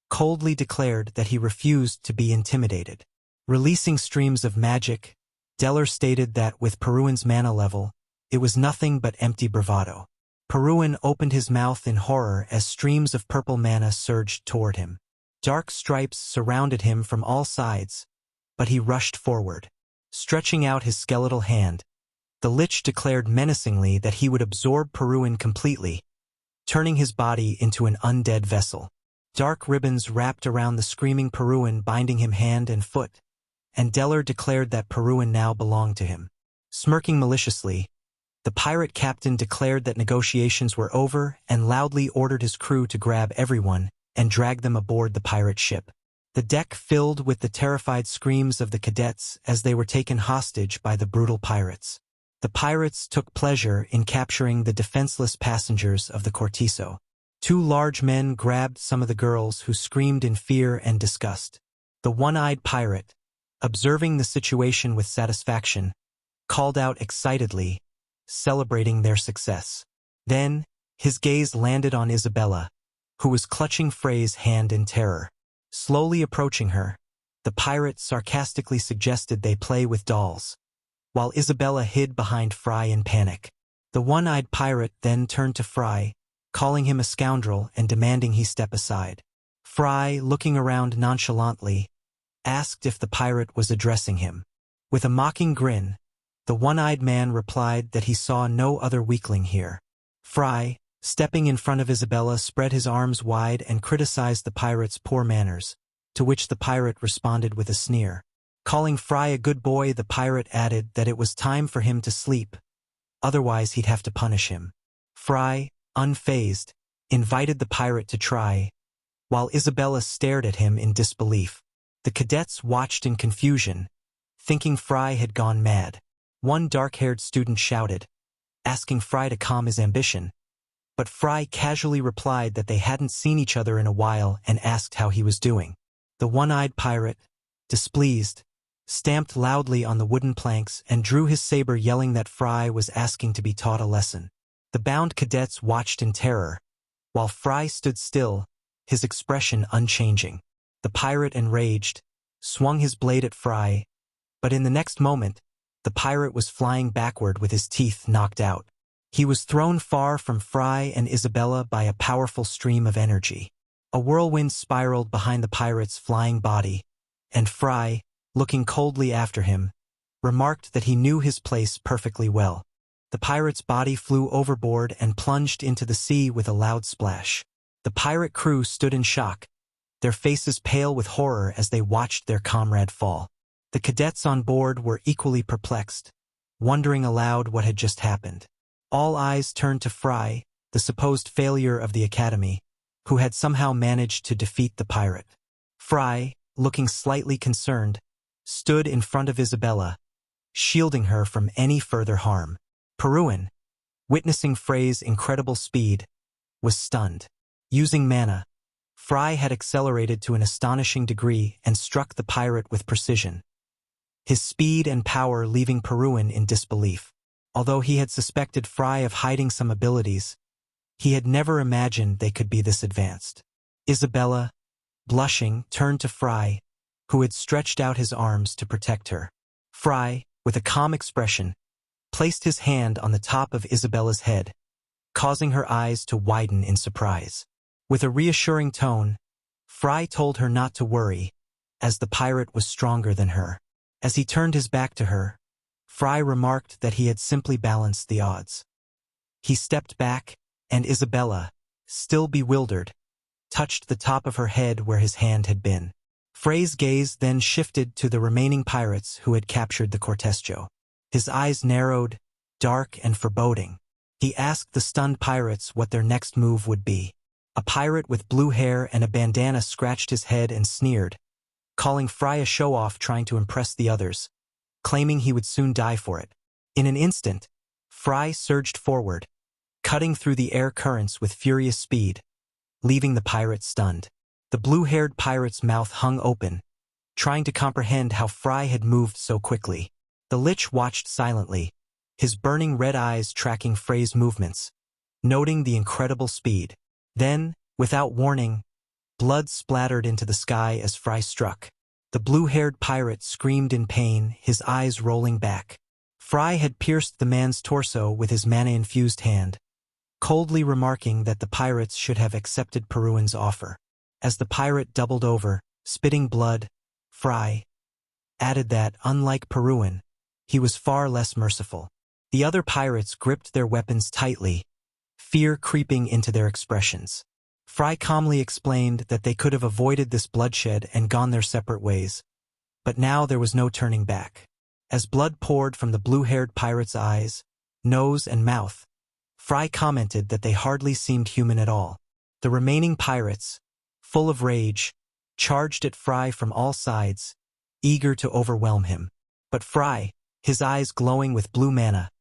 coldly declared that he refused to be intimidated. Releasing streams of magic, Deller stated that with Peruin's mana level, it was nothing but empty bravado. Peruin opened his mouth in horror as streams of purple mana surged toward him. Dark stripes surrounded him from all sides, but he rushed forward. Stretching out his skeletal hand, the lich declared menacingly that he would absorb Peruin completely, turning his body into an undead vessel. Dark ribbons wrapped around the screaming Peruin, binding him hand and foot, and Deller declared that Peruin now belonged to him. Smirking maliciously, the pirate captain declared that negotiations were over and loudly ordered his crew to grab everyone and drag them aboard the pirate ship. The deck filled with the terrified screams of the cadets as they were taken hostage by the brutal pirates. The pirates took pleasure in capturing the defenseless passengers of the Cortizo. Two large men grabbed some of the girls who screamed in fear and disgust. The one-eyed pirate, observing the situation with satisfaction, called out excitedly, celebrating their success. Then, his gaze landed on Isabella, who was clutching Frey's hand in terror. Slowly approaching her, the pirate sarcastically suggested they play with dolls, while Isabella hid behind Frey in panic. The one-eyed pirate then turned to Frey, calling him a scoundrel and demanding he step aside. Frey, looking around nonchalantly, asked if the pirate was addressing him. With a mocking grin, the one-eyed man replied that he saw no other weakling here. Frey, stepping in front of Isabella, spread his arms wide and criticized the pirate's poor manners, to which the pirate responded with a sneer. Calling Frey a good boy, the pirate added that it was time for him to sleep, otherwise he'd have to punish him. Frey, unfazed, invited the pirate to try, while Isabella stared at him in disbelief. The cadets watched in confusion, thinking Frey had gone mad. One dark-haired student shouted, asking Frey to calm his ambition, but Frey casually replied that they hadn't seen each other in a while and asked how he was doing. The one-eyed pirate, displeased, stamped loudly on the wooden planks and drew his saber, yelling that Frey was asking to be taught a lesson. The bound cadets watched in terror, while Frey stood still, his expression unchanging. The pirate, enraged, swung his blade at Frey, but in the next moment, the pirate was flying backward with his teeth knocked out. He was thrown far from Frey and Isabella by a powerful stream of energy. A whirlwind spiraled behind the pirate's flying body, and Frey, looking coldly after him, remarked that he knew his place perfectly well. The pirate's body flew overboard and plunged into the sea with a loud splash. The pirate crew stood in shock, their faces pale with horror as they watched their comrade fall. The cadets on board were equally perplexed, wondering aloud what had just happened. All eyes turned to Frey, the supposed failure of the academy, who had somehow managed to defeat the pirate. Frey, looking slightly concerned, stood in front of Isabella, shielding her from any further harm. Peruin, witnessing Frey's incredible speed, was stunned. Using mana, Frey had accelerated to an astonishing degree and struck the pirate with precision, his speed and power leaving Peruin in disbelief. Although he had suspected Frey of hiding some abilities, He had never imagined they could be this advanced. Isabella, blushing, turned to Frey, who had stretched out his arms to protect her. Frey, with a calm expression, placed his hand on the top of Isabella's head, causing her eyes to widen in surprise. With a reassuring tone, Frey told her not to worry, as the pirate was stronger than her. As he turned his back to her, Frey remarked that he had simply balanced the odds. He stepped back, and Isabella, still bewildered, touched the top of her head where his hand had been. Frey's gaze then shifted to the remaining pirates who had captured the Cortejo. His eyes narrowed, dark and foreboding. He asked the stunned pirates what their next move would be. A pirate with blue hair and a bandana scratched his head and sneered, calling Frey a show-off trying to impress the others, claiming he would soon die for it. In an instant, Frey surged forward, cutting through the air currents with furious speed, leaving the pirate stunned. The blue-haired pirate's mouth hung open, trying to comprehend how Frey had moved so quickly. The Lich watched silently, his burning red eyes tracking Frey's movements, noting the incredible speed. Then, without warning, blood splattered into the sky as Frey struck. The blue-haired pirate screamed in pain, his eyes rolling back. Frey had pierced the man's torso with his mana-infused hand, coldly remarking that the pirates should have accepted Peruan's offer. As the pirate doubled over, spitting blood, Frey added that, unlike Peruan, he was far less merciful. The other pirates gripped their weapons tightly, fear creeping into their expressions. Frey calmly explained that they could have avoided this bloodshed and gone their separate ways, but now there was no turning back. As blood poured from the blue-haired pirate's eyes, nose and mouth, Frey commented that they hardly seemed human at all. The remaining pirates, full of rage, charged at Frey from all sides, eager to overwhelm him. But Frey, his eyes glowing with blue mana,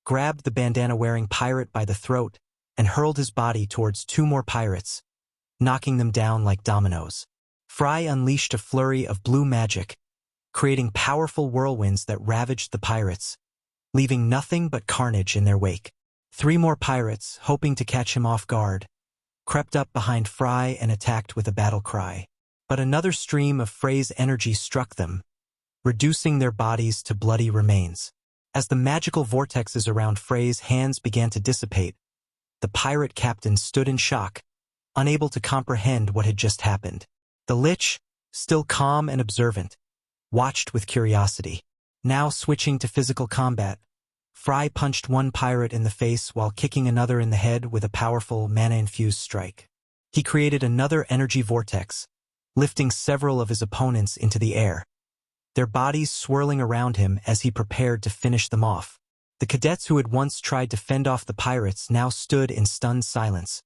grabbed the bandana-wearing pirate by the throat and hurled his body towards two more pirates, knocking them down like dominoes. Frey unleashed a flurry of blue magic, creating powerful whirlwinds that ravaged the pirates, leaving nothing but carnage in their wake. Three more pirates, hoping to catch him off guard, crept up behind Frey and attacked with a battle cry. But another stream of Frey's energy struck them, reducing their bodies to bloody remains. As the magical vortexes around Frey's hands began to dissipate, the pirate captain stood in shock, unable to comprehend what had just happened. The Lich, still calm and observant, watched with curiosity. Now switching to physical combat, Frey punched one pirate in the face while kicking another in the head with a powerful mana-infused strike. He created another energy vortex, lifting several of his opponents into the air, their bodies swirling around him as he prepared to finish them off. The cadets who had once tried to fend off the pirates now stood in stunned silence,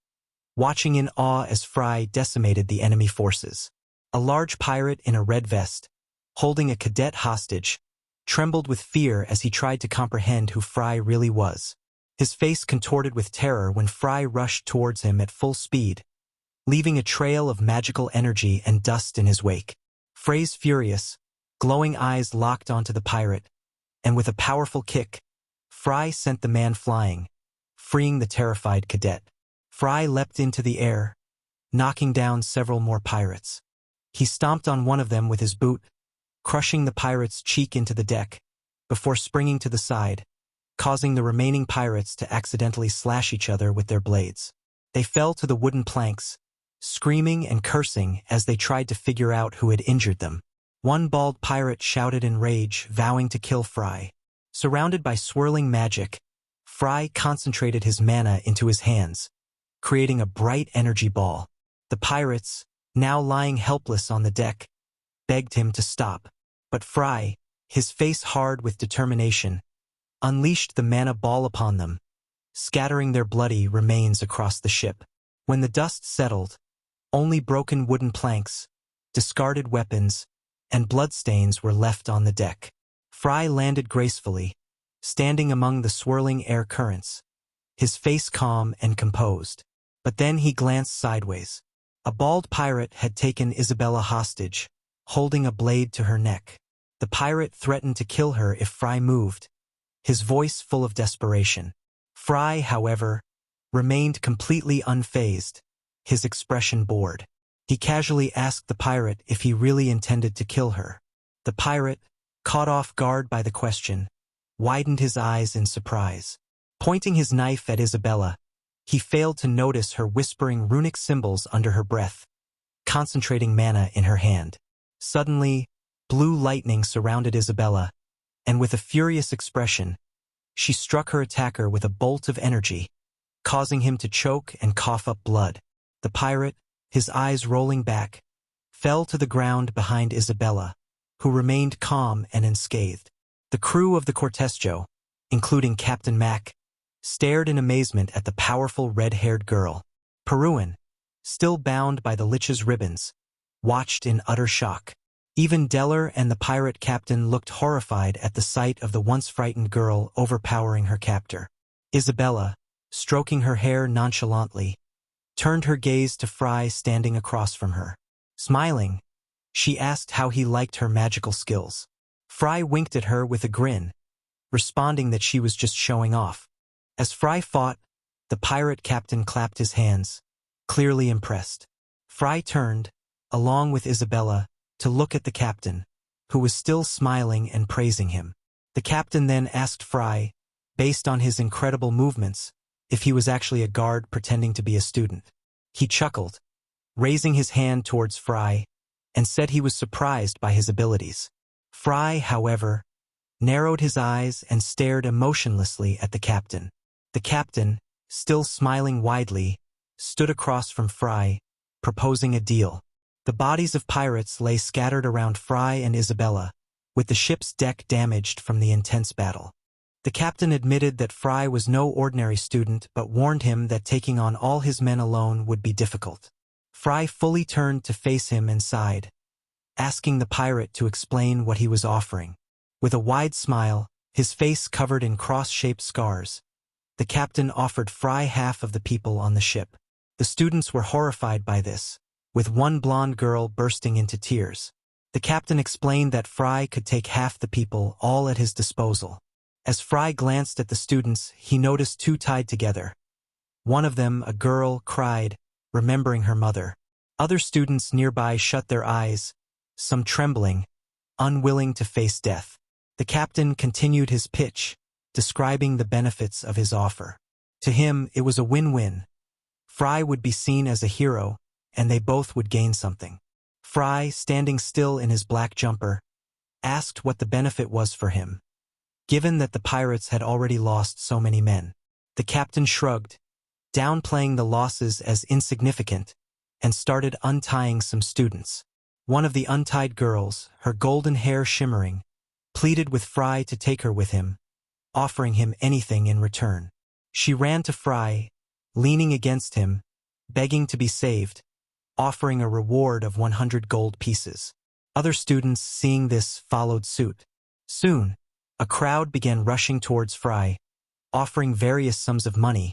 watching in awe as Frey decimated the enemy forces. A large pirate in a red vest, holding a cadet hostage, trembled with fear as he tried to comprehend who Frey really was. His face contorted with terror when Frey rushed towards him at full speed, leaving a trail of magical energy and dust in his wake. Frey's furious, glowing eyes locked onto the pirate, and with a powerful kick, Frey sent the man flying, freeing the terrified cadet. Frey leapt into the air, knocking down several more pirates. He stomped on one of them with his boot, crushing the pirate's cheek into the deck, before springing to the side, causing the remaining pirates to accidentally slash each other with their blades. They fell to the wooden planks, screaming and cursing as they tried to figure out who had injured them. One bald pirate shouted in rage, vowing to kill Frey. Surrounded by swirling magic, Frey concentrated his mana into his hands, creating a bright energy ball. The pirates, now lying helpless on the deck, begged him to stop. But Frey, his face hard with determination, unleashed the mana ball upon them, scattering their bloody remains across the ship. When the dust settled, only broken wooden planks, discarded weapons, and bloodstains were left on the deck. Frey landed gracefully, standing among the swirling air currents, his face calm and composed. But then he glanced sideways. A bald pirate had taken Isabella hostage, holding a blade to her neck. The pirate threatened to kill her if Frey moved, his voice full of desperation. Frey, however, remained completely unfazed, his expression bored. He casually asked the pirate if he really intended to kill her. The pirate, caught off guard by the question, widened his eyes in surprise. Pointing his knife at Isabella, he failed to notice her whispering runic symbols under her breath, concentrating mana in her hand. Suddenly, blue lightning surrounded Isabella, and with a furious expression, she struck her attacker with a bolt of energy, causing him to choke and cough up blood. The pirate, his eyes rolling back, fell to the ground behind Isabella, who remained calm and unscathed. The crew of the Cortejo, including Captain Mac, stared in amazement at the powerful red-haired girl. Peruan, still bound by the Lich's ribbons, watched in utter shock. Even Deller and the pirate captain looked horrified at the sight of the once frightened girl overpowering her captor. Isabella, stroking her hair nonchalantly, turned her gaze to Frey standing across from her. Smiling, she asked how he liked her magical skills. Frey winked at her with a grin, responding that she was just showing off. As Frey fought, the pirate captain clapped his hands, clearly impressed. Frey turned, along with Isabella, to look at the captain, who was still smiling and praising him. The captain then asked Frey, based on his incredible movements, if he was actually a guard pretending to be a student. He chuckled, raising his hand towards Frey, and said he was surprised by his abilities. Frey, however, narrowed his eyes and stared emotionlessly at the captain. The captain, still smiling widely, stood across from Frey, proposing a deal. The bodies of pirates lay scattered around Frey and Isabella, with the ship's deck damaged from the intense battle. The captain admitted that Frey was no ordinary student but warned him that taking on all his men alone would be difficult. Frey fully turned to face him and sighed, asking the pirate to explain what he was offering. With a wide smile, his face covered in cross-shaped scars, the captain offered Frey half of the people on the ship. The students were horrified by this, with one blonde girl bursting into tears. The captain explained that Frey could take half the people, all at his disposal. As Frey glanced at the students, he noticed two tied together. One of them, a girl, cried, remembering her mother. Other students nearby shut their eyes, some trembling, unwilling to face death. The captain continued his pitch, describing the benefits of his offer. To him, it was a win-win. Frey would be seen as a hero, and they both would gain something. Frey, standing still in his black jumper, asked what the benefit was for him, given that the pirates had already lost so many men. The captain shrugged, downplaying the losses as insignificant, and started untying some students. One of the untied girls, her golden hair shimmering, pleaded with Frey to take her with him, offering him anything in return. She ran to Frey, leaning against him, begging to be saved, offering a reward of 100 gold pieces. Other students, seeing this, followed suit. Soon, a crowd began rushing towards Frey, offering various sums of money,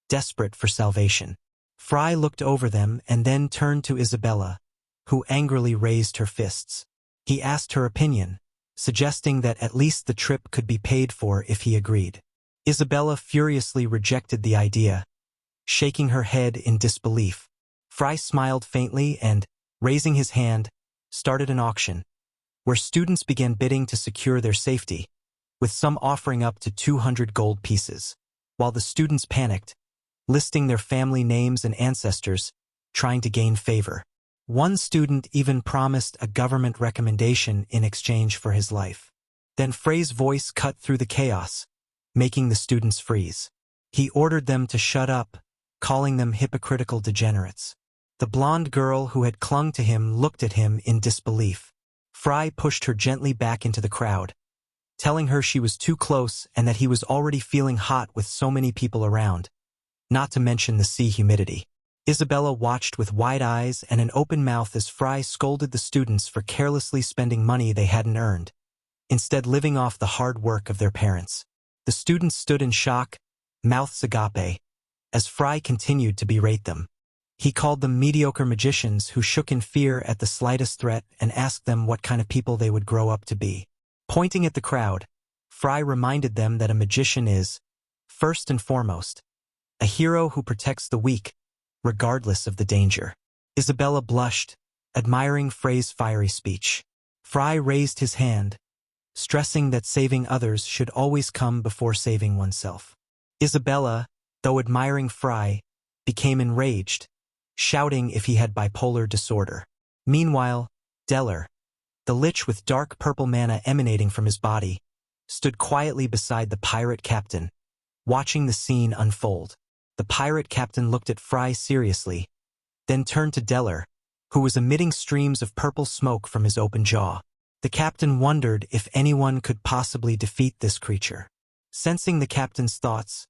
desperate for salvation. Frey looked over them and then turned to Isabella, who angrily raised her fists. He asked her opinion, suggesting that at least the trip could be paid for if he agreed. Isabella furiously rejected the idea, shaking her head in disbelief. Frey smiled faintly and, raising his hand, started an auction, where students began bidding to secure their safety, with some offering up to 200 gold pieces, while the students panicked, listing their family names and ancestors, trying to gain favor. One student even promised a government recommendation in exchange for his life. Then Frey's voice cut through the chaos, making the students freeze. He ordered them to shut up, calling them hypocritical degenerates. The blonde girl who had clung to him looked at him in disbelief. Frey pushed her gently back into the crowd, telling her she was too close and that he was already feeling hot with so many people around, not to mention the sea humidity. Isabella watched with wide eyes and an open mouth as Frey scolded the students for carelessly spending money they hadn't earned, instead living off the hard work of their parents. The students stood in shock, mouths agape, as Frey continued to berate them. He called them mediocre magicians who shook in fear at the slightest threat and asked them what kind of people they would grow up to be. Pointing at the crowd, Frey reminded them that a magician is, first and foremost, a hero who protects the weak, regardless of the danger. Isabella blushed, admiring Frey's fiery speech. Frey raised his hand, stressing that saving others should always come before saving oneself. Isabella, though admiring Frey, became enraged, shouting if he had bipolar disorder. Meanwhile, Deller, the lich with dark purple mana emanating from his body, stood quietly beside the pirate captain, watching the scene unfold. The pirate captain looked at Frey seriously, then turned to Deller, who was emitting streams of purple smoke from his open jaw. The captain wondered if anyone could possibly defeat this creature. Sensing the captain's thoughts,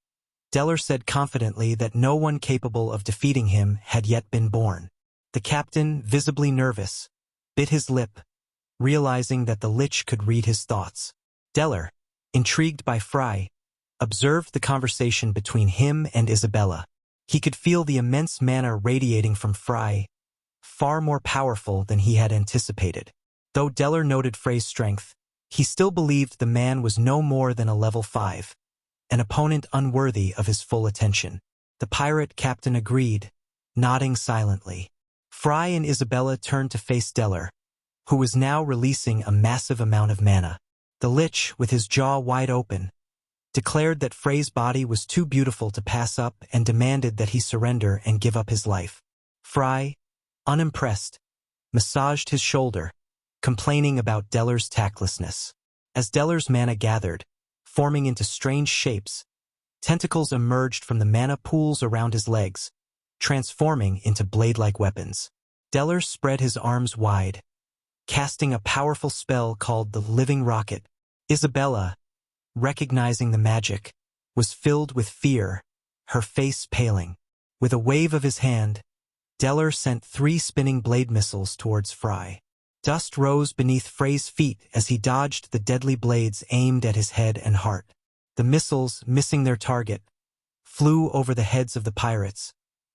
Deller said confidently that no one capable of defeating him had yet been born. The captain, visibly nervous, bit his lip, realizing that the lich could read his thoughts. Deller, intrigued by Frey, observed the conversation between him and Isabella. He could feel the immense mana radiating from Frey, far more powerful than he had anticipated. Though Deller noted Frey's strength, he still believed the man was no more than a level 5, an opponent unworthy of his full attention. The pirate captain agreed, nodding silently. Frey and Isabella turned to face Deller, who was now releasing a massive amount of mana. The lich, with his jaw wide open, declared that Frey's body was too beautiful to pass up and demanded that he surrender and give up his life. Frey, unimpressed, massaged his shoulder, complaining about Deller's tactlessness. As Deller's mana gathered, forming into strange shapes, tentacles emerged from the mana pools around his legs, transforming into blade-like weapons. Deller spread his arms wide, casting a powerful spell called the Living Rocket. Isabella, recognizing the magic, was filled with fear, her face paling. With a wave of his hand, Deller sent 3 spinning blade missiles towards Frey. Dust rose beneath Frey's feet as he dodged the deadly blades aimed at his head and heart. The missiles, missing their target, flew over the heads of the pirates,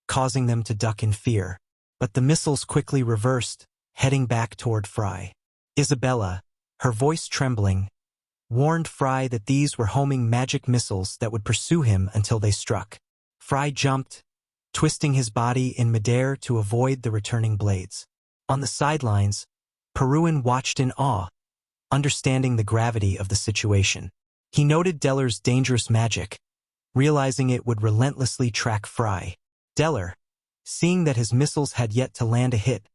causing them to duck in fear. But the missiles quickly reversed, heading back toward Frey. Isabella, her voice trembling, warned Frey that these were homing magic missiles that would pursue him until they struck. Frey jumped, twisting his body in midair to avoid the returning blades. On the sidelines, Peruin watched in awe, understanding the gravity of the situation. He noted Deller's dangerous magic, realizing it would relentlessly track Frey. Deller, seeing that his missiles had yet to land a hit,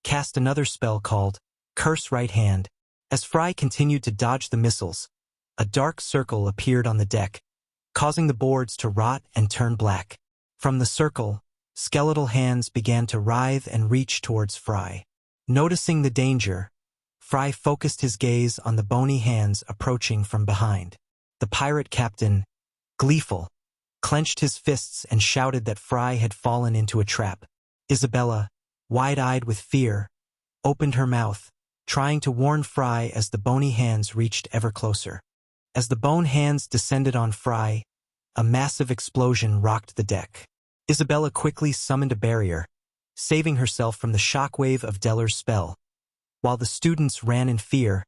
cast another spell called Curse Right Hand. As Frey continued to dodge the missiles, a dark circle appeared on the deck, causing the boards to rot and turn black. From the circle, skeletal hands began to writhe and reach towards Frey. Noticing the danger, Frey focused his gaze on the bony hands approaching from behind. The pirate captain, gleeful, clenched his fists and shouted that Frey had fallen into a trap. Isabella, wide-eyed with fear, opened her mouth, trying to warn Frey as the bony hands reached ever closer. As the bone hands descended on Frey, a massive explosion rocked the deck. Isabella quickly summoned a barrier, saving herself from the shockwave of Deller's spell, while the students ran in fear,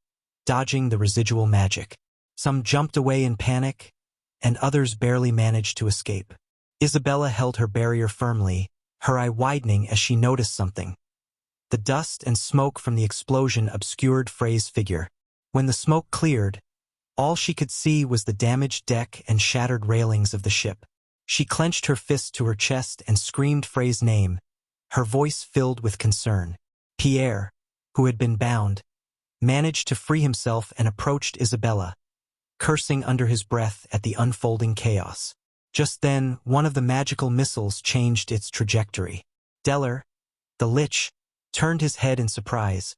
dodging the residual magic. Some jumped away in panic, and others barely managed to escape. Isabella held her barrier firmly, her eye widening as she noticed something. The dust and smoke from the explosion obscured Frey's figure. When the smoke cleared, all she could see was the damaged deck and shattered railings of the ship. She clenched her fist to her chest and screamed Frey's name, her voice filled with concern. Pierre, who had been bound, managed to free himself and approached Isabella, cursing under his breath at the unfolding chaos. Just then, one of the magical missiles changed its trajectory. Deller, the lich, turned his head in surprise,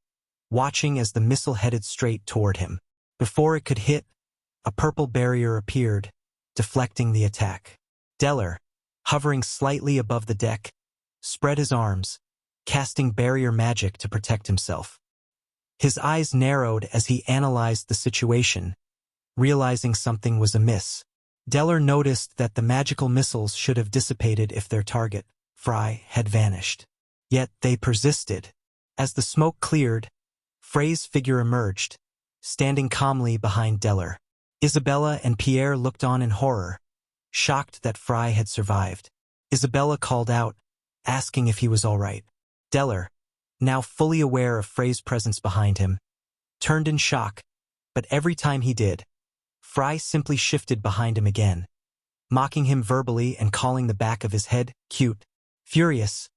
watching as the missile headed straight toward him. Before it could hit, a purple barrier appeared, deflecting the attack. Deller, hovering slightly above the deck, spread his arms, casting barrier magic to protect himself. His eyes narrowed as he analyzed the situation, realizing something was amiss. Deller noticed that the magical missiles should have dissipated if their target, Frey, had vanished. Yet they persisted. As the smoke cleared, Frey's figure emerged, standing calmly behind Deller. Isabella and Pierre looked on in horror, shocked that Frey had survived. Isabella called out, asking if he was all right. Deller, now fully aware of Frey's presence behind him, turned in shock, but every time he did, Frey simply shifted behind him again, mocking him verbally and calling the back of his head cute. Furious,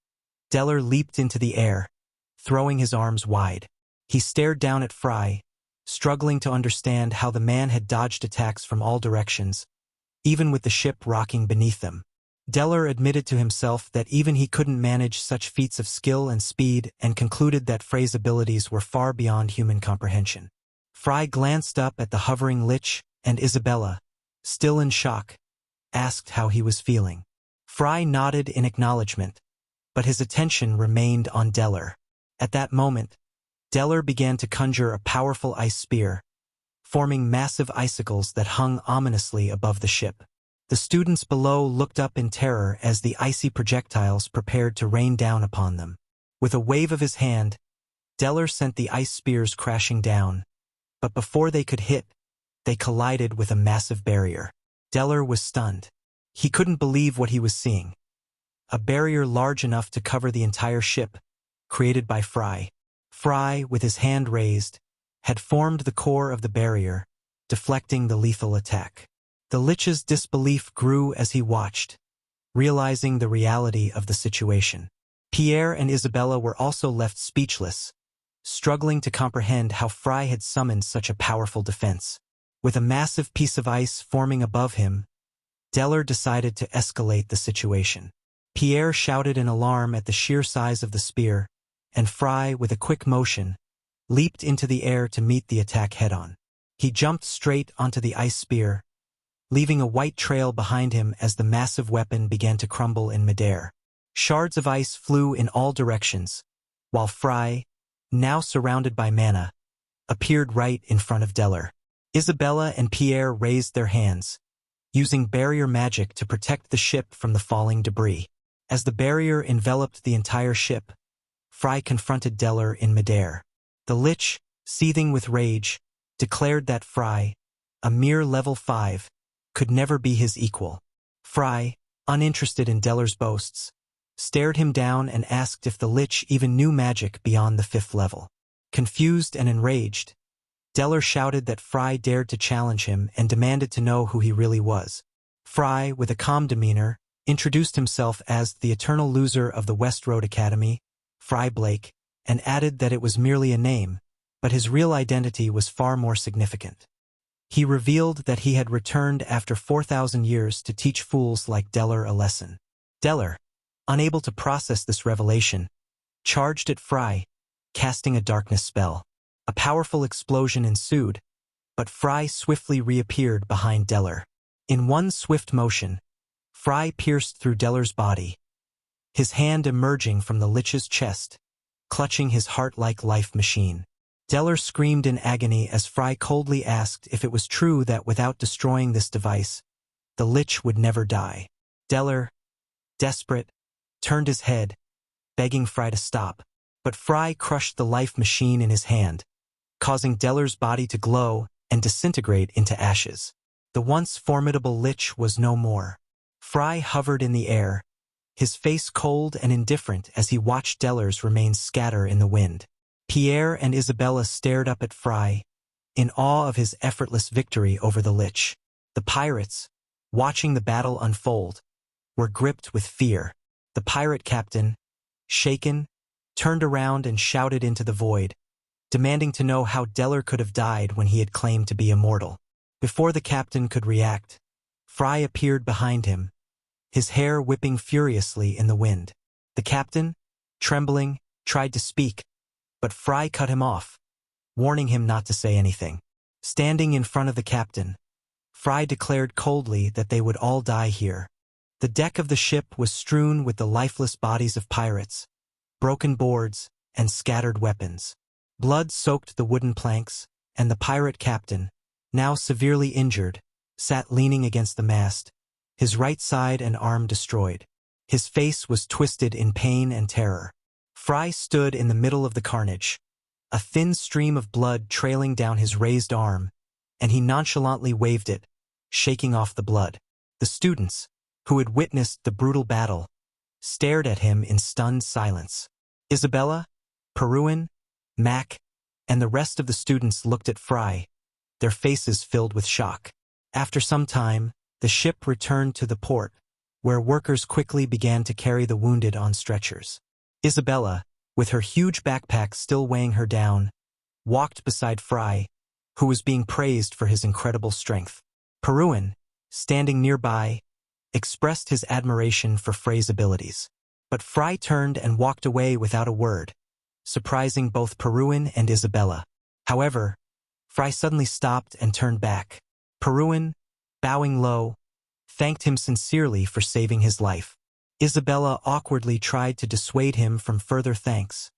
Deller leaped into the air, throwing his arms wide. He stared down at Frey, struggling to understand how the man had dodged attacks from all directions, even with the ship rocking beneath them. Deller admitted to himself that even he couldn't manage such feats of skill and speed, and concluded that Frey's abilities were far beyond human comprehension. Frey glanced up at the hovering lich, and Isabella, still in shock, asked how he was feeling. Frey nodded in acknowledgement, but his attention remained on Deller. At that moment, Deller began to conjure a powerful ice spear, forming massive icicles that hung ominously above the ship. The students below looked up in terror as the icy projectiles prepared to rain down upon them. With a wave of his hand, Deller sent the ice spears crashing down, but before they could hit, they collided with a massive barrier. Deller was stunned. He couldn't believe what he was seeing. A barrier large enough to cover the entire ship, created by Frey. Frey, with his hand raised, had formed the core of the barrier, deflecting the lethal attack. The lich's disbelief grew as he watched, realizing the reality of the situation. Pierre and Isabella were also left speechless, struggling to comprehend how Frey had summoned such a powerful defense. With a massive piece of ice forming above him, Deller decided to escalate the situation. Pierre shouted in alarm at the sheer size of the spear, and Frey, with a quick motion, leaped into the air to meet the attack head-on. He jumped straight onto the ice spear, leaving a white trail behind him as the massive weapon began to crumble in midair. Shards of ice flew in all directions, while Frey, now surrounded by mana, appeared right in front of Deller. Isabella and Pierre raised their hands, using barrier magic to protect the ship from the falling debris. As the barrier enveloped the entire ship, Frey confronted Deller in midair. The lich, seething with rage, declared that Frey, a mere level 5, could never be his equal. Frey, uninterested in Deller's boasts, stared him down and asked if the lich even knew magic beyond the 5th level. Confused and enraged, Deller shouted that Frey dared to challenge him and demanded to know who he really was. Frey, with a calm demeanor, introduced himself as the eternal loser of the West Road Academy, Frey Blake, and added that it was merely a name, but his real identity was far more significant. He revealed that he had returned after 4,000 years to teach fools like Deller a lesson. Deller, unable to process this revelation, charged at Frey, casting a darkness spell. A powerful explosion ensued, but Frey swiftly reappeared behind Deller. In one swift motion, Frey pierced through Deller's body, his hand emerging from the lich's chest, clutching his heart-like life machine. Deller screamed in agony as Frey coldly asked if it was true that without destroying this device, the lich would never die. Deller, desperate, turned his head, begging Frey to stop, but Frey crushed the life machine in his hand, causing Deller's body to glow and disintegrate into ashes. The once formidable lich was no more. Frey hovered in the air, his face cold and indifferent as he watched Deller's remains scatter in the wind. Pierre and Isabella stared up at Frey, in awe of his effortless victory over the lich. The pirates, watching the battle unfold, were gripped with fear. The pirate captain, shaken, turned around and shouted into the void, demanding to know how Deller could have died when he had claimed to be immortal. Before the captain could react, Frey appeared behind him, his hair whipping furiously in the wind. The captain, trembling, tried to speak, but Frey cut him off, warning him not to say anything. Standing in front of the captain, Frey declared coldly that they would all die here. The deck of the ship was strewn with the lifeless bodies of pirates, broken boards, and scattered weapons. Blood soaked the wooden planks, and the pirate captain, now severely injured, sat leaning against the mast, his right side and arm destroyed. His face was twisted in pain and terror. Frey stood in the middle of the carnage, a thin stream of blood trailing down his raised arm, and he nonchalantly waved it, shaking off the blood. The students, who had witnessed the brutal battle, stared at him in stunned silence. Isabella, Peruin, Mac, and the rest of the students looked at Frey, their faces filled with shock. After some time, the ship returned to the port, where workers quickly began to carry the wounded on stretchers. Isabella, with her huge backpack still weighing her down, walked beside Frey, who was being praised for his incredible strength. Peruin, standing nearby, expressed his admiration for Frey's abilities. But Frey turned and walked away without a word, surprising both Peruin and Isabella. However, Frey suddenly stopped and turned back. Peruin, bowing low, thanked him sincerely for saving his life. Isabella awkwardly tried to dissuade him from further thanks,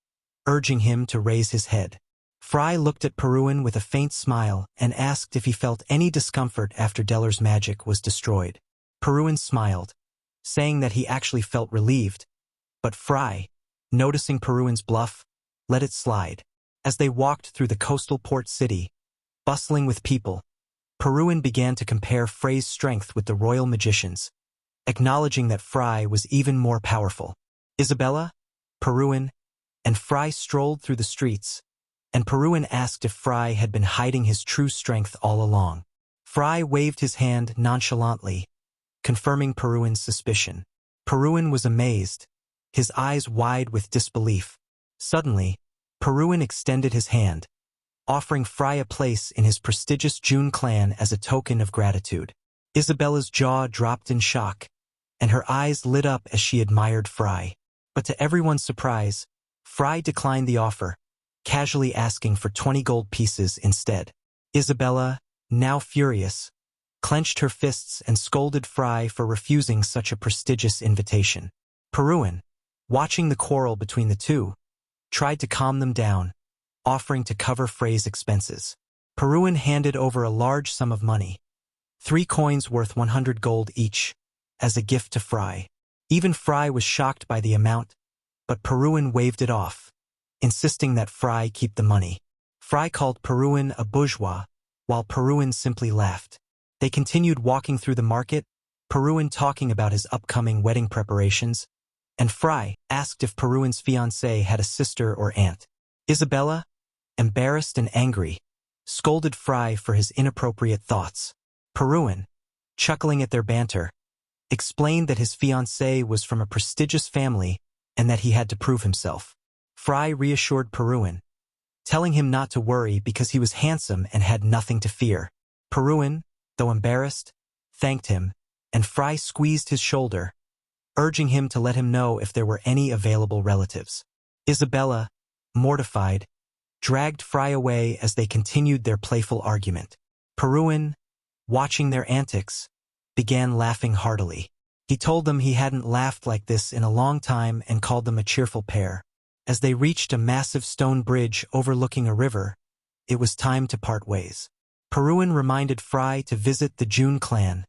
urging him to raise his head. Frey looked at Peruin with a faint smile and asked if he felt any discomfort after Deller's magic was destroyed. Peruin smiled, saying that he actually felt relieved, but Frey, noticing Peruin's bluff, let it slide. As they walked through the coastal port city, bustling with people, Peruin began to compare Frey's strength with the royal magician's, acknowledging that Frey was even more powerful. Isabella, Peruin, and Frey strolled through the streets, and Peruin asked if Frey had been hiding his true strength all along. Frey waved his hand nonchalantly, confirming Peruin's suspicion. Peruin was amazed, his eyes wide with disbelief. Suddenly, Peruin extended his hand, offering Frey a place in his prestigious June clan as a token of gratitude. Isabella's jaw dropped in shock, and her eyes lit up as she admired Frey. But to everyone's surprise, Frey declined the offer, casually asking for 20 gold pieces instead. Isabella, now furious, clenched her fists and scolded Frey for refusing such a prestigious invitation. Peruin, watching the quarrel between the two, tried to calm them down, offering to cover Frey's expenses. Peruin handed over a large sum of money, 3 coins worth 100 gold each, as a gift to Frey. Even Frey was shocked by the amount, but Peruin waved it off, insisting that Frey keep the money. Frey called Peruin a bourgeois, while Peruin simply laughed. They continued walking through the market, Peruin talking about his upcoming wedding preparations, and Frey asked if Peruin's fiancée had a sister or aunt. Isabella, embarrassed and angry, scolded Frey for his inappropriate thoughts. Peruin, chuckling at their banter, explained that his fiancée was from a prestigious family and that he had to prove himself. Frey reassured Peruin, telling him not to worry because he was handsome and had nothing to fear. Peruin, though embarrassed, thanked him, and Frey squeezed his shoulder, urging him to let him know if there were any available relatives. Isabella, mortified, dragged Frey away as they continued their playful argument. Peruin, watching their antics, began laughing heartily. He told them he hadn't laughed like this in a long time and called them a cheerful pair. As they reached a massive stone bridge overlooking a river, it was time to part ways. Peruin reminded Frey to visit the June clan,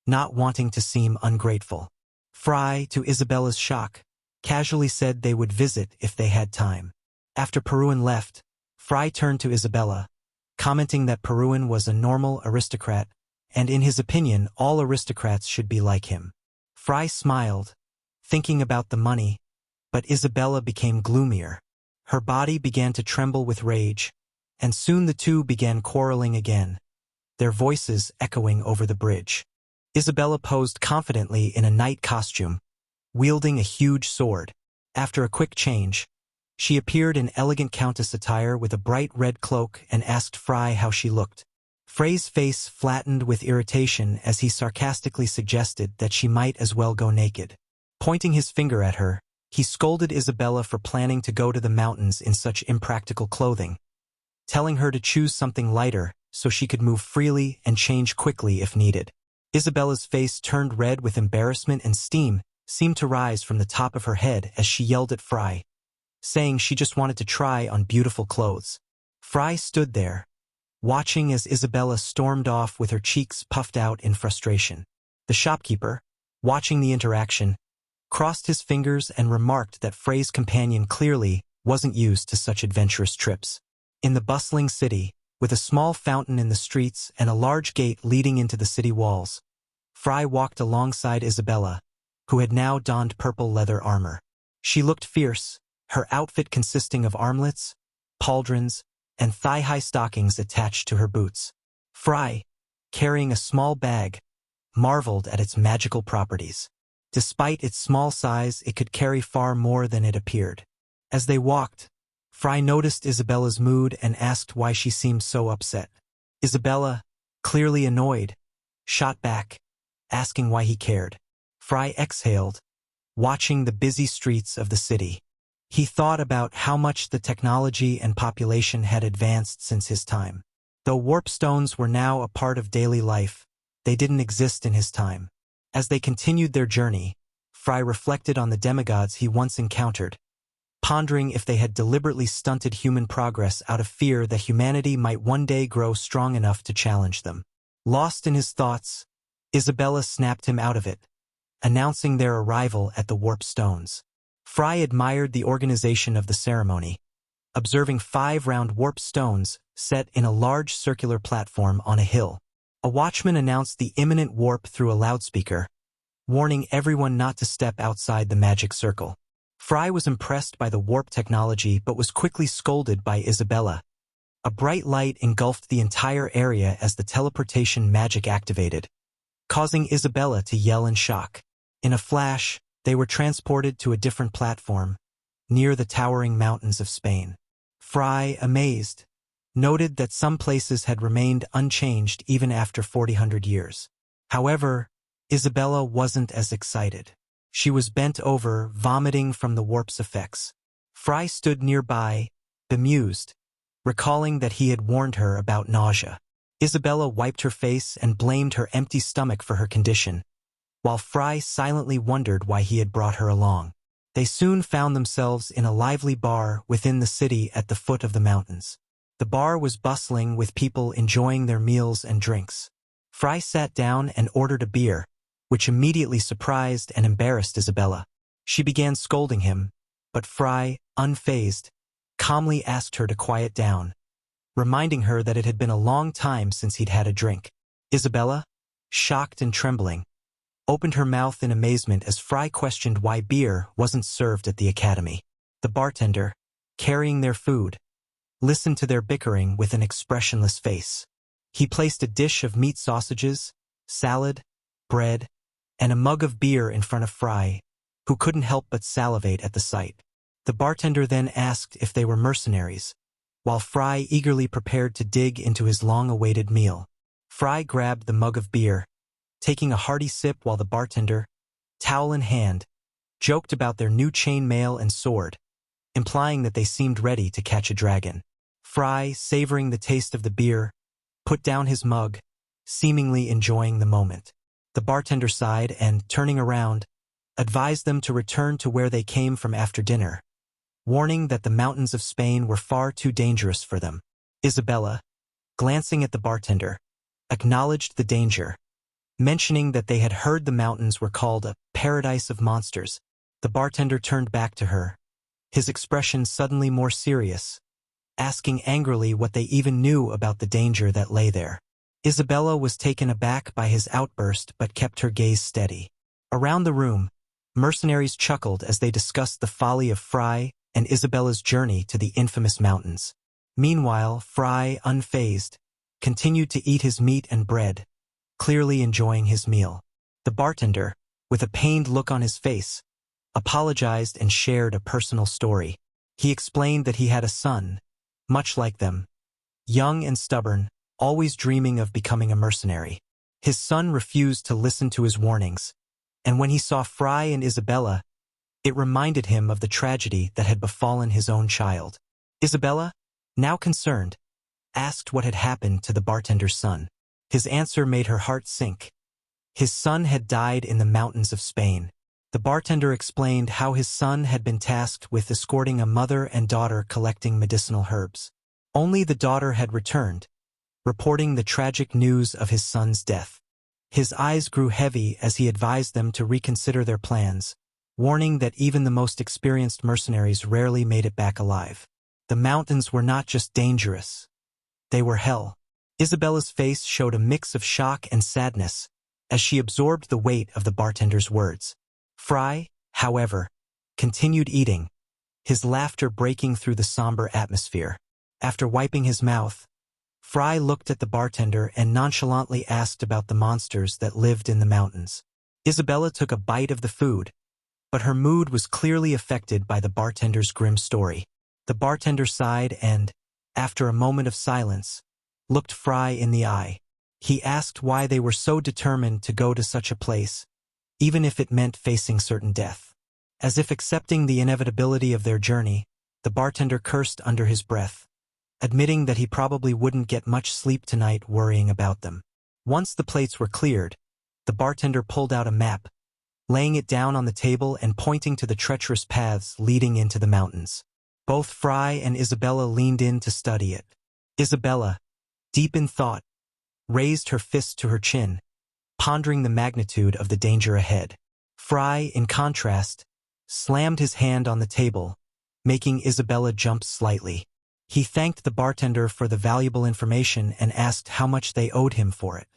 not wanting to seem ungrateful. Frey, to Isabella's shock, casually said they would visit if they had time. After Peruin left, Frey turned to Isabella, commenting that Peruin was a normal aristocrat, and in his opinion all aristocrats should be like him. Frey smiled, thinking about the money, but Isabella became gloomier. Her body began to tremble with rage, and soon the two began quarreling again, their voices echoing over the bridge. Isabella posed confidently in a knight costume, wielding a huge sword. After a quick change, she appeared in elegant countess attire with a bright red cloak and asked Frey how she looked. Frey's face flattened with irritation as he sarcastically suggested that she might as well go naked. Pointing his finger at her, he scolded Isabella for planning to go to the mountains in such impractical clothing, telling her to choose something lighter so she could move freely and change quickly if needed. Isabella's face turned red with embarrassment and steam seemed to rise from the top of her head as she yelled at Frey, saying she just wanted to try on beautiful clothes. Frey stood there, watching as Isabella stormed off with her cheeks puffed out in frustration. The shopkeeper, watching the interaction, crossed his fingers and remarked that Frey's companion clearly wasn't used to such adventurous trips. In the bustling city, with a small fountain in the streets and a large gate leading into the city walls, Frey walked alongside Isabella, who had now donned purple leather armor. She looked fierce, her outfit consisting of armlets, pauldrons, and thigh-high stockings attached to her boots. Frey, carrying a small bag, marveled at its magical properties. Despite its small size, it could carry far more than it appeared. As they walked, Frey noticed Isabella's mood and asked why she seemed so upset. Isabella, clearly annoyed, shot back, asking why he cared. Frey exhaled, watching the busy streets of the city. He thought about how much the technology and population had advanced since his time. Though warp stones were now a part of daily life, they didn't exist in his time. As they continued their journey, Frey reflected on the demigods he once encountered, pondering if they had deliberately stunted human progress out of fear that humanity might one day grow strong enough to challenge them. Lost in his thoughts, Isabella snapped him out of it, announcing their arrival at the warp stones. Frey admired the organization of the ceremony, observing 5 round warp stones set in a large circular platform on a hill. A watchman announced the imminent warp through a loudspeaker, warning everyone not to step outside the magic circle. Frey was impressed by the warp technology but was quickly scolded by Isabella. A bright light engulfed the entire area as the teleportation magic activated, causing Isabella to yell in shock. In a flash, they were transported to a different platform, near the towering mountains of Spain. Frey, amazed, noted that some places had remained unchanged even after 400 years. However, Isabella wasn't as excited. She was bent over, vomiting from the warp's effects. Frey stood nearby, bemused, recalling that he had warned her about nausea. Isabella wiped her face and blamed her empty stomach for her condition, while Frey silently wondered why he had brought her along. They soon found themselves in a lively bar within the city at the foot of the mountains. The bar was bustling with people enjoying their meals and drinks. Frey sat down and ordered a beer, which immediately surprised and embarrassed Isabella. She began scolding him, but Frey, unfazed, calmly asked her to quiet down, reminding her that it had been a long time since he'd had a drink. Isabella, shocked and trembling, opened her mouth in amazement as Frey questioned why beer wasn't served at the academy. The bartender, carrying their food, listened to their bickering with an expressionless face. He placed a dish of meat sausages, salad, bread, and a mug of beer in front of Frey, who couldn't help but salivate at the sight. The bartender then asked if they were mercenaries, while Frey eagerly prepared to dig into his long-awaited meal. Frey grabbed the mug of beer, taking a hearty sip while the bartender, towel in hand, joked about their new chainmail and sword, implying that they seemed ready to catch a dragon. Frey, savoring the taste of the beer, put down his mug, seemingly enjoying the moment. The bartender sighed and, turning around, advised them to return to where they came from after dinner, warning that the mountains of Spain were far too dangerous for them. Isabella, glancing at the bartender, acknowledged the danger, mentioning that they had heard the mountains were called a paradise of monsters. The bartender turned back to her, his expression suddenly more serious, asking angrily what they even knew about the danger that lay there. Isabella was taken aback by his outburst but kept her gaze steady. Around the room, mercenaries chuckled as they discussed the folly of Frey and Isabella's journey to the infamous mountains. Meanwhile, Frey, unfazed, continued to eat his meat and bread, clearly enjoying his meal. The bartender, with a pained look on his face, apologized and shared a personal story. He explained that he had a son, much like them, young and stubborn, always dreaming of becoming a mercenary. His son refused to listen to his warnings, and when he saw Frey and Isabella, it reminded him of the tragedy that had befallen his own child. Isabella, now concerned, asked what had happened to the bartender's son. His answer made her heart sink. His son had died in the mountains of Spain. The bartender explained how his son had been tasked with escorting a mother and daughter collecting medicinal herbs. Only the daughter had returned, reporting the tragic news of his son's death. His eyes grew heavy as he advised them to reconsider their plans, warning that even the most experienced mercenaries rarely made it back alive. The mountains were not just dangerous, they were hell. Isabella's face showed a mix of shock and sadness as she absorbed the weight of the bartender's words. Frey, however, continued eating, his laughter breaking through the somber atmosphere. After wiping his mouth, Frey looked at the bartender and nonchalantly asked about the monsters that lived in the mountains. Isabella took a bite of the food, but her mood was clearly affected by the bartender's grim story. The bartender sighed and, after a moment of silence, looked Frey in the eye. He asked why they were so determined to go to such a place, even if it meant facing certain death. As if accepting the inevitability of their journey, the bartender cursed under his breath, admitting that he probably wouldn't get much sleep tonight worrying about them. Once the plates were cleared, the bartender pulled out a map, laying it down on the table and pointing to the treacherous paths leading into the mountains. Both Frey and Isabella leaned in to study it. Isabella, deep in thought, raised her fist to her chin, pondering the magnitude of the danger ahead. Frey, in contrast, slammed his hand on the table, making Isabella jump slightly. He thanked the bartender for the valuable information and asked how much they owed him for it.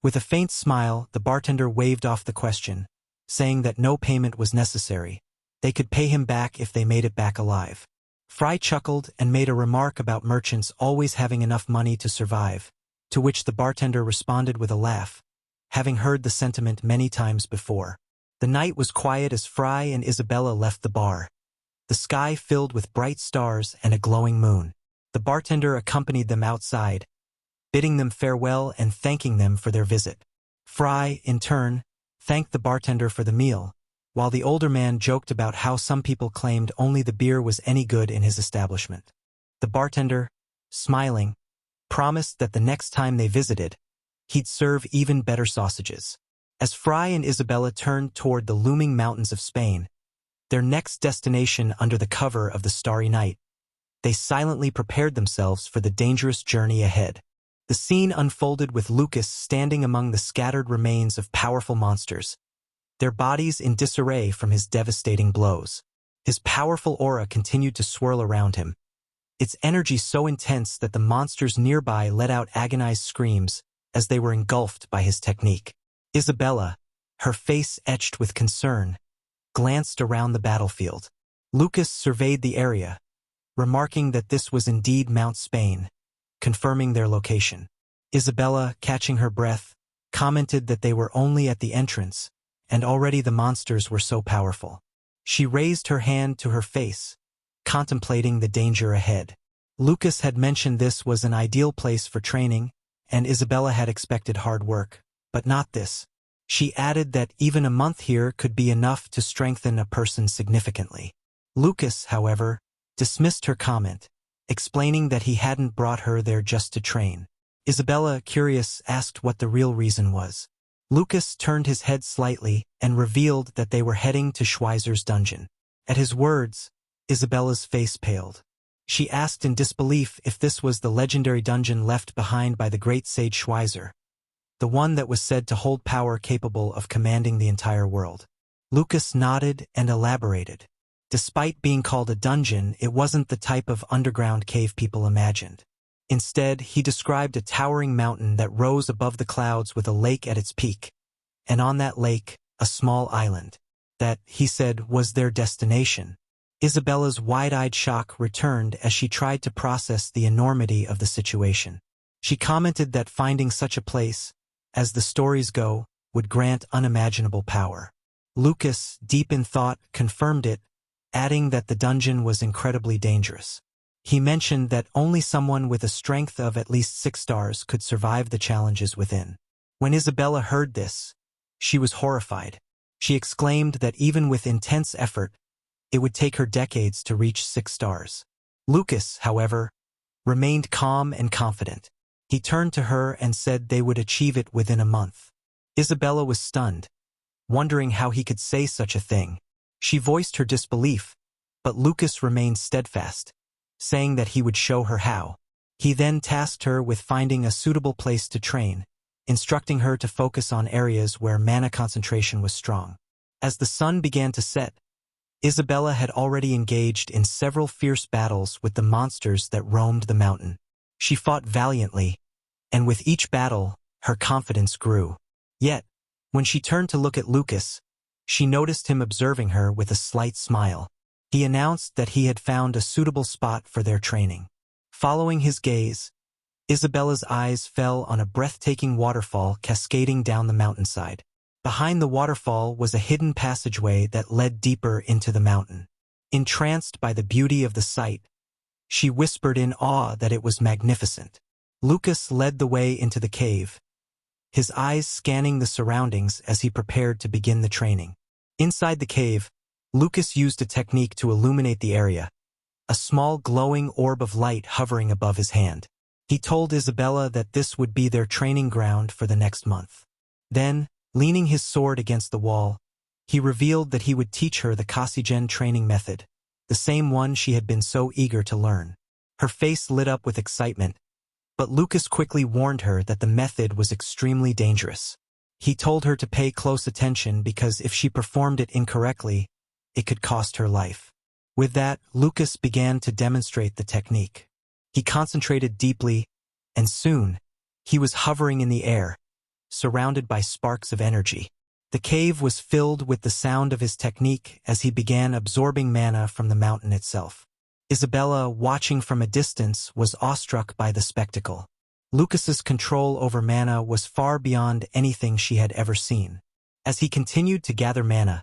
With a faint smile, the bartender waved off the question, saying that no payment was necessary. They could pay him back if they made it back alive. Frey chuckled and made a remark about merchants always having enough money to survive, to which the bartender responded with a laugh, having heard the sentiment many times before. The night was quiet as Frey and Isabella left the bar, the sky filled with bright stars and a glowing moon. The bartender accompanied them outside, bidding them farewell and thanking them for their visit. Frey, in turn, thanked the bartender for the meal, while the older man joked about how some people claimed only the beer was any good in his establishment. The bartender, smiling, promised that the next time they visited, he'd serve even better sausages. As Frey and Isabella turned toward the looming mountains of Spain, their next destination under the cover of the starry night, they silently prepared themselves for the dangerous journey ahead. The scene unfolded with Lucas standing among the scattered remains of powerful monsters, their bodies in disarray from his devastating blows. His powerful aura continued to swirl around him, its energy so intense that the monsters nearby let out agonized screams as they were engulfed by his technique. Isabella, her face etched with concern, glanced around the battlefield. Lucas surveyed the area, remarking that this was indeed Mount Spain, confirming their location. Isabella, catching her breath, commented that they were only at the entrance, and already the monsters were so powerful. She raised her hand to her face, contemplating the danger ahead. Lucas had mentioned this was an ideal place for training, and Isabella had expected hard work, but not this. She added that even a month here could be enough to strengthen a person significantly. Lucas, however, dismissed her comment, explaining that he hadn't brought her there just to train. Isabella, curious, asked what the real reason was. Lucas turned his head slightly and revealed that they were heading to Schweizer's dungeon. At his words, Isabella's face paled. She asked in disbelief if this was the legendary dungeon left behind by the great sage Schweizer, the one that was said to hold power capable of commanding the entire world. Lucas nodded and elaborated. Despite being called a dungeon, it wasn't the type of underground cave people imagined. Instead, he described a towering mountain that rose above the clouds with a lake at its peak, and on that lake, a small island. That, he said, was their destination. Isabella's wide-eyed shock returned as she tried to process the enormity of the situation. She commented that finding such a place, as the stories go, would grant unimaginable power. Lucas, deep in thought, confirmed it, adding that the dungeon was incredibly dangerous. He mentioned that only someone with a strength of at least 6 stars could survive the challenges within. When Isabella heard this, she was horrified. She exclaimed that even with intense effort, it would take her decades to reach 6 stars. Lucas, however, remained calm and confident. He turned to her and said they would achieve it within a month. Isabella was stunned, wondering how he could say such a thing. She voiced her disbelief, but Lucas remained steadfast, saying that he would show her how. He then tasked her with finding a suitable place to train, instructing her to focus on areas where mana concentration was strong. As the sun began to set, Isabella had already engaged in several fierce battles with the monsters that roamed the mountain. She fought valiantly, and with each battle, her confidence grew. Yet, When she turned to look at Lucas, she noticed him observing her with a slight smile. He announced that he had found a suitable spot for their training. Following his gaze, Isabella's eyes fell on a breathtaking waterfall cascading down the mountainside. Behind the waterfall was a hidden passageway that led deeper into the mountain. Entranced by the beauty of the sight, she whispered in awe that it was magnificent. Lucas led the way into the cave, his eyes scanning the surroundings as he prepared to begin the training. Inside the cave, Lucas used a technique to illuminate the area, a small glowing orb of light hovering above his hand. He told Isabella that this would be their training ground for the next month. Then, leaning his sword against the wall, he revealed that he would teach her the Kasigen training method, the same one she had been so eager to learn. Her face lit up with excitement, but Lucas quickly warned her that the method was extremely dangerous. He told her to pay close attention because if she performed it incorrectly, it could cost her life. With that, Lucas began to demonstrate the technique. He concentrated deeply, and soon, he was hovering in the air, surrounded by sparks of energy. The cave was filled with the sound of his technique as he began absorbing mana from the mountain itself. Isabella, watching from a distance, was awestruck by the spectacle. Lucas's control over mana was far beyond anything she had ever seen. As he continued to gather mana,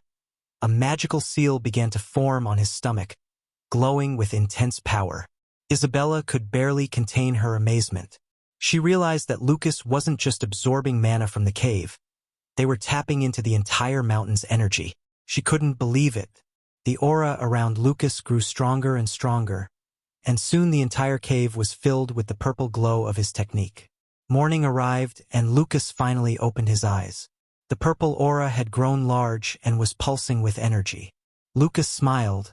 a magical seal began to form on his stomach, glowing with intense power. Isabella could barely contain her amazement. She realized that Lucas wasn't just absorbing mana from the cave. They were tapping into the entire mountain's energy. She couldn't believe it. The aura around Lucas grew stronger and stronger, and soon the entire cave was filled with the purple glow of his technique. Morning arrived, and Lucas finally opened his eyes. The purple aura had grown large and was pulsing with energy. Lucas smiled,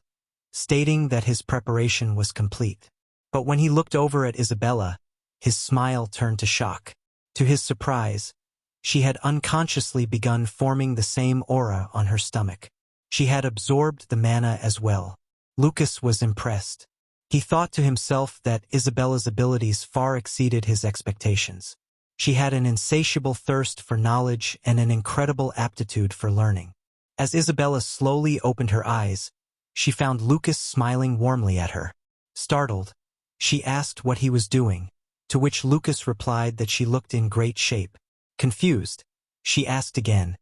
stating that his preparation was complete. But when he looked over at Isabella, his smile turned to shock. To his surprise, she had unconsciously begun forming the same aura on her stomach. She had absorbed the mana as well. Lucas was impressed. He thought to himself that Isabella's abilities far exceeded his expectations. She had an insatiable thirst for knowledge and an incredible aptitude for learning. As Isabella slowly opened her eyes, she found Lucas smiling warmly at her. Startled, she asked what he was doing, to which Lucas replied that she looked in great shape. Confused, she asked again,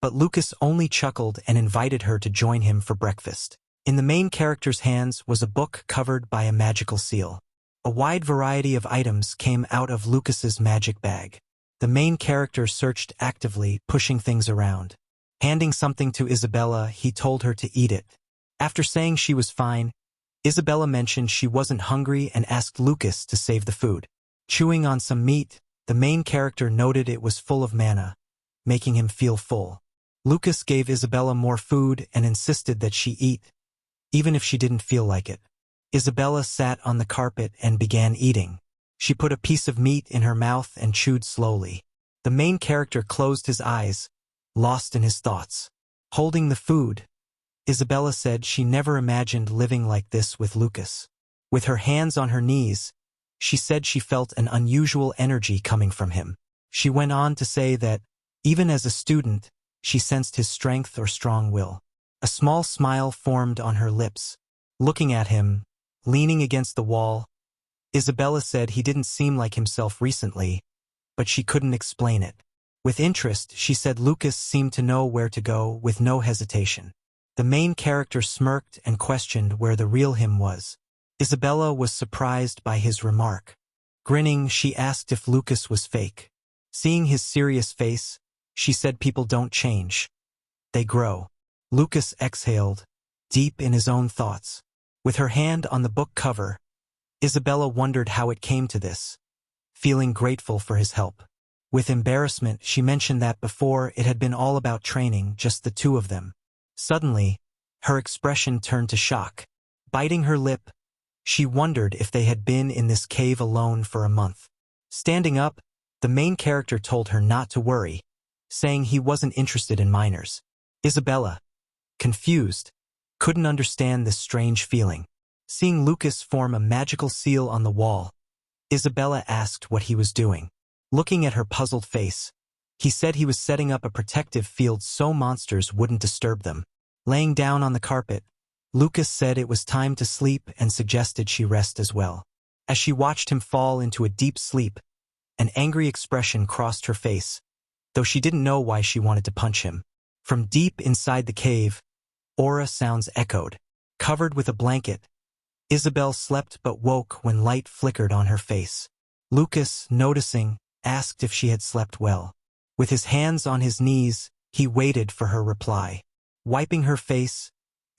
but Lucas only chuckled and invited her to join him for breakfast. In the main character's hands was a book covered by a magical seal. A wide variety of items came out of Lucas's magic bag. The main character searched actively, pushing things around. Handing something to Isabella, he told her to eat it. After saying she was fine, Isabella mentioned she wasn't hungry and asked Lucas to save the food. Chewing on some meat, the main character noted it was full of mana, making him feel full. Lucas gave Isabella more food and insisted that she eat, even if she didn't feel like it. Isabella sat on the carpet and began eating. She put a piece of meat in her mouth and chewed slowly. The main character closed his eyes, lost in his thoughts. Holding the food, Isabella said she never imagined living like this with Lucas. With her hands on her knees, she said she felt an unusual energy coming from him. She went on to say that, even as a student, she sensed his strength or strong will. A small smile formed on her lips. Looking at him, leaning against the wall, Isabella said he didn't seem like himself recently, but she couldn't explain it. With interest, she said Lucas seemed to know where to go with no hesitation. The main character smirked and questioned where the real him was. Isabella was surprised by his remark. Grinning, she asked if Lucas was fake. Seeing his serious face, she said people don't change. They grow. Lucas exhaled, deep in his own thoughts. With her hand on the book cover, Isabella wondered how it came to this, feeling grateful for his help. With embarrassment, she mentioned that before it had been all about training, just the two of them. Suddenly, her expression turned to shock. Biting her lip, she wondered if they had been in this cave alone for a month. Standing up, the main character told her not to worry, saying he wasn't interested in minors. Isabella, confused, couldn't understand this strange feeling. Seeing Lucas form a magical seal on the wall, Isabella asked what he was doing. Looking at her puzzled face, He said he was setting up a protective field so monsters wouldn't disturb them. Laying down on the carpet, Lucas said it was time to sleep and suggested she rest as well. As she watched him fall into a deep sleep, an angry expression crossed her face, though she didn't know why she wanted to punch him. From deep inside the cave, aura sounds echoed. Covered with a blanket, Isabella slept but woke when light flickered on her face. Lucas, noticing, asked if she had slept well. With his hands on his knees, he waited for her reply. Wiping her face,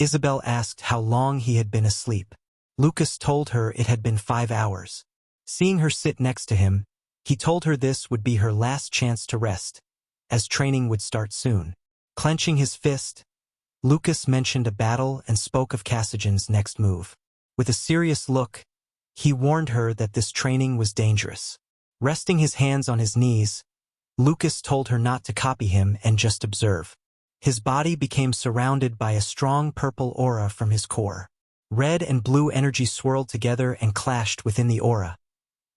Isabella asked how long he had been asleep. Lucas told her it had been 5 hours. Seeing her sit next to him, he told her this would be her last chance to rest, as training would start soon. Clenching his fist, Lucas mentioned a battle and spoke of Cassigen's next move. With a serious look, he warned her that this training was dangerous. Resting his hands on his knees, Lucas told her not to copy him and just observe. His body became surrounded by a strong purple aura from his core. Red and blue energy swirled together and clashed within the aura,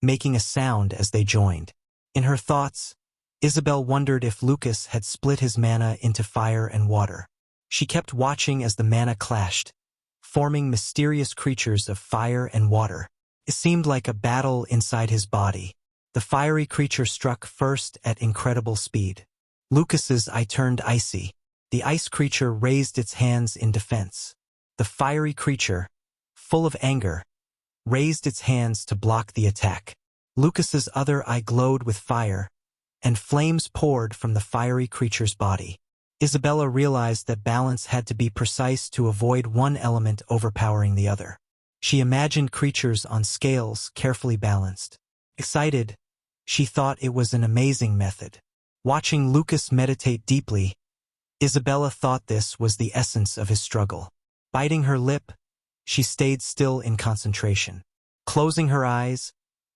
making a sound as they joined. In her thoughts, Isabella wondered if Lucas had split his mana into fire and water. She kept watching as the mana clashed, forming mysterious creatures of fire and water. It seemed like a battle inside his body. The fiery creature struck first at incredible speed. Lucas's eye turned icy. The ice creature raised its hands in defense. The fiery creature, full of anger, raised its hands to block the attack. Lucas's other eye glowed with fire, and flames poured from the fiery creature's body. Isabella realized that balance had to be precise to avoid one element overpowering the other. She imagined creatures on scales carefully balanced. Excited, she thought it was an amazing method. Watching Lucas meditate deeply, Isabella thought this was the essence of his struggle. Biting her lip, she stayed still in concentration. Closing her eyes,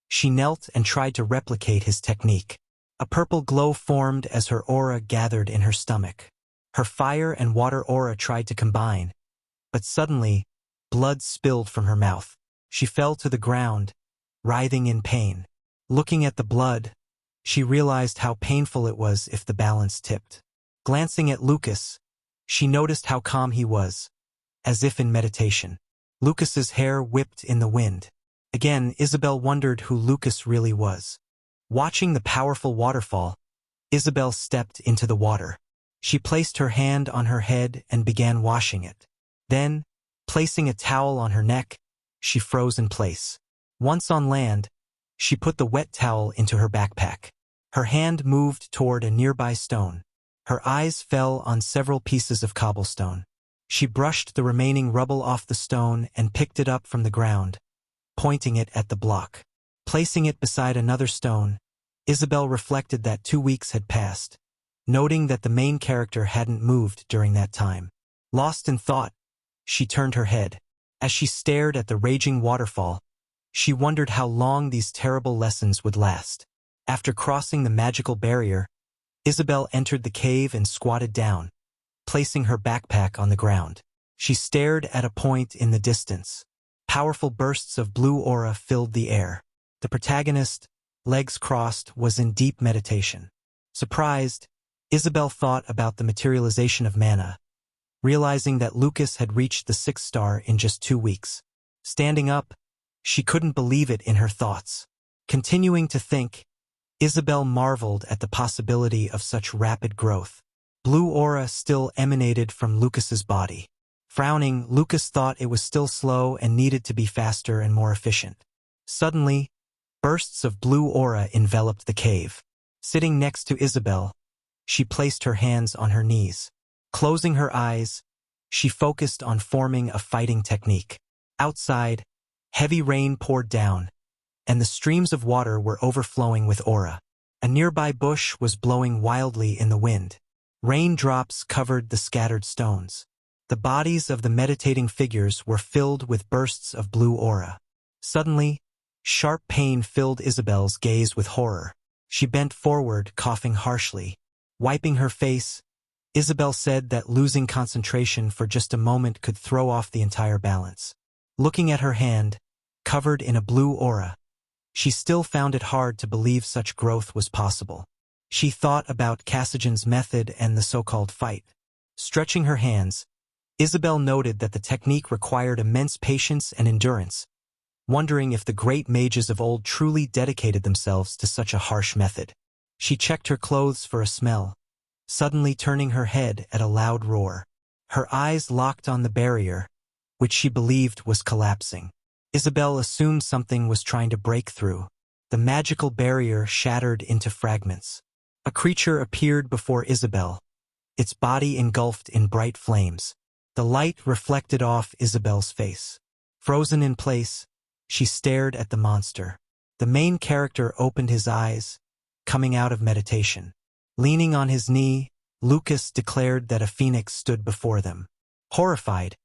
she knelt and tried to replicate his technique. A purple glow formed as her aura gathered in her stomach. Her fire and water aura tried to combine, but suddenly, blood spilled from her mouth. She fell to the ground, writhing in pain. Looking at the blood, she realized how painful it was if the balance tipped. Glancing at Lucas, she noticed how calm he was, as if in meditation. Lucas's hair whipped in the wind. Again, Isabella wondered who Lucas really was. Watching the powerful waterfall, Isabella stepped into the water. She placed her hand on her head and began washing it. Then, placing a towel on her neck, she froze in place. Once on land, she put the wet towel into her backpack. Her hand moved toward a nearby stone. Her eyes fell on several pieces of cobblestone. She brushed the remaining rubble off the stone and picked it up from the ground, pointing it at the block. Placing it beside another stone, Isabella reflected that 2 weeks had passed, noting that the main character hadn't moved during that time. Lost in thought, she turned her head. As she stared at the raging waterfall, she wondered how long these terrible lessons would last. After crossing the magical barrier, Isabella entered the cave and squatted down, placing her backpack on the ground. She stared at a point in the distance. Powerful bursts of blue aura filled the air. The protagonist, legs crossed, was in deep meditation. Surprised, Isabella thought about the materialization of mana, realizing that Lucas had reached the 6th star in just 2 weeks. Standing up, she couldn't believe it in her thoughts. Continuing to think, Isabella marveled at the possibility of such rapid growth. Blue aura still emanated from Lucas's body. Frowning, Lucas thought it was still slow and needed to be faster and more efficient. Suddenly, bursts of blue aura enveloped the cave. Sitting next to Isabella, she placed her hands on her knees. Closing her eyes, she focused on forming a fighting technique. Outside, heavy rain poured down, and the streams of water were overflowing with aura. A nearby bush was blowing wildly in the wind. Raindrops covered the scattered stones. The bodies of the meditating figures were filled with bursts of blue aura. Suddenly, sharp pain filled Isabella's gaze with horror. She bent forward, coughing harshly. Wiping her face, Isabella said that losing concentration for just a moment could throw off the entire balance. Looking at her hand, covered in a blue aura, she still found it hard to believe such growth was possible. She thought about Cassigen's method and the so-called fight. Stretching her hands, Isabelle noted that the technique required immense patience and endurance, wondering if the great mages of old truly dedicated themselves to such a harsh method. She checked her clothes for a smell, suddenly turning her head at a loud roar. Her eyes locked on the barrier, which she believed was collapsing. Isabelle assumed something was trying to break through. The magical barrier shattered into fragments. A creature appeared before Isabelle, its body engulfed in bright flames. The light reflected off Isabelle's face. Frozen in place, she stared at the monster. The main character opened his eyes, coming out of meditation. Leaning on his knee, Lucas declared that a phoenix stood before them. Horrified,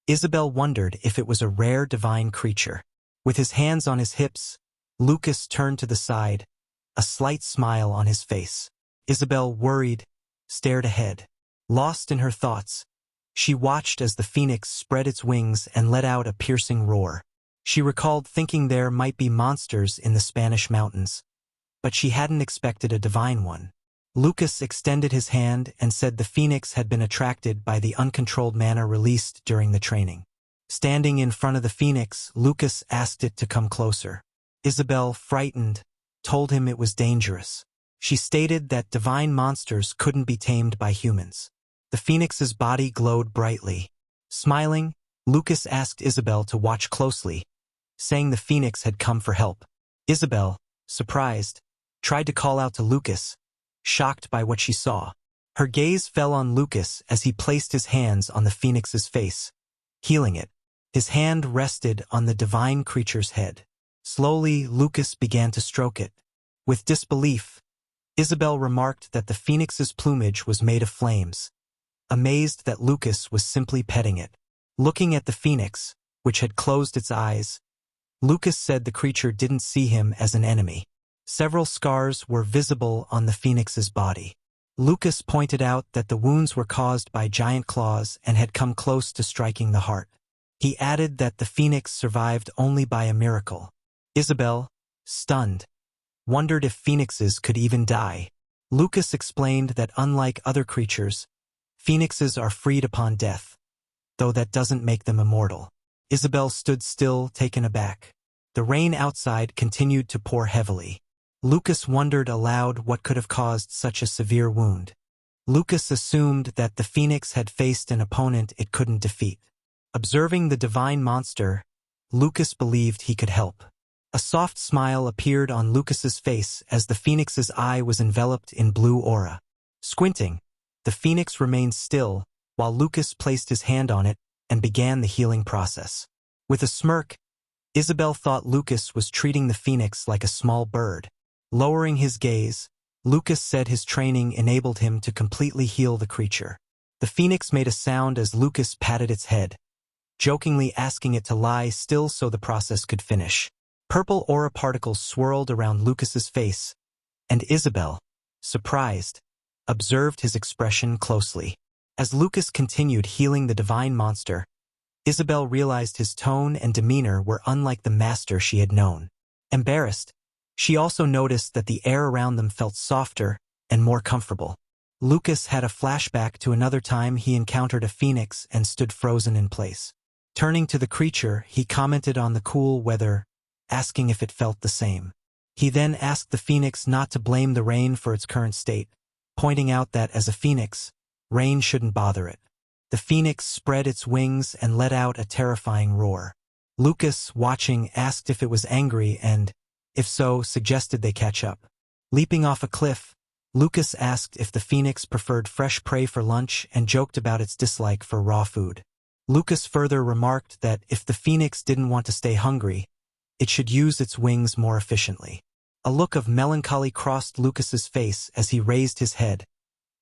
Isabelle wondered if it was a rare divine creature. With his hands on his hips, Lucas turned to the side, a slight smile on his face. Isabelle, worried, stared ahead. Lost in her thoughts, she watched as the phoenix spread its wings and let out a piercing roar. She recalled thinking there might be monsters in the Spanish mountains, but she hadn't expected a divine one. Lucas extended his hand and said the phoenix had been attracted by the uncontrolled mana released during the training. Standing in front of the phoenix, Lucas asked it to come closer. Isabelle, frightened, told him it was dangerous. She stated that divine monsters couldn't be tamed by humans. The phoenix's body glowed brightly. Smiling, Lucas asked Isabelle to watch closely, saying the phoenix had come for help. Isabelle, surprised, tried to call out to Lucas, shocked by what she saw. Her gaze fell on Lucas as he placed his hands on the phoenix's face, healing it. His hand rested on the divine creature's head. Slowly, Lucas began to stroke it. With disbelief, Isabelle remarked that the phoenix's plumage was made of flames, amazed that Lucas was simply petting it. Looking at the phoenix, which had closed its eyes, Lucas said the creature didn't see him as an enemy. Several scars were visible on the phoenix's body. Lucas pointed out that the wounds were caused by giant claws and had come close to striking the heart. He added that the phoenix survived only by a miracle. Isabelle, stunned, wondered if phoenixes could even die. Lucas explained that unlike other creatures, phoenixes are freed upon death, though that doesn't make them immortal. Isabelle stood still, taken aback. The rain outside continued to pour heavily. Lucas wondered aloud what could have caused such a severe wound. Lucas assumed that the phoenix had faced an opponent it couldn't defeat. Observing the divine monster, Lucas believed he could help. A soft smile appeared on Lucas's face as the phoenix's eye was enveloped in blue aura. Squinting, the phoenix remained still, while Lucas placed his hand on it and began the healing process. With a smirk, Isabelle thought Lucas was treating the phoenix like a small bird. Lowering his gaze, Lucas said his training enabled him to completely heal the creature. The phoenix made a sound as Lucas patted its head, jokingly asking it to lie still so the process could finish. Purple aura particles swirled around Lucas's face, and Isabelle, surprised, observed his expression closely. As Lucas continued healing the divine monster, Isabelle realized his tone and demeanor were unlike the master she had known. Embarrassed, she also noticed that the air around them felt softer and more comfortable. Lucas had a flashback to another time he encountered a phoenix and stood frozen in place. Turning to the creature, he commented on the cool weather, asking if it felt the same. He then asked the phoenix not to blame the rain for its current state, pointing out that as a phoenix, rain shouldn't bother it. The phoenix spread its wings and let out a terrifying roar. Lucas, watching, asked if it was angry and, if so, suggested they catch up. Leaping off a cliff, Lucas asked if the phoenix preferred fresh prey for lunch and joked about its dislike for raw food. Lucas further remarked that if the phoenix didn't want to stay hungry, it should use its wings more efficiently. A look of melancholy crossed Lucas's face as he raised his head,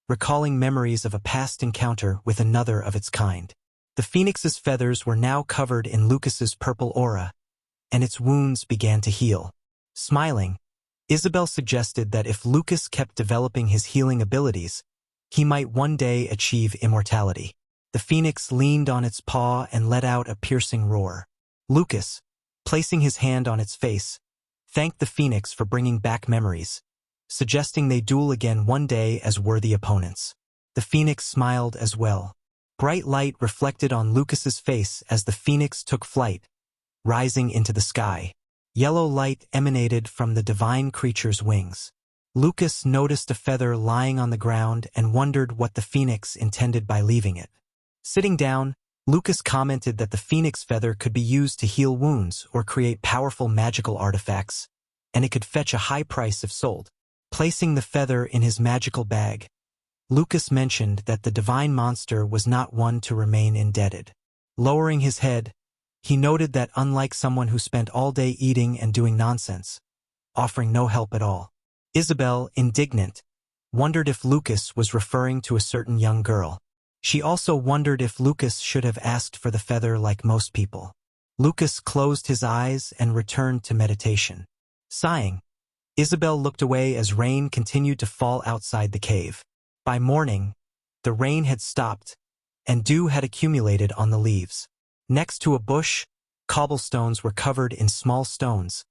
recalling memories of a past encounter with another of its kind. The phoenix's feathers were now covered in Lucas's purple aura, and its wounds began to heal. Smiling, Isabelle suggested that if Lucas kept developing his healing abilities, he might one day achieve immortality. The phoenix leaned on its paw and let out a piercing roar. Lucas, placing his hand on its face, thanked the phoenix for bringing back memories, suggesting they duel again one day as worthy opponents. The phoenix smiled as well. Bright light reflected on Lucas's face as the phoenix took flight, rising into the sky. Yellow light emanated from the divine creature's wings. Lucas noticed a feather lying on the ground and wondered what the phoenix intended by leaving it. Sitting down, Lucas commented that the phoenix feather could be used to heal wounds or create powerful magical artifacts, and it could fetch a high price if sold. Placing the feather in his magical bag, Lucas mentioned that the divine monster was not one to remain indebted. Lowering his head, he noted that unlike someone who spent all day eating and doing nonsense, offering no help at all, Isabella, indignant, wondered if Lucas was referring to a certain young girl. She also wondered if Lucas should have asked for the feather like most people. Lucas closed his eyes and returned to meditation. Sighing, Isabella looked away as rain continued to fall outside the cave. By morning, the rain had stopped, and dew had accumulated on the leaves. Next to a bush, cobblestones were covered in small stones,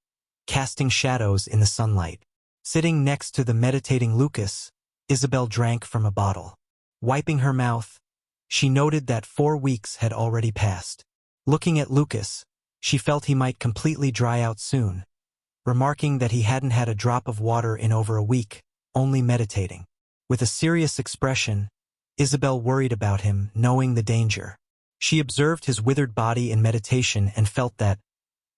casting shadows in the sunlight. Sitting next to the meditating Lucas, Isabella drank from a bottle. Wiping her mouth, she noted that 4 weeks had already passed. Looking at Lucas, she felt he might completely dry out soon, remarking that he hadn't had a drop of water in over a week, only meditating. With a serious expression, Isabella worried about him, knowing the danger. She observed his withered body in meditation and felt that,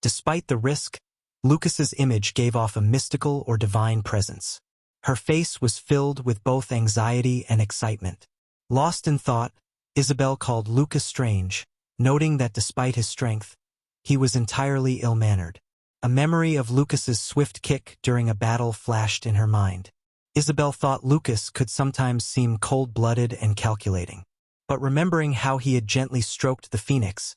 despite the risk, Lucas's image gave off a mystical or divine presence. Her face was filled with both anxiety and excitement. Lost in thought, Isabella called Lucas strange, noting that despite his strength, he was entirely ill-mannered. A memory of Lucas's swift kick during a battle flashed in her mind. Isabella thought Lucas could sometimes seem cold-blooded and calculating. But remembering how he had gently stroked the phoenix,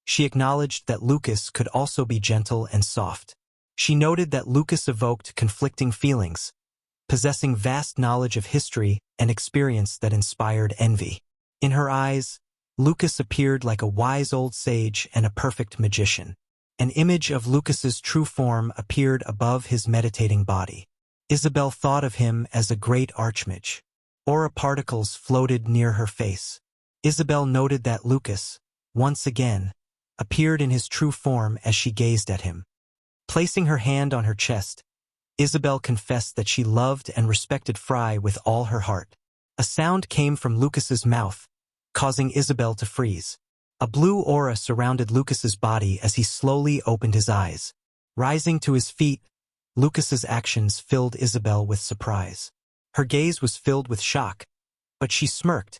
she acknowledged that Lucas could also be gentle and soft. She noted that Lucas evoked conflicting feelings, possessing vast knowledge of history and experience that inspired envy. In her eyes, Lucas appeared like a wise old sage and a perfect magician. An image of Lucas's true form appeared above his meditating body. Isabella thought of him as a great archmage. Aura particles floated near her face. Isabella noted that Lucas, once again, appeared in his true form as she gazed at him. Placing her hand on her chest, Isabella confessed that she loved and respected Frey with all her heart. A sound came from Lucas's mouth, causing Isabella to freeze. A blue aura surrounded Lucas's body as he slowly opened his eyes. Rising to his feet, Lucas's actions filled Isabella with surprise. Her gaze was filled with shock, but she smirked,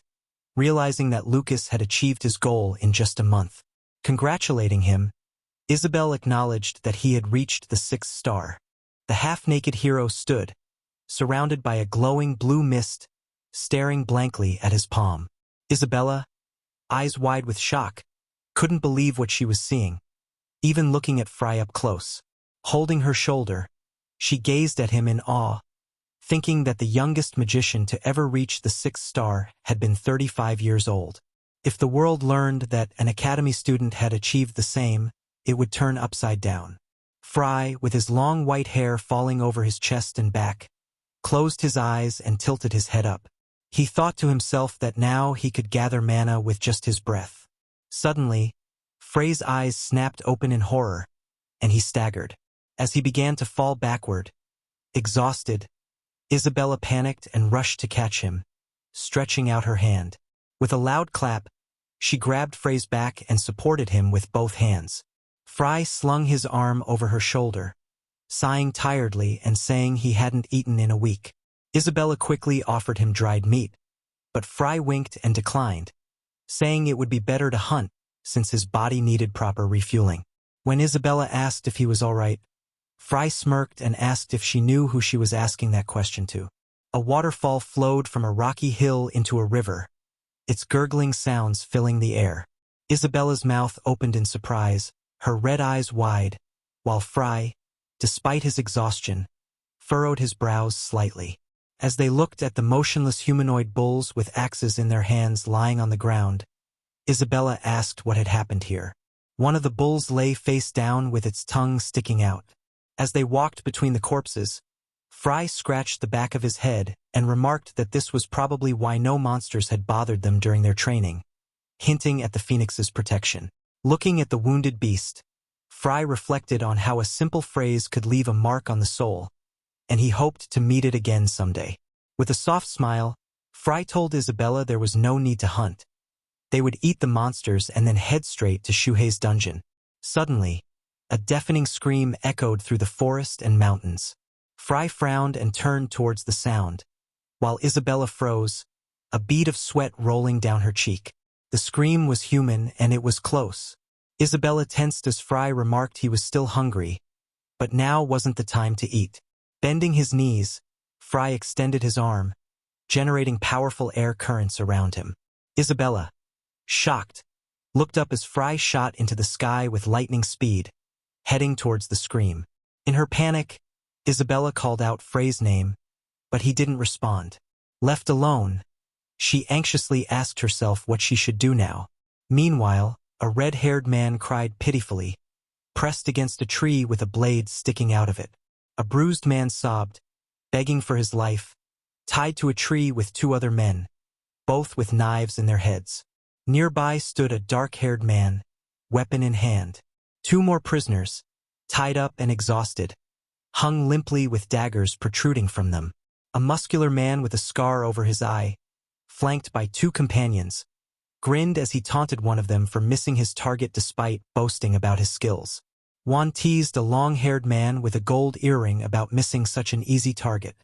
realizing that Lucas had achieved his goal in just a month. Congratulating him, Isabella acknowledged that he had reached the 6th star. The half-naked hero stood, surrounded by a glowing blue mist, staring blankly at his palm. Isabella, eyes wide with shock, couldn't believe what she was seeing, even looking at Frey up close. Holding her shoulder, she gazed at him in awe, thinking that the youngest magician to ever reach the 6th star had been 35 years old. If the world learned that an academy student had achieved the same, it would turn upside down. Frey, with his long white hair falling over his chest and back, closed his eyes and tilted his head up. He thought to himself that now he could gather mana with just his breath. Suddenly, Frey's eyes snapped open in horror, and he staggered. As he began to fall backward, exhausted, Isabella panicked and rushed to catch him, stretching out her hand. With a loud clap, she grabbed Frey's back and supported him with both hands. Frey slung his arm over her shoulder, sighing tiredly and saying he hadn't eaten in a week. Isabella quickly offered him dried meat, but Frey winked and declined, saying it would be better to hunt since his body needed proper refueling. When Isabella asked if he was all right, Frey smirked and asked if she knew who she was asking that question to. A waterfall flowed from a rocky hill into a river, its gurgling sounds filling the air. Isabella's mouth opened in surprise, her red eyes wide, while Frey, despite his exhaustion, furrowed his brows slightly. As they looked at the motionless humanoid bulls with axes in their hands lying on the ground, Isabella asked what had happened here. One of the bulls lay face down with its tongue sticking out. As they walked between the corpses, Frey scratched the back of his head and remarked that this was probably why no monsters had bothered them during their training, hinting at the phoenix's protection. Looking at the wounded beast, Frey reflected on how a simple phrase could leave a mark on the soul, and he hoped to meet it again someday. With a soft smile, Frey told Isabella there was no need to hunt. They would eat the monsters and then head straight to Shuhei's dungeon. Suddenly, a deafening scream echoed through the forest and mountains. Frey frowned and turned towards the sound, while Isabella froze, a bead of sweat rolling down her cheek. The scream was human and it was close. Isabella tensed as Frey remarked he was still hungry, but now wasn't the time to eat. Bending his knees, Frey extended his arm, generating powerful air currents around him. Isabella, shocked, looked up as Frey shot into the sky with lightning speed, heading towards the scream. In her panic, Isabella called out Frey's name, but he didn't respond. Left alone, she anxiously asked herself what she should do now. Meanwhile, a red-haired man cried pitifully, pressed against a tree with a blade sticking out of it. A bruised man sobbed, begging for his life, tied to a tree with two other men, both with knives in their heads. Nearby stood a dark-haired man, weapon in hand. Two more prisoners, tied up and exhausted, hung limply with daggers protruding from them. A muscular man with a scar over his eye, flanked by two companions, grinned as he taunted one of them for missing his target despite boasting about his skills. Juan teased a long-haired man with a gold earring about missing such an easy target,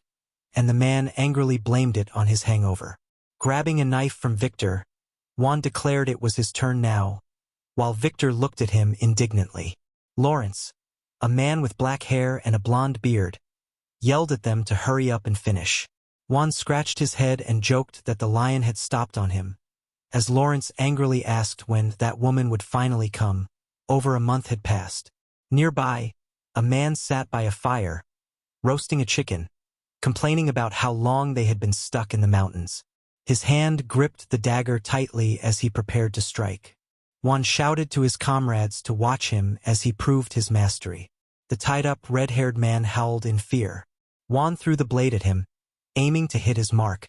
and the man angrily blamed it on his hangover. Grabbing a knife from Victor, Juan declared it was his turn now, while Victor looked at him indignantly. Lawrence, a man with black hair and a blonde beard, yelled at them to hurry up and finish. Juan scratched his head and joked that the lion had stopped on him, as Lawrence angrily asked when that woman would finally come. Over a month had passed. Nearby, a man sat by a fire, roasting a chicken, complaining about how long they had been stuck in the mountains. His hand gripped the dagger tightly as he prepared to strike. Juan shouted to his comrades to watch him as he proved his mastery. The tied-up red-haired man howled in fear. Juan threw the blade at him, aiming to hit his mark,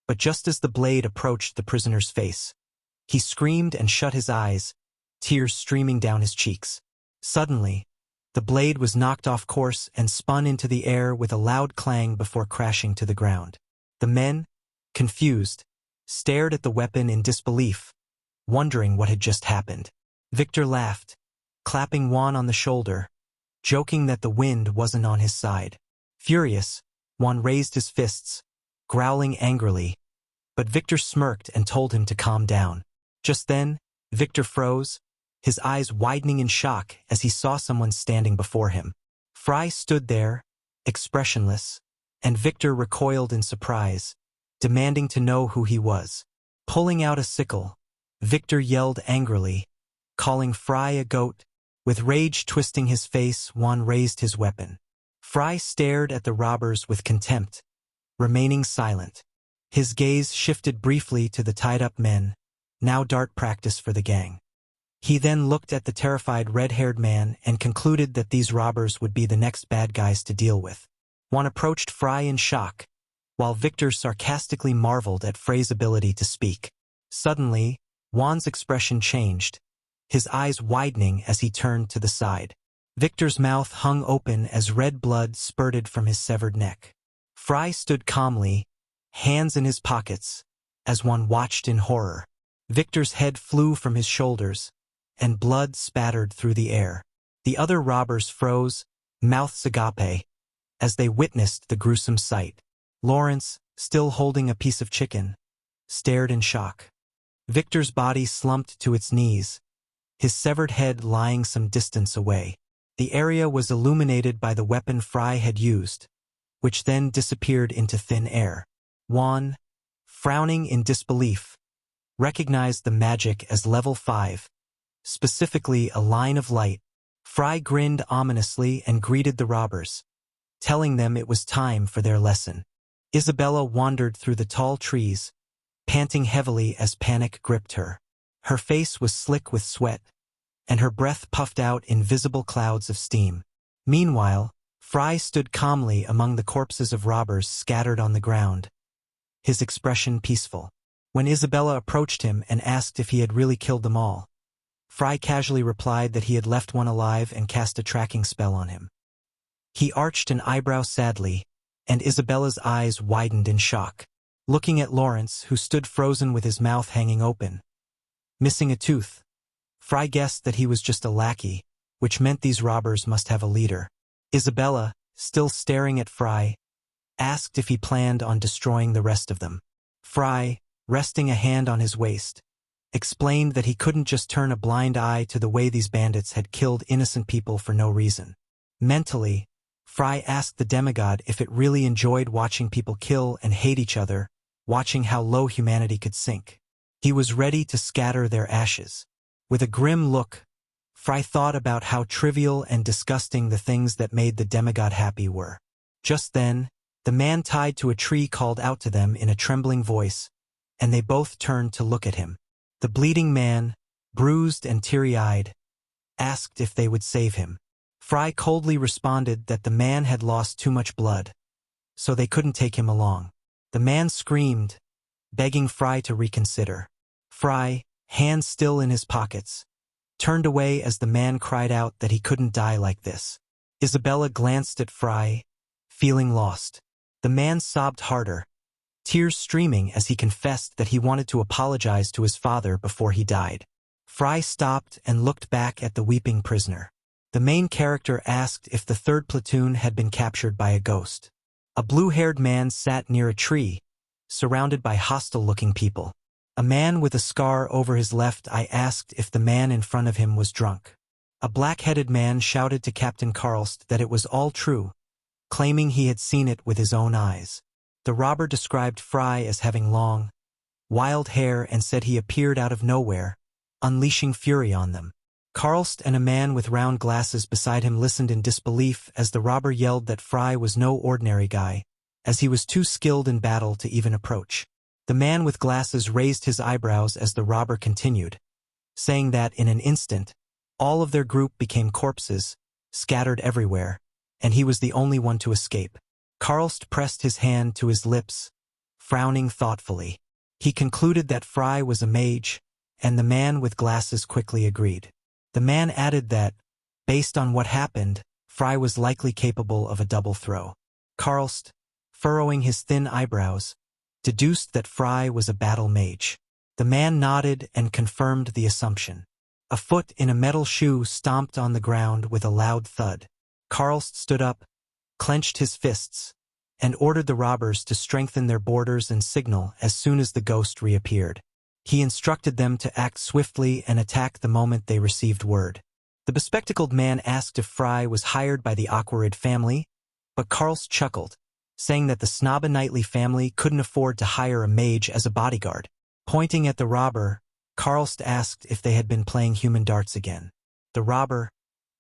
but just as the blade approached the prisoner's face, he screamed and shut his eyes, tears streaming down his cheeks. Suddenly, the blade was knocked off course and spun into the air with a loud clang before crashing to the ground. The men, confused, stared at the weapon in disbelief, wondering what had just happened. Victor laughed, clapping Juan on the shoulder, joking that the wind wasn't on his side. Furious, Juan raised his fists, growling angrily, but Victor smirked and told him to calm down. Just then, Victor froze, his eyes widening in shock as he saw someone standing before him. Frey stood there, expressionless, and Victor recoiled in surprise, demanding to know who he was. Pulling out a sickle, Victor yelled angrily, calling Frey a goat. With rage twisting his face, Juan raised his weapon. Frey stared at the robbers with contempt, remaining silent. His gaze shifted briefly to the tied-up men, now dart practice for the gang. He then looked at the terrified red-haired man and concluded that these robbers would be the next bad guys to deal with. Juan approached Frey in shock, while Victor sarcastically marveled at Frey's ability to speak. Suddenly, Juan's expression changed, his eyes widening as he turned to the side. Victor's mouth hung open as red blood spurted from his severed neck. Frey stood calmly, hands in his pockets, as Juan watched in horror. Victor's head flew from his shoulders, and blood spattered through the air. The other robbers froze, mouths agape, as they witnessed the gruesome sight. Lawrence, still holding a piece of chicken, stared in shock. Victor's body slumped to its knees, his severed head lying some distance away. The area was illuminated by the weapon Frey had used, which then disappeared into thin air. Juan, frowning in disbelief, recognized the magic as level 5, specifically a line of light. Frey grinned ominously and greeted the robbers, telling them it was time for their lesson. Isabella wandered through the tall trees, panting heavily as panic gripped her. Her face was slick with sweat, and her breath puffed out in visible clouds of steam. Meanwhile, Frey stood calmly among the corpses of robbers scattered on the ground, his expression peaceful. When Isabella approached him and asked if he had really killed them all, Frey casually replied that he had left one alive and cast a tracking spell on him. He arched an eyebrow sadly, and Isabella's eyes widened in shock. Looking at Lawrence, who stood frozen with his mouth hanging open, missing a tooth, Frey guessed that he was just a lackey, which meant these robbers must have a leader. Isabella, still staring at Frey, asked if he planned on destroying the rest of them. Frey, resting a hand on his waist, explained that he couldn't just turn a blind eye to the way these bandits had killed innocent people for no reason. Mentally, Frey asked the demigod if it really enjoyed watching people kill and hate each other, watching how low humanity could sink. He was ready to scatter their ashes. With a grim look, Frey thought about how trivial and disgusting the things that made the demigod happy were. Just then, the man tied to a tree called out to them in a trembling voice, and they both turned to look at him. The bleeding man, bruised and teary-eyed, asked if they would save him. Frey coldly responded that the man had lost too much blood, so they couldn't take him along. The man screamed, begging Frey to reconsider. Frey, hands still in his pockets, turned away as the man cried out that he couldn't die like this. Isabella glanced at Frey, feeling lost. The man sobbed harder, tears streaming as he confessed that he wanted to apologize to his father before he died. Frey stopped and looked back at the weeping prisoner. The main character asked if the third platoon had been captured by a ghost. A blue-haired man sat near a tree, surrounded by hostile-looking people. A man with a scar over his left eye asked if the man in front of him was drunk. A black-headed man shouted to Captain Karlst that it was all true, claiming he had seen it with his own eyes. The robber described Frey as having long, wild hair and said he appeared out of nowhere, unleashing fury on them. Karlst and a man with round glasses beside him listened in disbelief as the robber yelled that Frey was no ordinary guy, as he was too skilled in battle to even approach. The man with glasses raised his eyebrows as the robber continued, saying that in an instant, all of their group became corpses, scattered everywhere, and he was the only one to escape. Karlst pressed his hand to his lips, frowning thoughtfully. He concluded that Frey was a mage, and the man with glasses quickly agreed. The man added that, based on what happened, Frey was likely capable of a double throw. Karlst, furrowing his thin eyebrows, deduced that Frey was a battle mage. The man nodded and confirmed the assumption. A foot in a metal shoe stomped on the ground with a loud thud. Karlst stood up, clenched his fists, and ordered the robbers to strengthen their borders and signal as soon as the ghost reappeared. He instructed them to act swiftly and attack the moment they received word. The bespectacled man asked if Frey was hired by the Aquarid family, but Karlst chuckled, saying that the Snobba Knightly family couldn't afford to hire a mage as a bodyguard. Pointing at the robber, Karlst asked if they had been playing human darts again. The robber,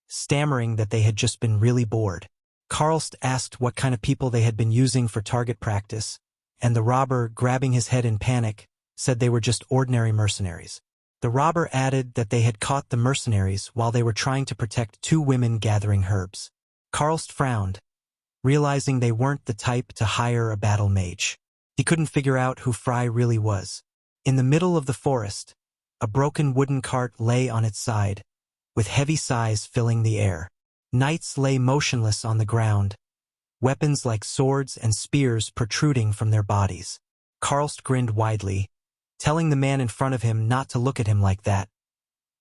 stammering that they had just been really bored. Karlst asked what kind of people they had been using for target practice, and the robber, grabbing his head in panic, said they were just ordinary mercenaries. The robber added that they had caught the mercenaries while they were trying to protect two women gathering herbs. Karlst frowned, realizing they weren't the type to hire a battle mage. He couldn't figure out who Frey really was. In the middle of the forest, a broken wooden cart lay on its side, with heavy sighs filling the air. Knights lay motionless on the ground, weapons like swords and spears protruding from their bodies. Karlst grinned widely, telling the man in front of him not to look at him like that.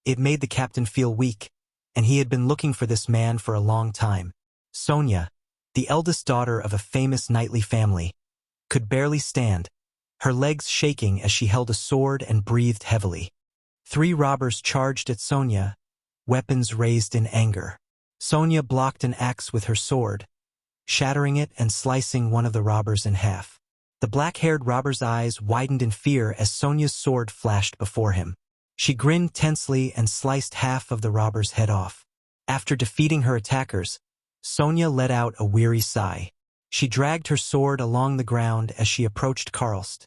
It made the captain feel weak, and he had been looking for this man for a long time. Sonia, the eldest daughter of a famous knightly family, could barely stand, her legs shaking as she held a sword and breathed heavily. 3 robbers charged at Sonia, weapons raised in anger. Sonia blocked an axe with her sword, shattering it and slicing one of the robbers in half. The black-haired robber's eyes widened in fear as Sonia's sword flashed before him. She grinned tensely and sliced half of the robber's head off. After defeating her attackers, Sonia let out a weary sigh. She dragged her sword along the ground as she approached Karlst,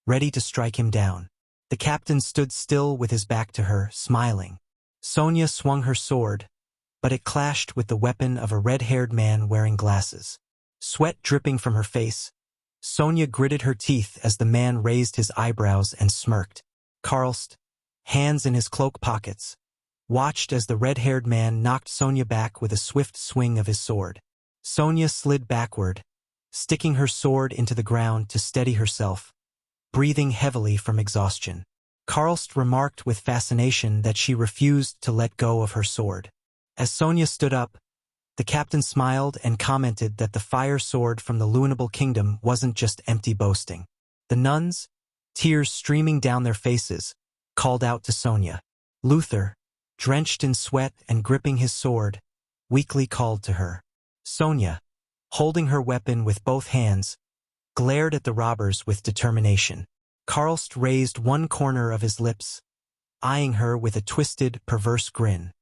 ready to strike him down. The captain stood still with his back to her, smiling. Sonia swung her sword, but it clashed with the weapon of a red-haired man wearing glasses. Sweat dripping from her face, Sonia gritted her teeth as the man raised his eyebrows and smirked. Karlst, hands in his cloak pockets, watched as the red-haired man knocked Sonia back with a swift swing of his sword. Sonia slid backward, sticking her sword into the ground to steady herself, breathing heavily from exhaustion. Karlst remarked with fascination that she refused to let go of her sword. As Sonia stood up, the captain smiled and commented that the fire sword from the Lunable Kingdom wasn't just empty boasting. The nuns, tears streaming down their faces, called out to Sonia. Luther, drenched in sweat and gripping his sword, weakly called to her. Sonia, holding her weapon with both hands, glared at the robbers with determination. Karlst raised one corner of his lips, eyeing her with a twisted, perverse grin.